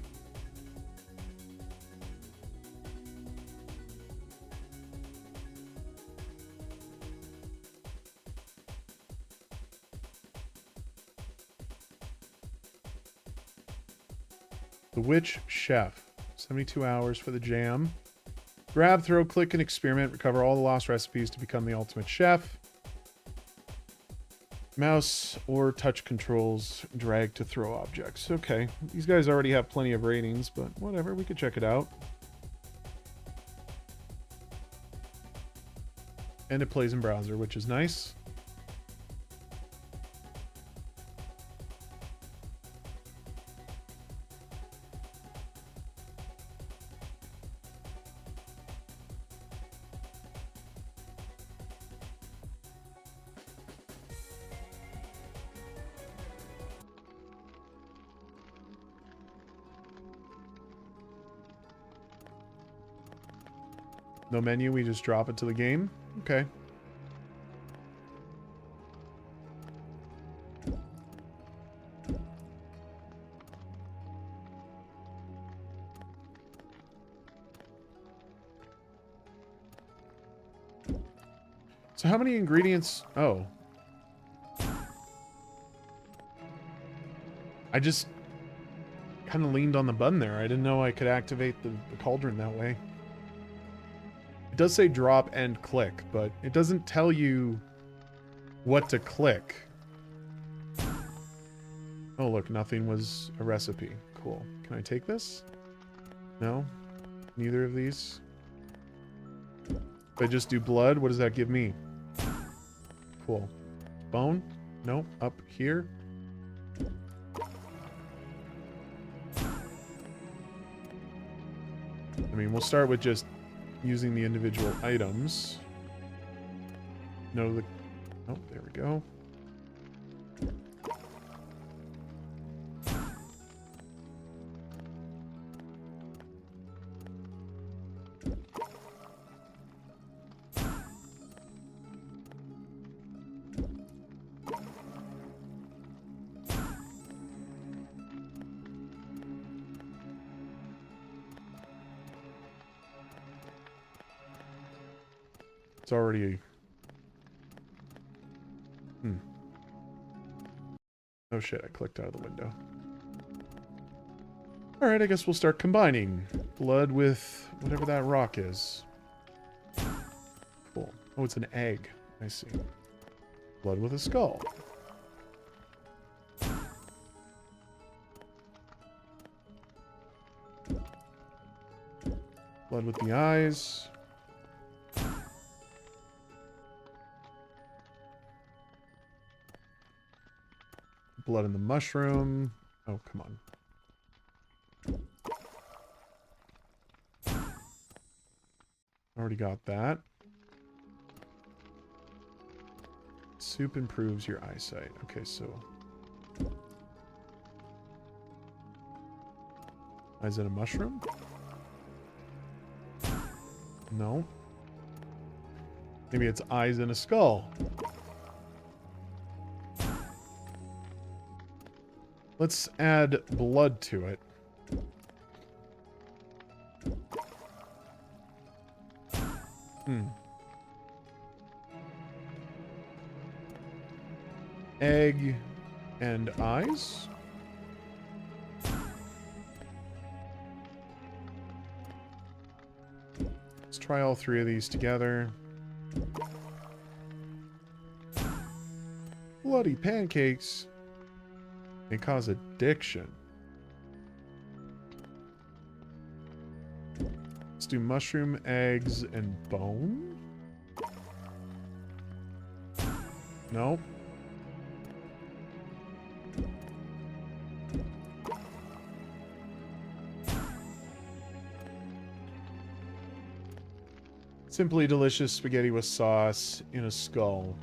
The Witch Chef. 72 hours for the jam. Grab, throw, click, and experiment. Recover all the lost recipes to become the ultimate chef. Mouse or touch controls. Drag to throw objects. Okay. These guys already have plenty of ratings, but whatever. We could check it out. And it plays in browser, which is nice. No menu, we just drop it to the game. Okay. So how many ingredients? Oh. I just kind of leaned on the button there. I didn't know I could activate the cauldron that way. It does say drop and click, but it doesn't tell you what to click. Oh, look, nothing was a recipe. Cool. Can I take this? No? Neither of these? If I just do blood, what does that give me? Cool. Bone? Nope. Up here? I mean, we'll start with just using the individual items. No, the... Oh, there we go. It's already... Oh shit, I clicked out of the window. Alright, I guess we'll start combining blood with whatever that rock is. Cool. Oh, it's an egg. I see. Blood with a skull. Blood with the eyes. Blood in the mushroom. Oh, come on. Already got that. Soup improves your eyesight. Okay, so... Eyes in a mushroom? No. Maybe it's eyes in a skull. Let's add blood to it. Egg and eyes? try all three of these together. Bloody pancakes. They cause addiction. Let's do mushroom, eggs, and bone. Nope. Simply delicious spaghetti with sauce in a skull.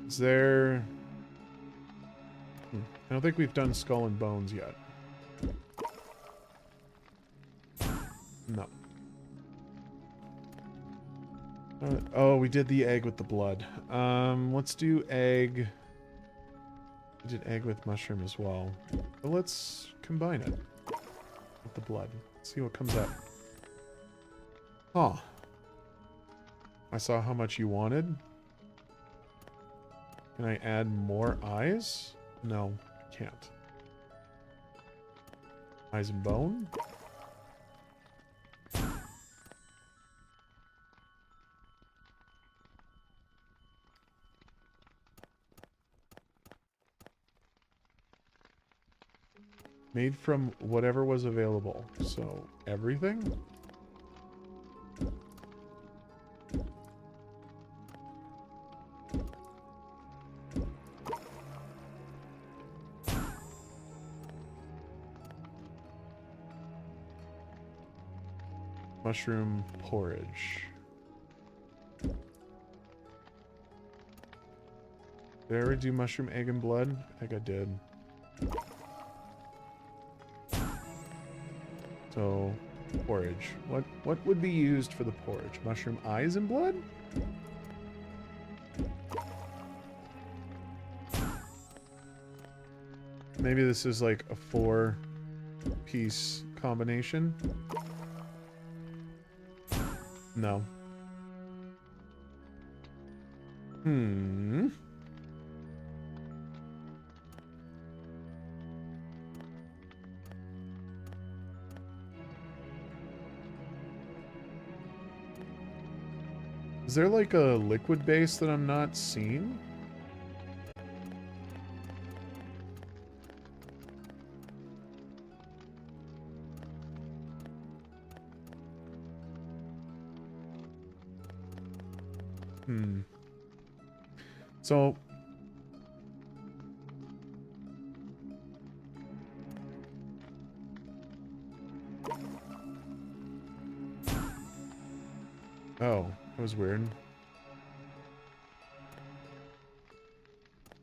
Is there... I don't think we've done skull and bones yet. No. Oh, we did the egg with the blood. Let's do egg. We did egg with mushroom as well. But let's combine it with the blood. See what comes up. Huh. I saw how much you wanted. Can I add more eyes? No, can't. Eyes and bone? Made from whatever was available. So, everything? Mushroom porridge. Did I already do mushroom, egg, and blood? I think I did. So, porridge. What would be used for the porridge? Mushroom eyes and blood? Maybe this is like a 4-piece combination. No. Is there like a liquid base that I'm not seeing? So... Oh, that was weird.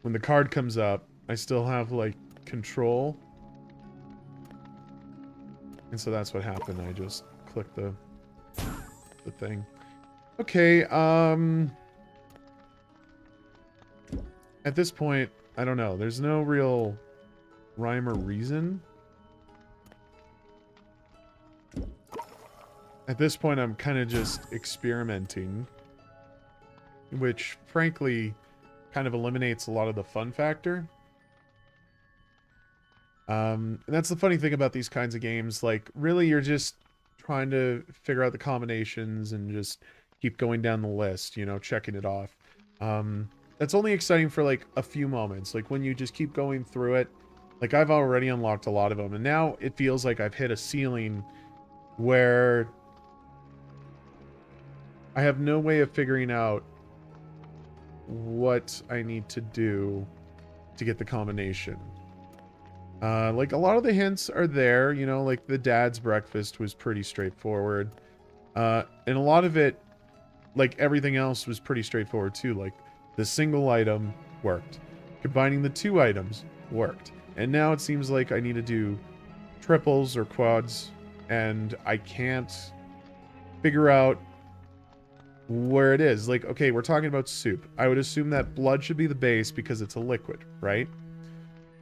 When the card comes up, I still have, like, control. And so that's what happened. I just clicked the thing. Okay, at this point, I don't know. There's no real rhyme or reason. At this point, I'm kind of just experimenting. Which, frankly, kind of eliminates a lot of the fun factor. And that's the funny thing about these kinds of games. Like, really, you're just trying to figure out the combinations and just keep going down the list, you know, checking it off. That's only exciting for, like, a few moments. Like, when you just keep going through it. Like, I've already unlocked a lot of them. And now it feels like I've hit a ceiling where I have no way of figuring out what I need to do to get the combination. Like, a lot of the hints are there, you know, like the dad's breakfast was pretty straightforward. And a lot of it, like everything else, was pretty straightforward too. Like, the single item worked. Combining the 2 items worked. And now it seems like I need to do triples or quads, and I can't figure out where it is. Like, okay, we're talking about soup. I would assume that blood should be the base because it's a liquid, right?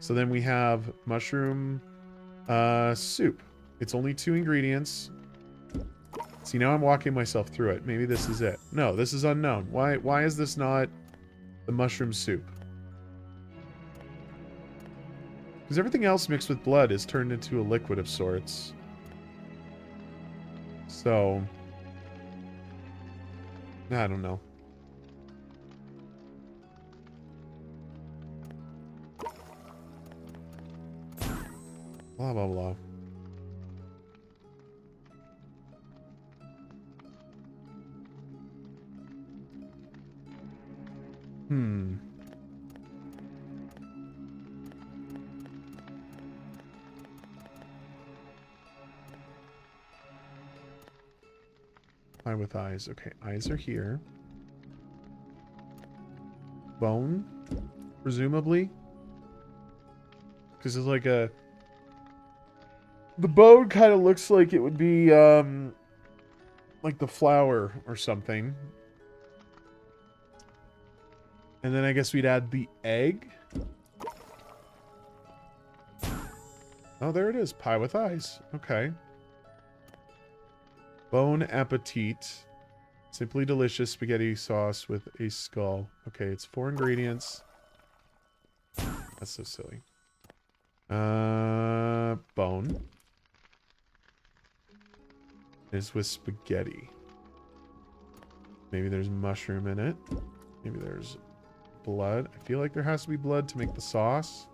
So then we have mushroom soup. It's only 2 ingredients. See, now I'm walking myself through it. Maybe this is it. No, this is unknown. Why is this not the mushroom soup? Because everything else mixed with blood is turned into a liquid of sorts. So... I don't know. Blah, blah, blah. Eye with eyes. Okay, eyes are here. Bone, presumably. Because it's like a... The bone kind of looks like it would be, like the flower or something. And then I guess we'd add the egg. Oh, there it is. Pie with eyes. Okay. Bone appetit. Simply delicious spaghetti sauce with a skull. Okay, it's 4 ingredients. That's so silly. Bone. Is with spaghetti. Maybe there's mushroom in it. Maybe there's blood. I feel like there has to be blood to make the sauce.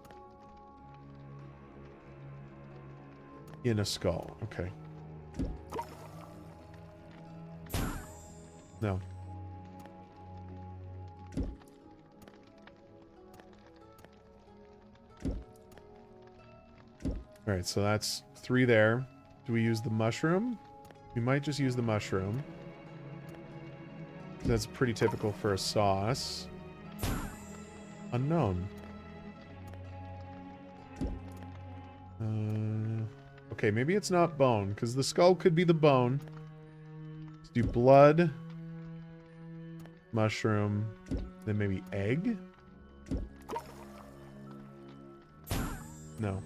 In a skull. Okay. No. Alright, so that's 3 there. Do we use the mushroom? We might just use the mushroom. That's pretty typical for a sauce. Unknown. Okay, maybe it's not bone, because the skull could be the bone. Let's do blood. Mushroom. Then maybe egg? No.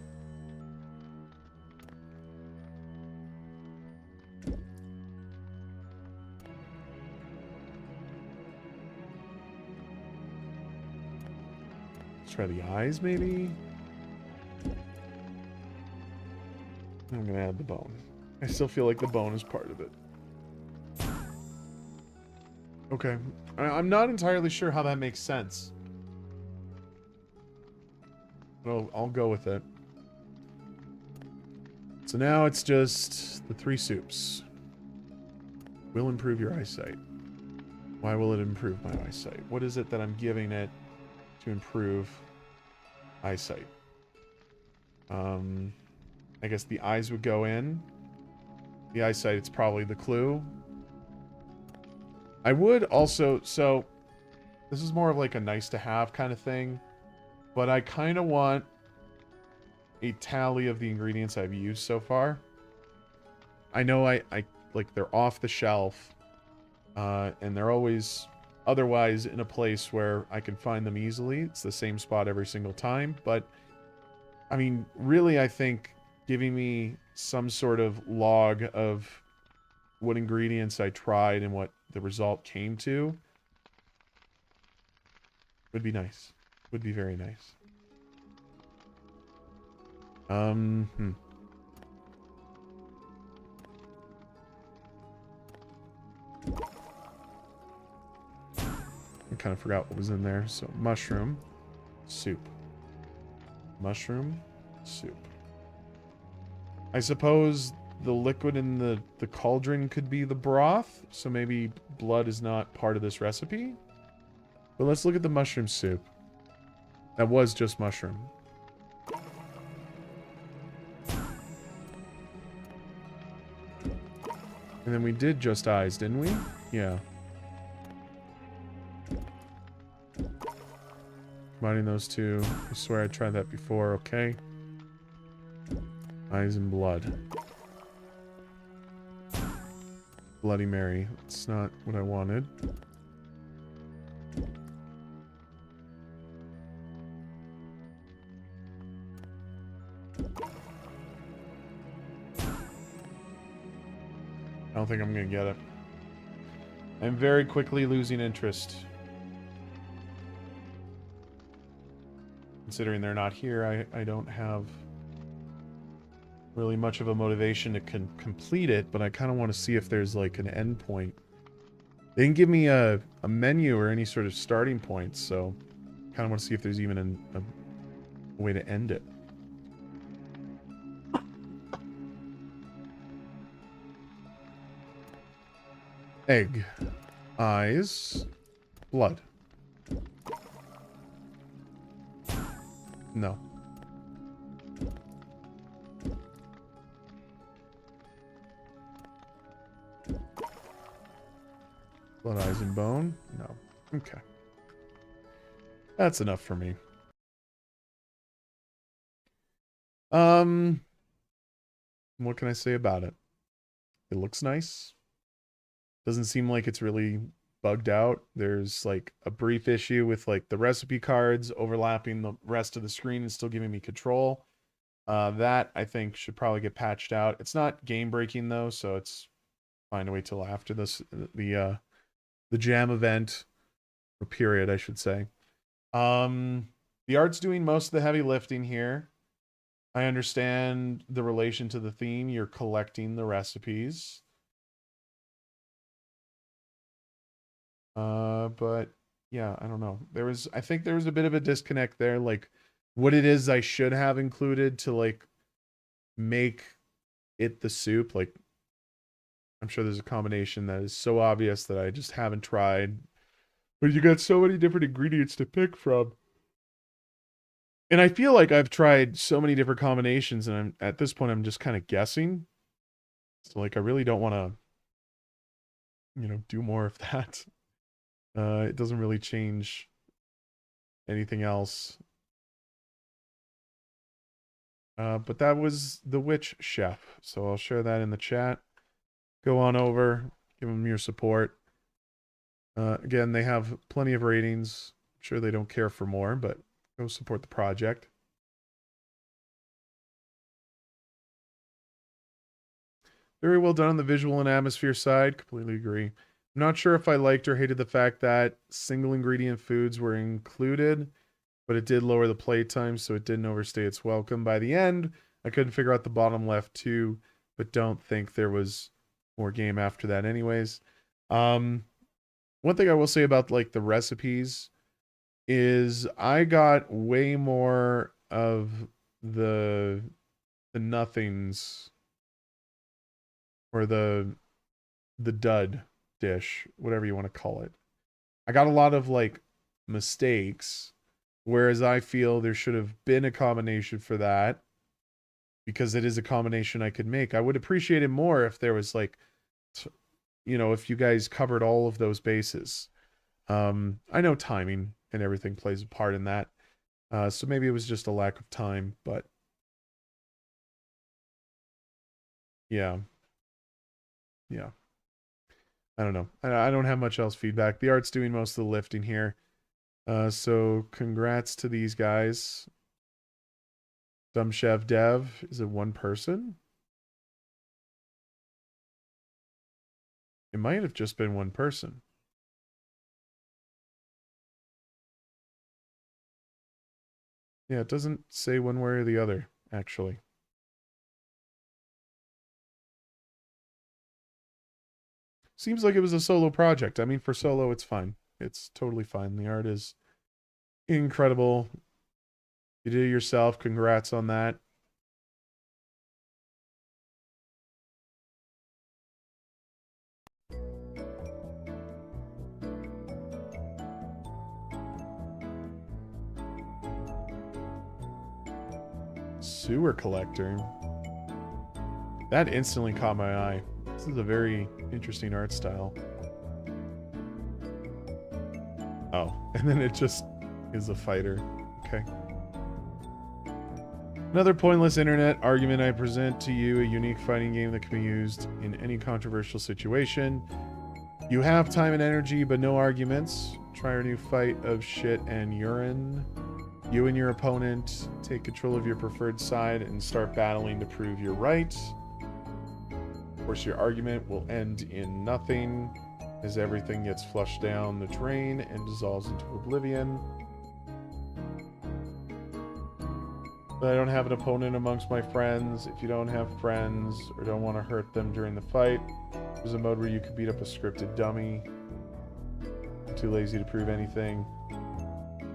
Let's try the eyes, maybe? I'm gonna add the bone. I still feel like the bone is part of it. Okay. I'm not entirely sure how that makes sense. But I'll go with it. So now it's just the 3 soups. Will improve your eyesight. Why will it improve my eyesight? What is it that I'm giving it to improve eyesight? I guess the eyes would go in. The eyesight, it's probably the clue. I would also... So, this is more of like a nice to have kind of thing. But I kind of want a tally of the ingredients I've used so far. I know I like, they're off the shelf. And they're always otherwise in a place where I can find them easily. It's the same spot every single time. But, I mean, really, I think giving me some sort of log of what ingredients I tried and what the result came to would be nice. Would be very nice. I kind of forgot what was in there. So, mushroom, soup. Mushroom, soup. I suppose the liquid in the cauldron could be the broth, so maybe blood is not part of this recipe. But let's look at the mushroom soup. That was just mushroom. And then we did just eyes, didn't we? Yeah. Combining those two. I swear I tried that before, okay. Eyes and blood. Bloody Mary. That's not what I wanted. I don't think I'm gonna get it. I'm very quickly losing interest. Considering they're not here, I don't have really much of a motivation to complete it, but I kind of want to see if there's like an end point. They didn't give me a menu or any sort of starting point, so kind of want to see if there's even a way to end it. Egg. Eyes. Blood. No. Blood, eyes, and bone? No. Okay. That's enough for me. What can I say about it? It looks nice. Doesn't seem like it's really bugged out. There's like a brief issue with like the recipe cards overlapping the rest of the screen and still giving me control. That I think should probably get patched out. It's not game breaking though, so it's fine to wait till after this the jam event or period, I should say. The art's doing most of the heavy lifting here. I understand the relation to the theme. You're collecting the recipes. But yeah, I don't know. I think there was a bit of a disconnect there, like what it is I should have included to like make it the soup. Like I'm sure there's a combination that is so obvious that I just haven't tried. But you got so many different ingredients to pick from. And I feel like I've tried so many different combinations, and at this point I'm just kind of guessing. So like I really don't want to, do more of that. It doesn't really change anything else. But that was the Witch Chef. So I'll share that in the chat. Go on over, give them your support. Again, they have plenty of ratings. I'm sure they don't care for more, but go support the project. Very well done on the visual and atmosphere side. Completely agree. I'm not sure if I liked or hated the fact that single ingredient foods were included, but it did lower the playtime, so it didn't overstay its welcome. By the end, I couldn't figure out the bottom left too, but don't think there was more game after that anyways. One thing I will say about like the recipes is I got way more of the nothings or the dud dish, whatever you want to call it. I got a lot of like mistakes, whereas I feel there should have been a combination for that because it is a combination I could make. I would appreciate it more if there was like, if you guys covered all of those bases. I know timing and everything plays a part in that. So maybe it was just a lack of time, but yeah. Yeah. I don't know. I don't have much else feedback. The art's doing most of the lifting here. So congrats to these guys. Dumb Chef Dev, is it one person? It might have just been one person. Yeah, it doesn't say one way or the other, actually. Seems like it was a solo project. I mean, for solo, it's fine. It's totally fine. The art is incredible. You did it yourself. Congrats on that. Sewer collector. That instantly caught my eye. This is a very interesting art style. Oh, and then it just is a fighter. Okay. Another pointless internet argument. I present to you a unique fighting game that can be used in any controversial situation. You have time and energy, but no arguments. Try a new fight of shit and urine. You and your opponent take control of your preferred side and start battling to prove you're right. course, your argument will end in nothing, as everything gets flushed down the drain and dissolves into oblivion. But I don't have an opponent amongst my friends. If you don't have friends or don't want to hurt them during the fight, there's a mode where you could beat up a scripted dummy. I'm too lazy to prove anything.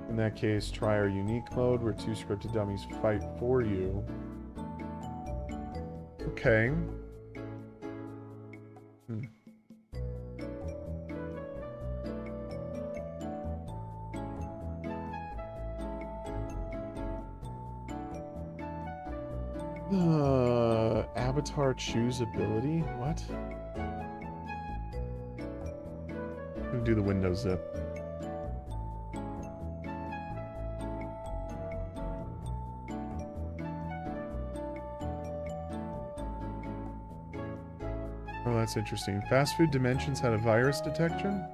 In that case, try our unique mode where 2 scripted dummies fight for you. Okay. Avatar choose ability? What? I'm gonna do the Windows zip. Oh, that's interesting. Fast Food Dimensions had a virus detection?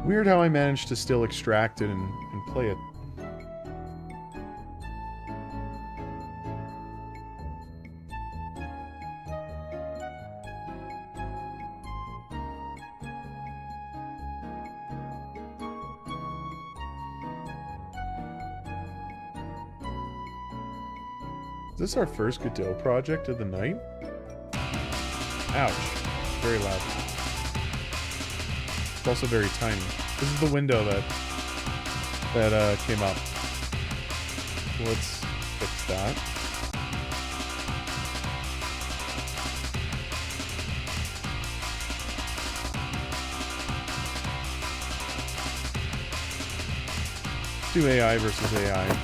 Weird how I managed to still extract it and play it. Is this our first Godot project of the night? Ouch. Very loud. It's also very tiny. This is the window that came up. Let's fix that. Do AI versus AI.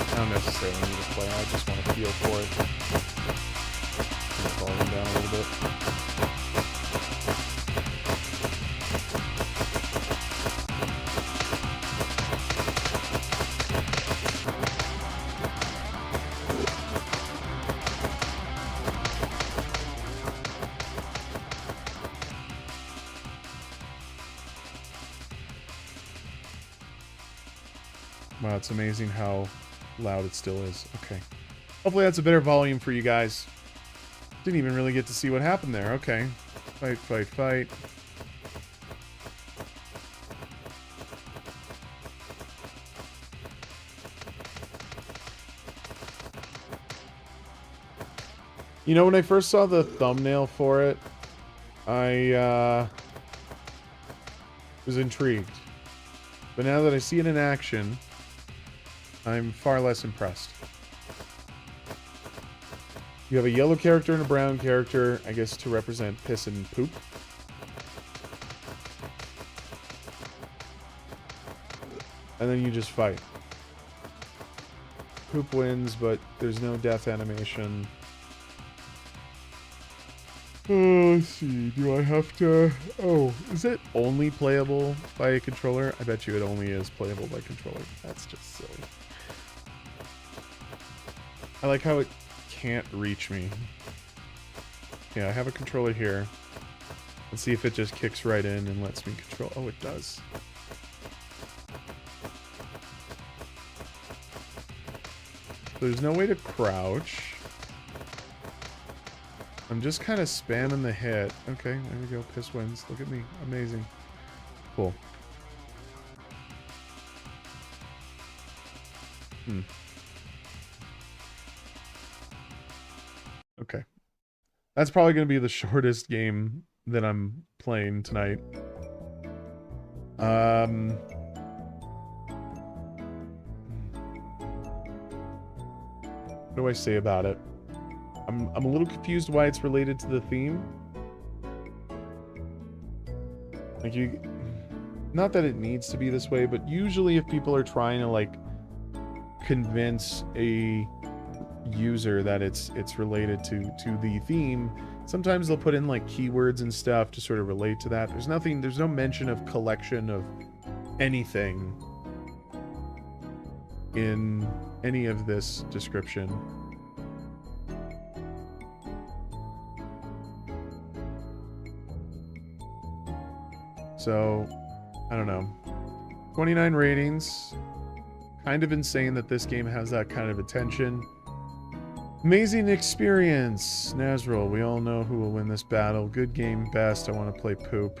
I don't necessarily need to play, I just want to feel for it. Turn the volume down a little bit. Wow, it's amazing how loud it still is. Okay. Hopefully that's a better volume for you guys. Didn't even really get to see what happened there. Okay. Fight, fight, fight. You know, when I first saw the thumbnail for it, I was intrigued. But now that I see it in action, I'm far less impressed. You have a yellow character and a brown character, I guess to represent piss and poop. And then you just fight. Poop wins, but there's no death animation. Let's see, do I have to... Oh, is it only playable by a controller? I bet you it only is playable by controller. That's just silly. I like how it can't reach me. Yeah, I have a controller here. Let's see if it just kicks right in and lets me control. Oh, it does. There's no way to crouch. I'm just kind of spamming the hit. Okay, there we go. Piss wins. Look at me. Amazing. Cool. Okay. That's probably going to be the shortest game that I'm playing tonight. What do I say about it? I'm a little confused why it's related to the theme. Like not that it needs to be this way, but usually if people are trying to like convince a user that it's related to the theme, sometimes they'll put in like keywords and stuff to sort of relate to that. There's no mention of collection of anything in any of this description. So, I don't know. 29 ratings. Kind of insane that this game has that kind of attention. Amazing experience. Nazrul, we all know who will win this battle. Good game, best. I want to play poop.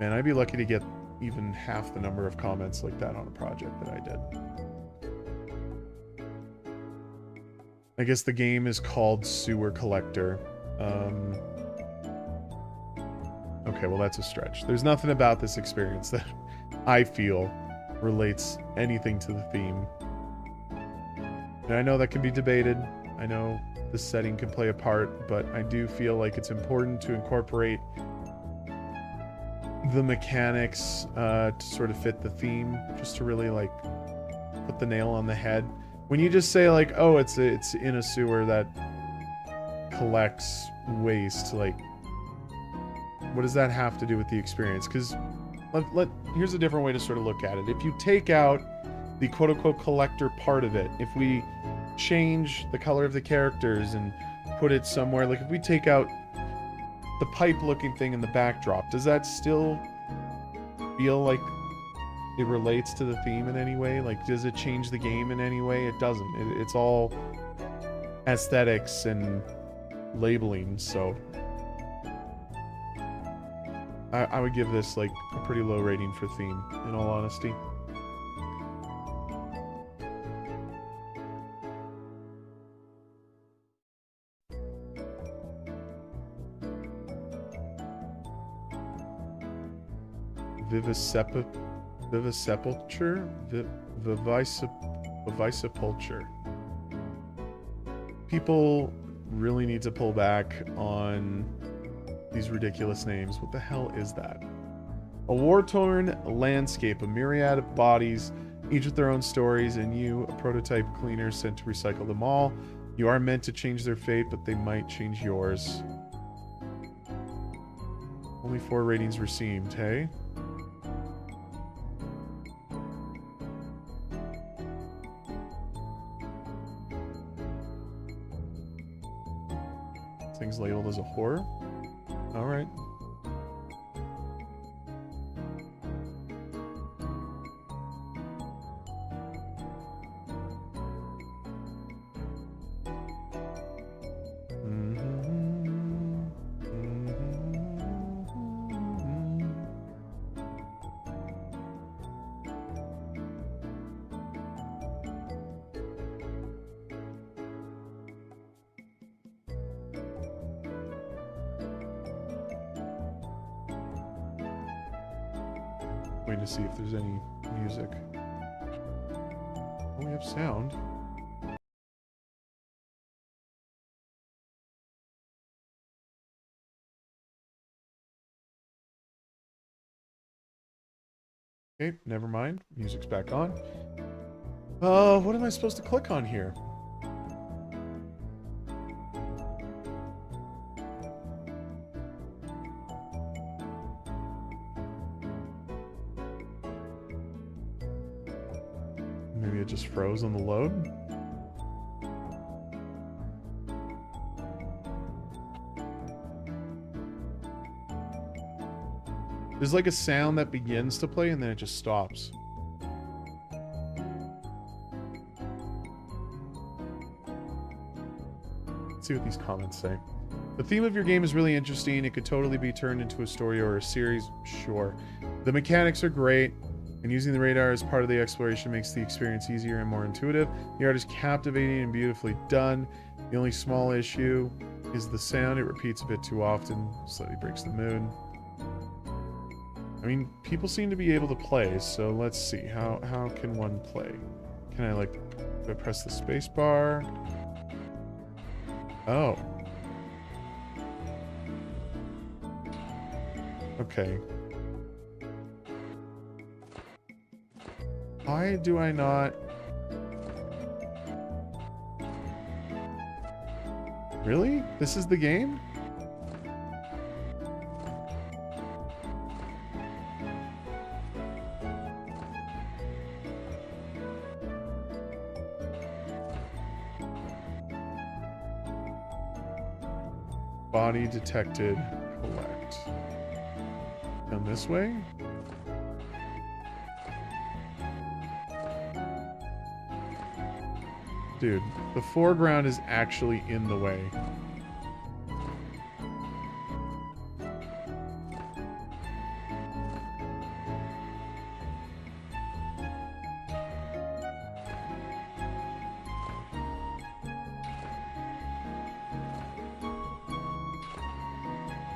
Man, I'd be lucky to get even half the number of comments like that on a project that I did. I guess the game is called Sewer Collector. Okay, well that's a stretch. There's nothing about this experience that I feel relates anything to the theme. And I know that can be debated. I know the setting can play a part, but I do feel like it's important to incorporate the mechanics to sort of fit the theme, just to really like put the nail on the head. When you just say like, oh, it's in a sewer that collects waste, like, what does that have to do with the experience? Because here's a different way to sort of look at it. If you take out the quote-unquote collector part of it, if we change the color of the characters and put it somewhere, like if we take out the pipe-looking thing in the backdrop, does that still feel like it relates to the theme in any way? Like, does it change the game in any way? It doesn't. It's all aesthetics and labeling, so I would give this like a pretty low rating for theme, in all honesty. Vivisepulture. People really need to pull back on these ridiculous names. What the hell is that? A war-torn landscape, a myriad of bodies, each with their own stories, and you, a prototype cleaner sent to recycle them all. You are meant to change their fate, but they might change yours. Only 4 ratings received, hey? Things labeled as a horror? Alright. Waiting to see if there's any music. Oh, we have sound. Okay, never mind. Music's back on. What am I supposed to click on here? Maybe it just froze on the load? There's like a sound that begins to play and then it just stops. Let's see what these comments say. The theme of your game is really interesting. It could totally be turned into a story or a series. Sure. The mechanics are great, and using the radar as part of the exploration makes the experience easier and more intuitive. The art is captivating and beautifully done. The only small issue is the sound. It repeats a bit too often, slightly breaks the mood. I mean, people seem to be able to play, so let's see. How can one play? Can I, like, do I press the space bar? Oh. Okay. Why do I not... Really? This is the game? Body detected. Collect. Down this way? Dude, the foreground is actually in the way.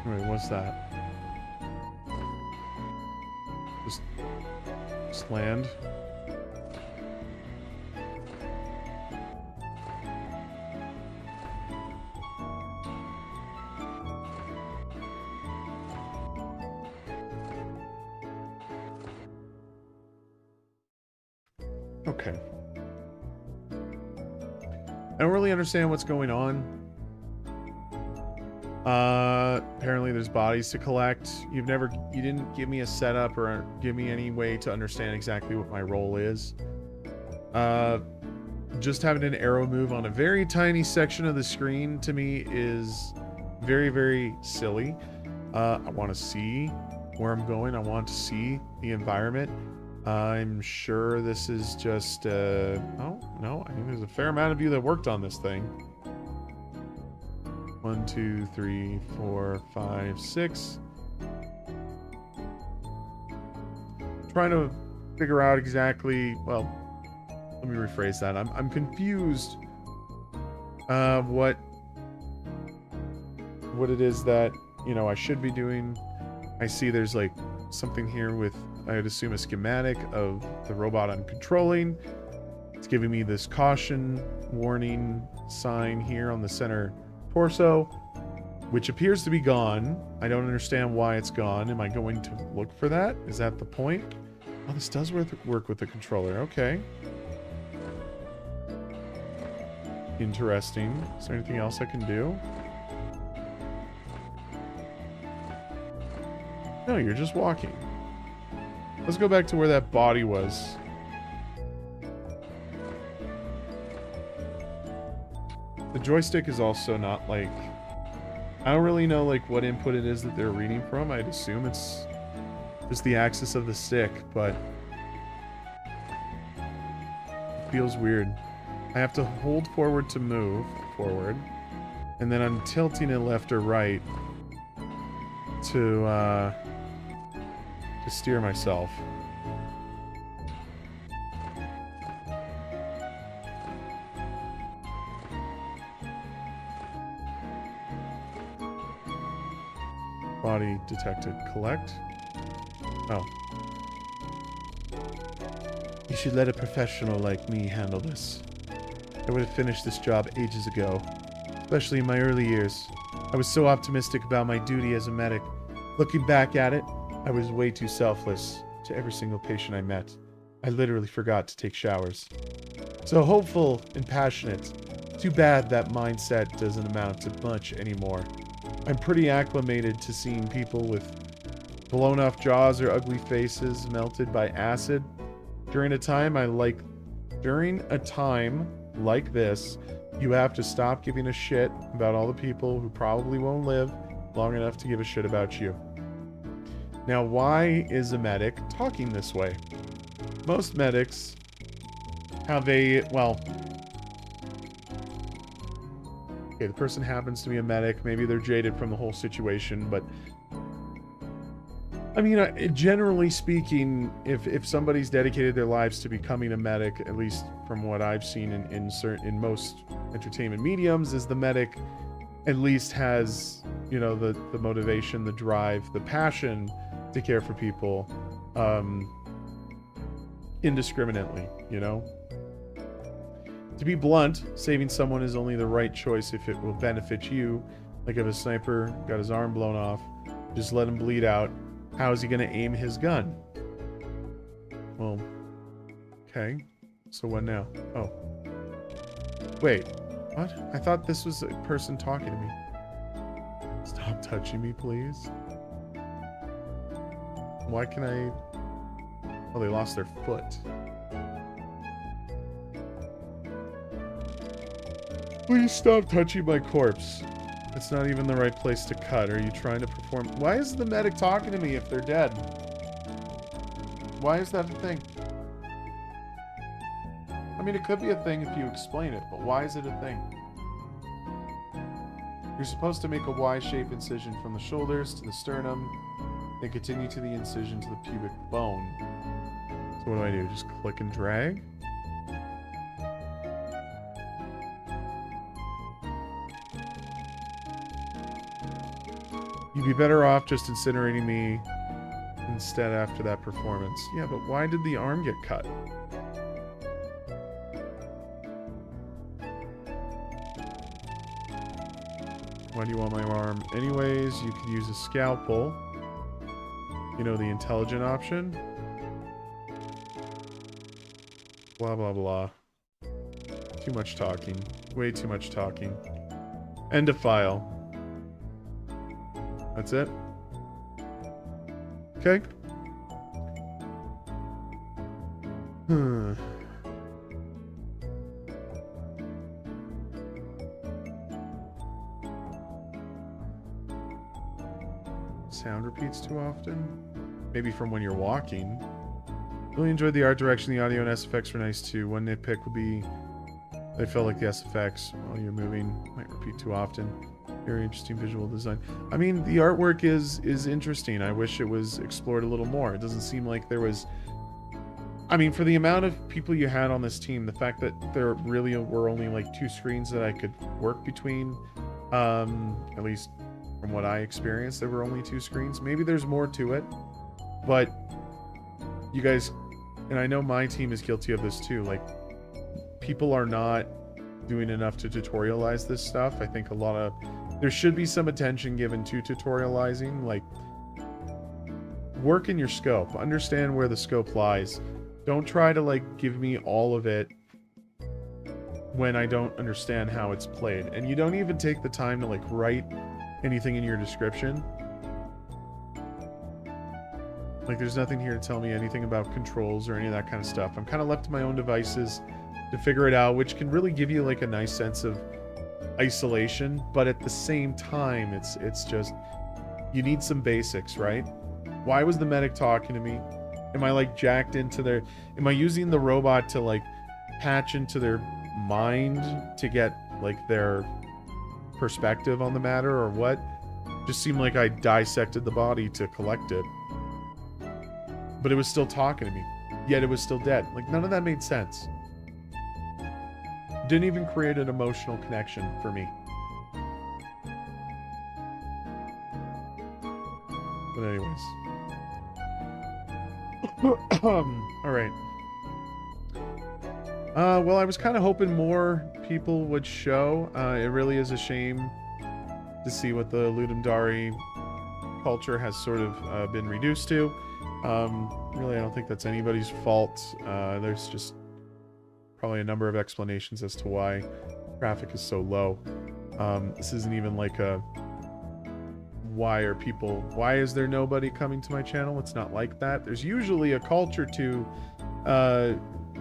Wait, what's that? Just land. Okay. I don't really understand what's going on. Apparently there's bodies to collect. You didn't give me a setup or give me any way to understand exactly what my role is. Just having an arrow move on a very tiny section of the screen to me is very, very silly. I want to see where I'm going. I want to see the environment. I'm sure this is just, oh, no, I think there's a fair amount of you that worked on this thing. 1, 2, 3, 4, 5, 6. Trying to figure out exactly, well, let me rephrase that. I'm confused what it is that, you know, I should be doing. I see there's like something here with, I would assume, a schematic of the robot I'm controlling. It's giving me this caution warning sign here on the center torso, which appears to be gone. I don't understand why it's gone. Am I going to look for that? Is that the point? Oh, this does work with the controller. Okay. Interesting. Is there anything else I can do? No, you're just walking. Let's go back to where that body was. The joystick is also not like... I don't really know like what input it is that they're reading from. I'd assume it's just the axis of the stick, but... it feels weird. I have to hold forward to move forward, and then I'm tilting it left or right to steer myself. Body detected. Collect. Oh. You should let a professional like me handle this. I would have finished this job ages ago, especially in my early years. I was so optimistic about my duty as a medic. Looking back at it, I was way too selfless to every single patient I met. I literally forgot to take showers. So hopeful and passionate. Too bad that mindset doesn't amount to much anymore. I'm pretty acclimated to seeing people with blown off jaws or ugly faces melted by acid. During a time like this, you have to stop giving a shit about all the people who probably won't live long enough to give a shit about you. Now, why is a medic talking this way? Most medics have a, well... okay, the person happens to be a medic. Maybe they're jaded from the whole situation, but... I mean, generally speaking, if somebody's dedicated their lives to becoming a medic, at least from what I've seen in most entertainment mediums, is the medic at least has, you know, the motivation, the drive, the passion to care for people indiscriminately, you know? To be blunt, saving someone is only the right choice if it will benefit you. Like if a sniper got his arm blown off, just let him bleed out. How is he going to aim his gun? Well, okay. So what now? Oh. Wait. What? I thought this was a person talking to me. Stop touching me, please. Why can I... oh, they lost their foot. Please stop touching my corpse. It's not even the right place to cut. Are you trying to perform... why is the medic talking to me if they're dead? Why is that a thing? I'm mean, it could be a thing if you explain it, but why is it a thing? You're supposed to make a Y-shaped incision from the shoulders to the sternum, then continue to the incision to the pubic bone. So what do? Just click and drag? You'd be better off just incinerating me instead after that performance. Yeah, but why did the arm get cut? Why do you want my arm? Anyways, you can use a scalpel. You know, the intelligent option. Blah, blah, blah. Too much talking. Way too much talking. End of file. That's it? Okay. Sound repeats too often? Maybe from when you're walking. Really enjoyed the art direction, the audio and SFX were nice too. One nitpick would be they felt like the SFX while you're moving might repeat too often. Very interesting visual design. I mean, the artwork is interesting. I wish it was explored a little more. It doesn't seem like there was... I mean, for the amount of people you had on this team, the fact that there really were only like 2 screens that I could work between, at least from what I experienced, there were only 2 screens. Maybe there's more to it, but you guys, and I know my team is guilty of this too, like, people are not doing enough to tutorialize this stuff. I think there should be some attention given to tutorializing, like, work in your scope, understand where the scope lies. Don't try to, like, give me all of it when I don't understand how it's played. And you don't even take the time to, like, write anything in your description. Like, there's nothing here to tell me anything about controls or any of that kind of stuff. I'm kind of left to my own devices to figure it out, which can really give you, like, a nice sense of isolation. But at the same time, it's just, you need some basics, right? Why was the medic talking to me? Am I, like, jacked into their... Am I using the robot to, like, patch into their mind to get, like, their perspective on the matter, or what? Just seemed like I dissected the body to collect it. But it was still talking to me. Yet it was still dead. Like, none of that made sense. Didn't even create an emotional connection for me. But anyways. Alright. Well, I was kind of hoping more people would show. It really is a shame to see what the Ludum Dare culture has sort of been reduced to. Really, I don't think that's anybody's fault. There's just probably a number of explanations as to why traffic is so low. This isn't even like a... Why is there nobody coming to my channel? It's not like that. There's usually a culture to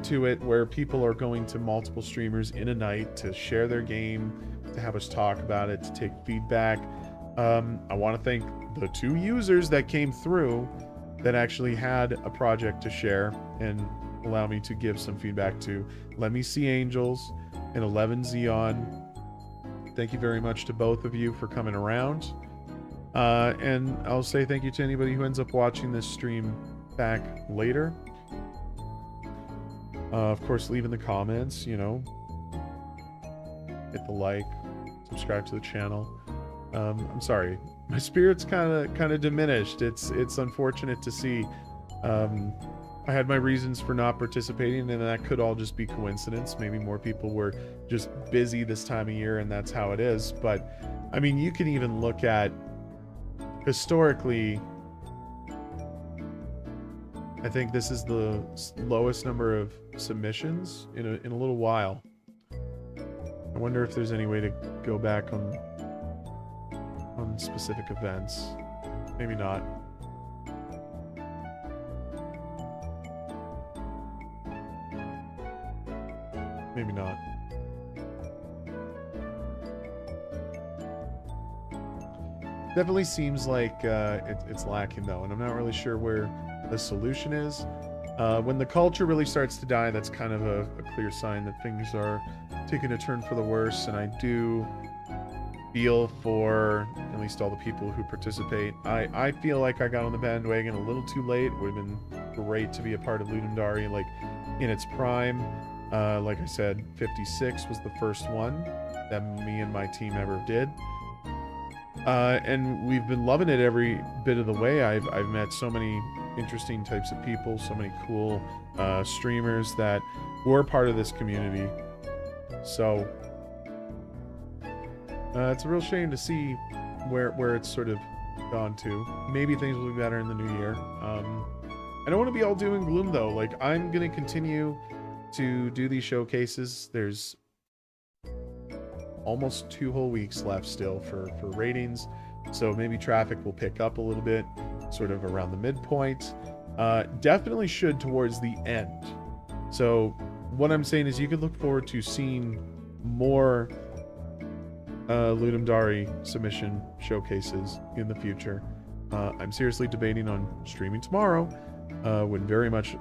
it where people are going to multiple streamers in a night to share their game, to have us talk about it, to take feedback. I want to thank the 2 users that came through that actually had a project to share and allow me to give some feedback to. Let Me See Angels and 11 Xeon. Thank you very much to both of you for coming around. And I'll say thank you to anybody who ends up watching this stream back later. Of course, leave in the comments, you know. Hit the like, subscribe to the channel. I'm sorry, my spirit's kind of diminished. It's unfortunate to see. I had my reasons for not participating, and that could all just be coincidence. Maybe more people were just busy this time of year, and that's how it is. But I mean, you can even look at historically. I think this is the lowest number of submissions in a little while. I wonder if there's any way to go back on specific events. Maybe not. Maybe not. Definitely seems like it's lacking though, and I'm not really sure where the solution is. When the culture really starts to die, that's kind of a clear sign that things are taking a turn for the worse, and I do feel for at least all the people who participate. I feel like I got on the bandwagon a little too late. It would have been great to be a part of Ludum Dare, like, in its prime. Like I said, 56 was the first one that me and my team ever did. And we've been loving it every bit of the way. I've met so many interesting types of people, so many cool streamers that were part of this community. So it's a real shame to see where it's sort of gone to. Maybe things will be better in the new year. I don't want to be all doom and gloom though. Like, I'm gonna continue to do these showcases. There's almost 2 whole weeks left still for ratings, so maybe traffic will pick up a little bit sort of around the midpoint. Definitely should towards the end. So what I'm saying is you could look forward to seeing more Ludum Dare submission showcases in the future. I'm seriously debating on streaming tomorrow. Would very much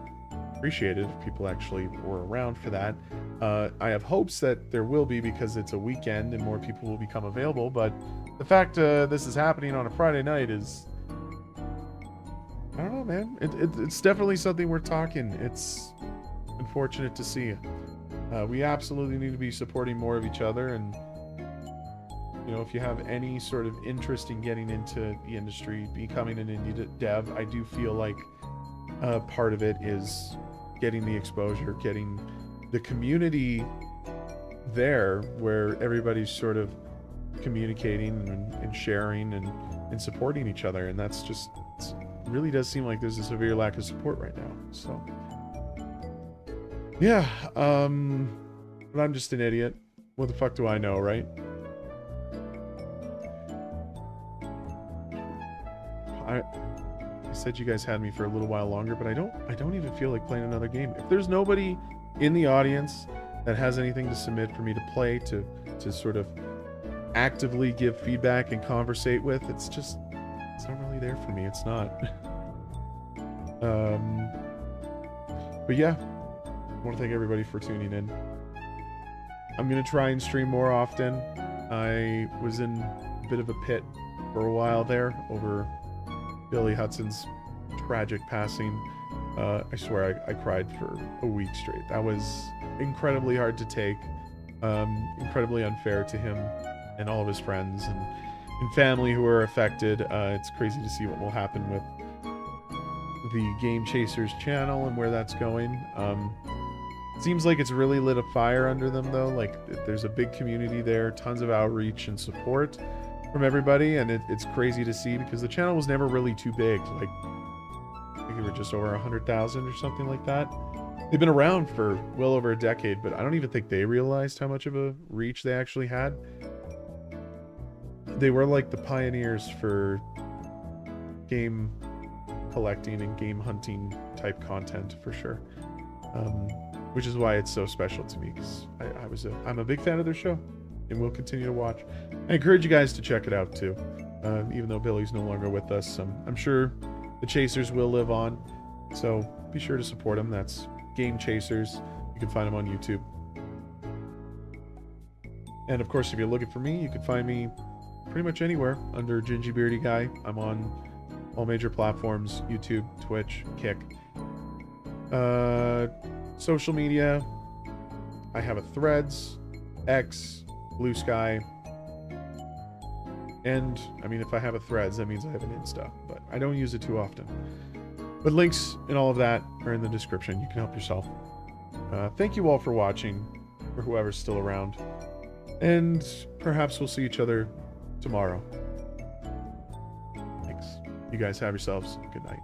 appreciate it if people actually were around for that. I have hopes that there will be, because it's a weekend and more people will become available, but the fact this is happening on a Friday night is, I don't know, man. It's definitely something we're talking. It's unfortunate to see. We absolutely need to be supporting more of each other, and you know, if you have any sort of interest in getting into the industry, becoming an indie dev, I do feel like part of it is getting the exposure, getting the community there where everybody's sort of communicating and sharing and supporting each other. And that's just, it really does seem like there's a severe lack of support right now. So yeah, but I'm just an idiot. What the fuck do I know, right? I said you guys had me for a little while longer, but I don't even feel like playing another game. If there's nobody in the audience that has anything to submit for me to play, to sort of actively give feedback and conversate with, it's not really there for me. It's not. But yeah, I want to thank everybody for tuning in. I'm gonna try and stream more often. I was in a bit of a pit for a while there over Billy Hudson's tragic passing. I swear I cried for a week straight. That was incredibly hard to take, incredibly unfair to him and all of his friends and family who were affected. It's crazy to see what will happen with the Game Chasers channel and where that's going. Seems like it's really lit a fire under them though. Like, there's a big community there, tons of outreach and support from everybody, and it's crazy to see because the channel was never really too big. Like, I think they were just over 100,000 or something like that. They've been around for well over a decade, but I don't even think they realized how much of a reach they actually had. They were like the pioneers for game collecting and game hunting type content for sure. Which is why it's so special to me, because I'm a big fan of their show and will continue to watch. I encourage you guys to check it out too. Even though Billy's no longer with us, I'm sure the Chasers will live on, so be sure to support them. That's Game Chasers. You can find them on YouTube. And of course, if you're looking for me, you can find me pretty much anywhere under Gingy Beardy Guy. I'm on all major platforms: YouTube, Twitch, Kick. Social media, I have a Threads, X, Blue Sky, and I mean, if I have a Threads, that means I have an Insta, but I don't use it too often. But links and all of that are in the description. You can help yourself. Thank you all for watching, or whoever's still around, and perhaps we'll see each other tomorrow. Thanks. You guys have yourselves a good night.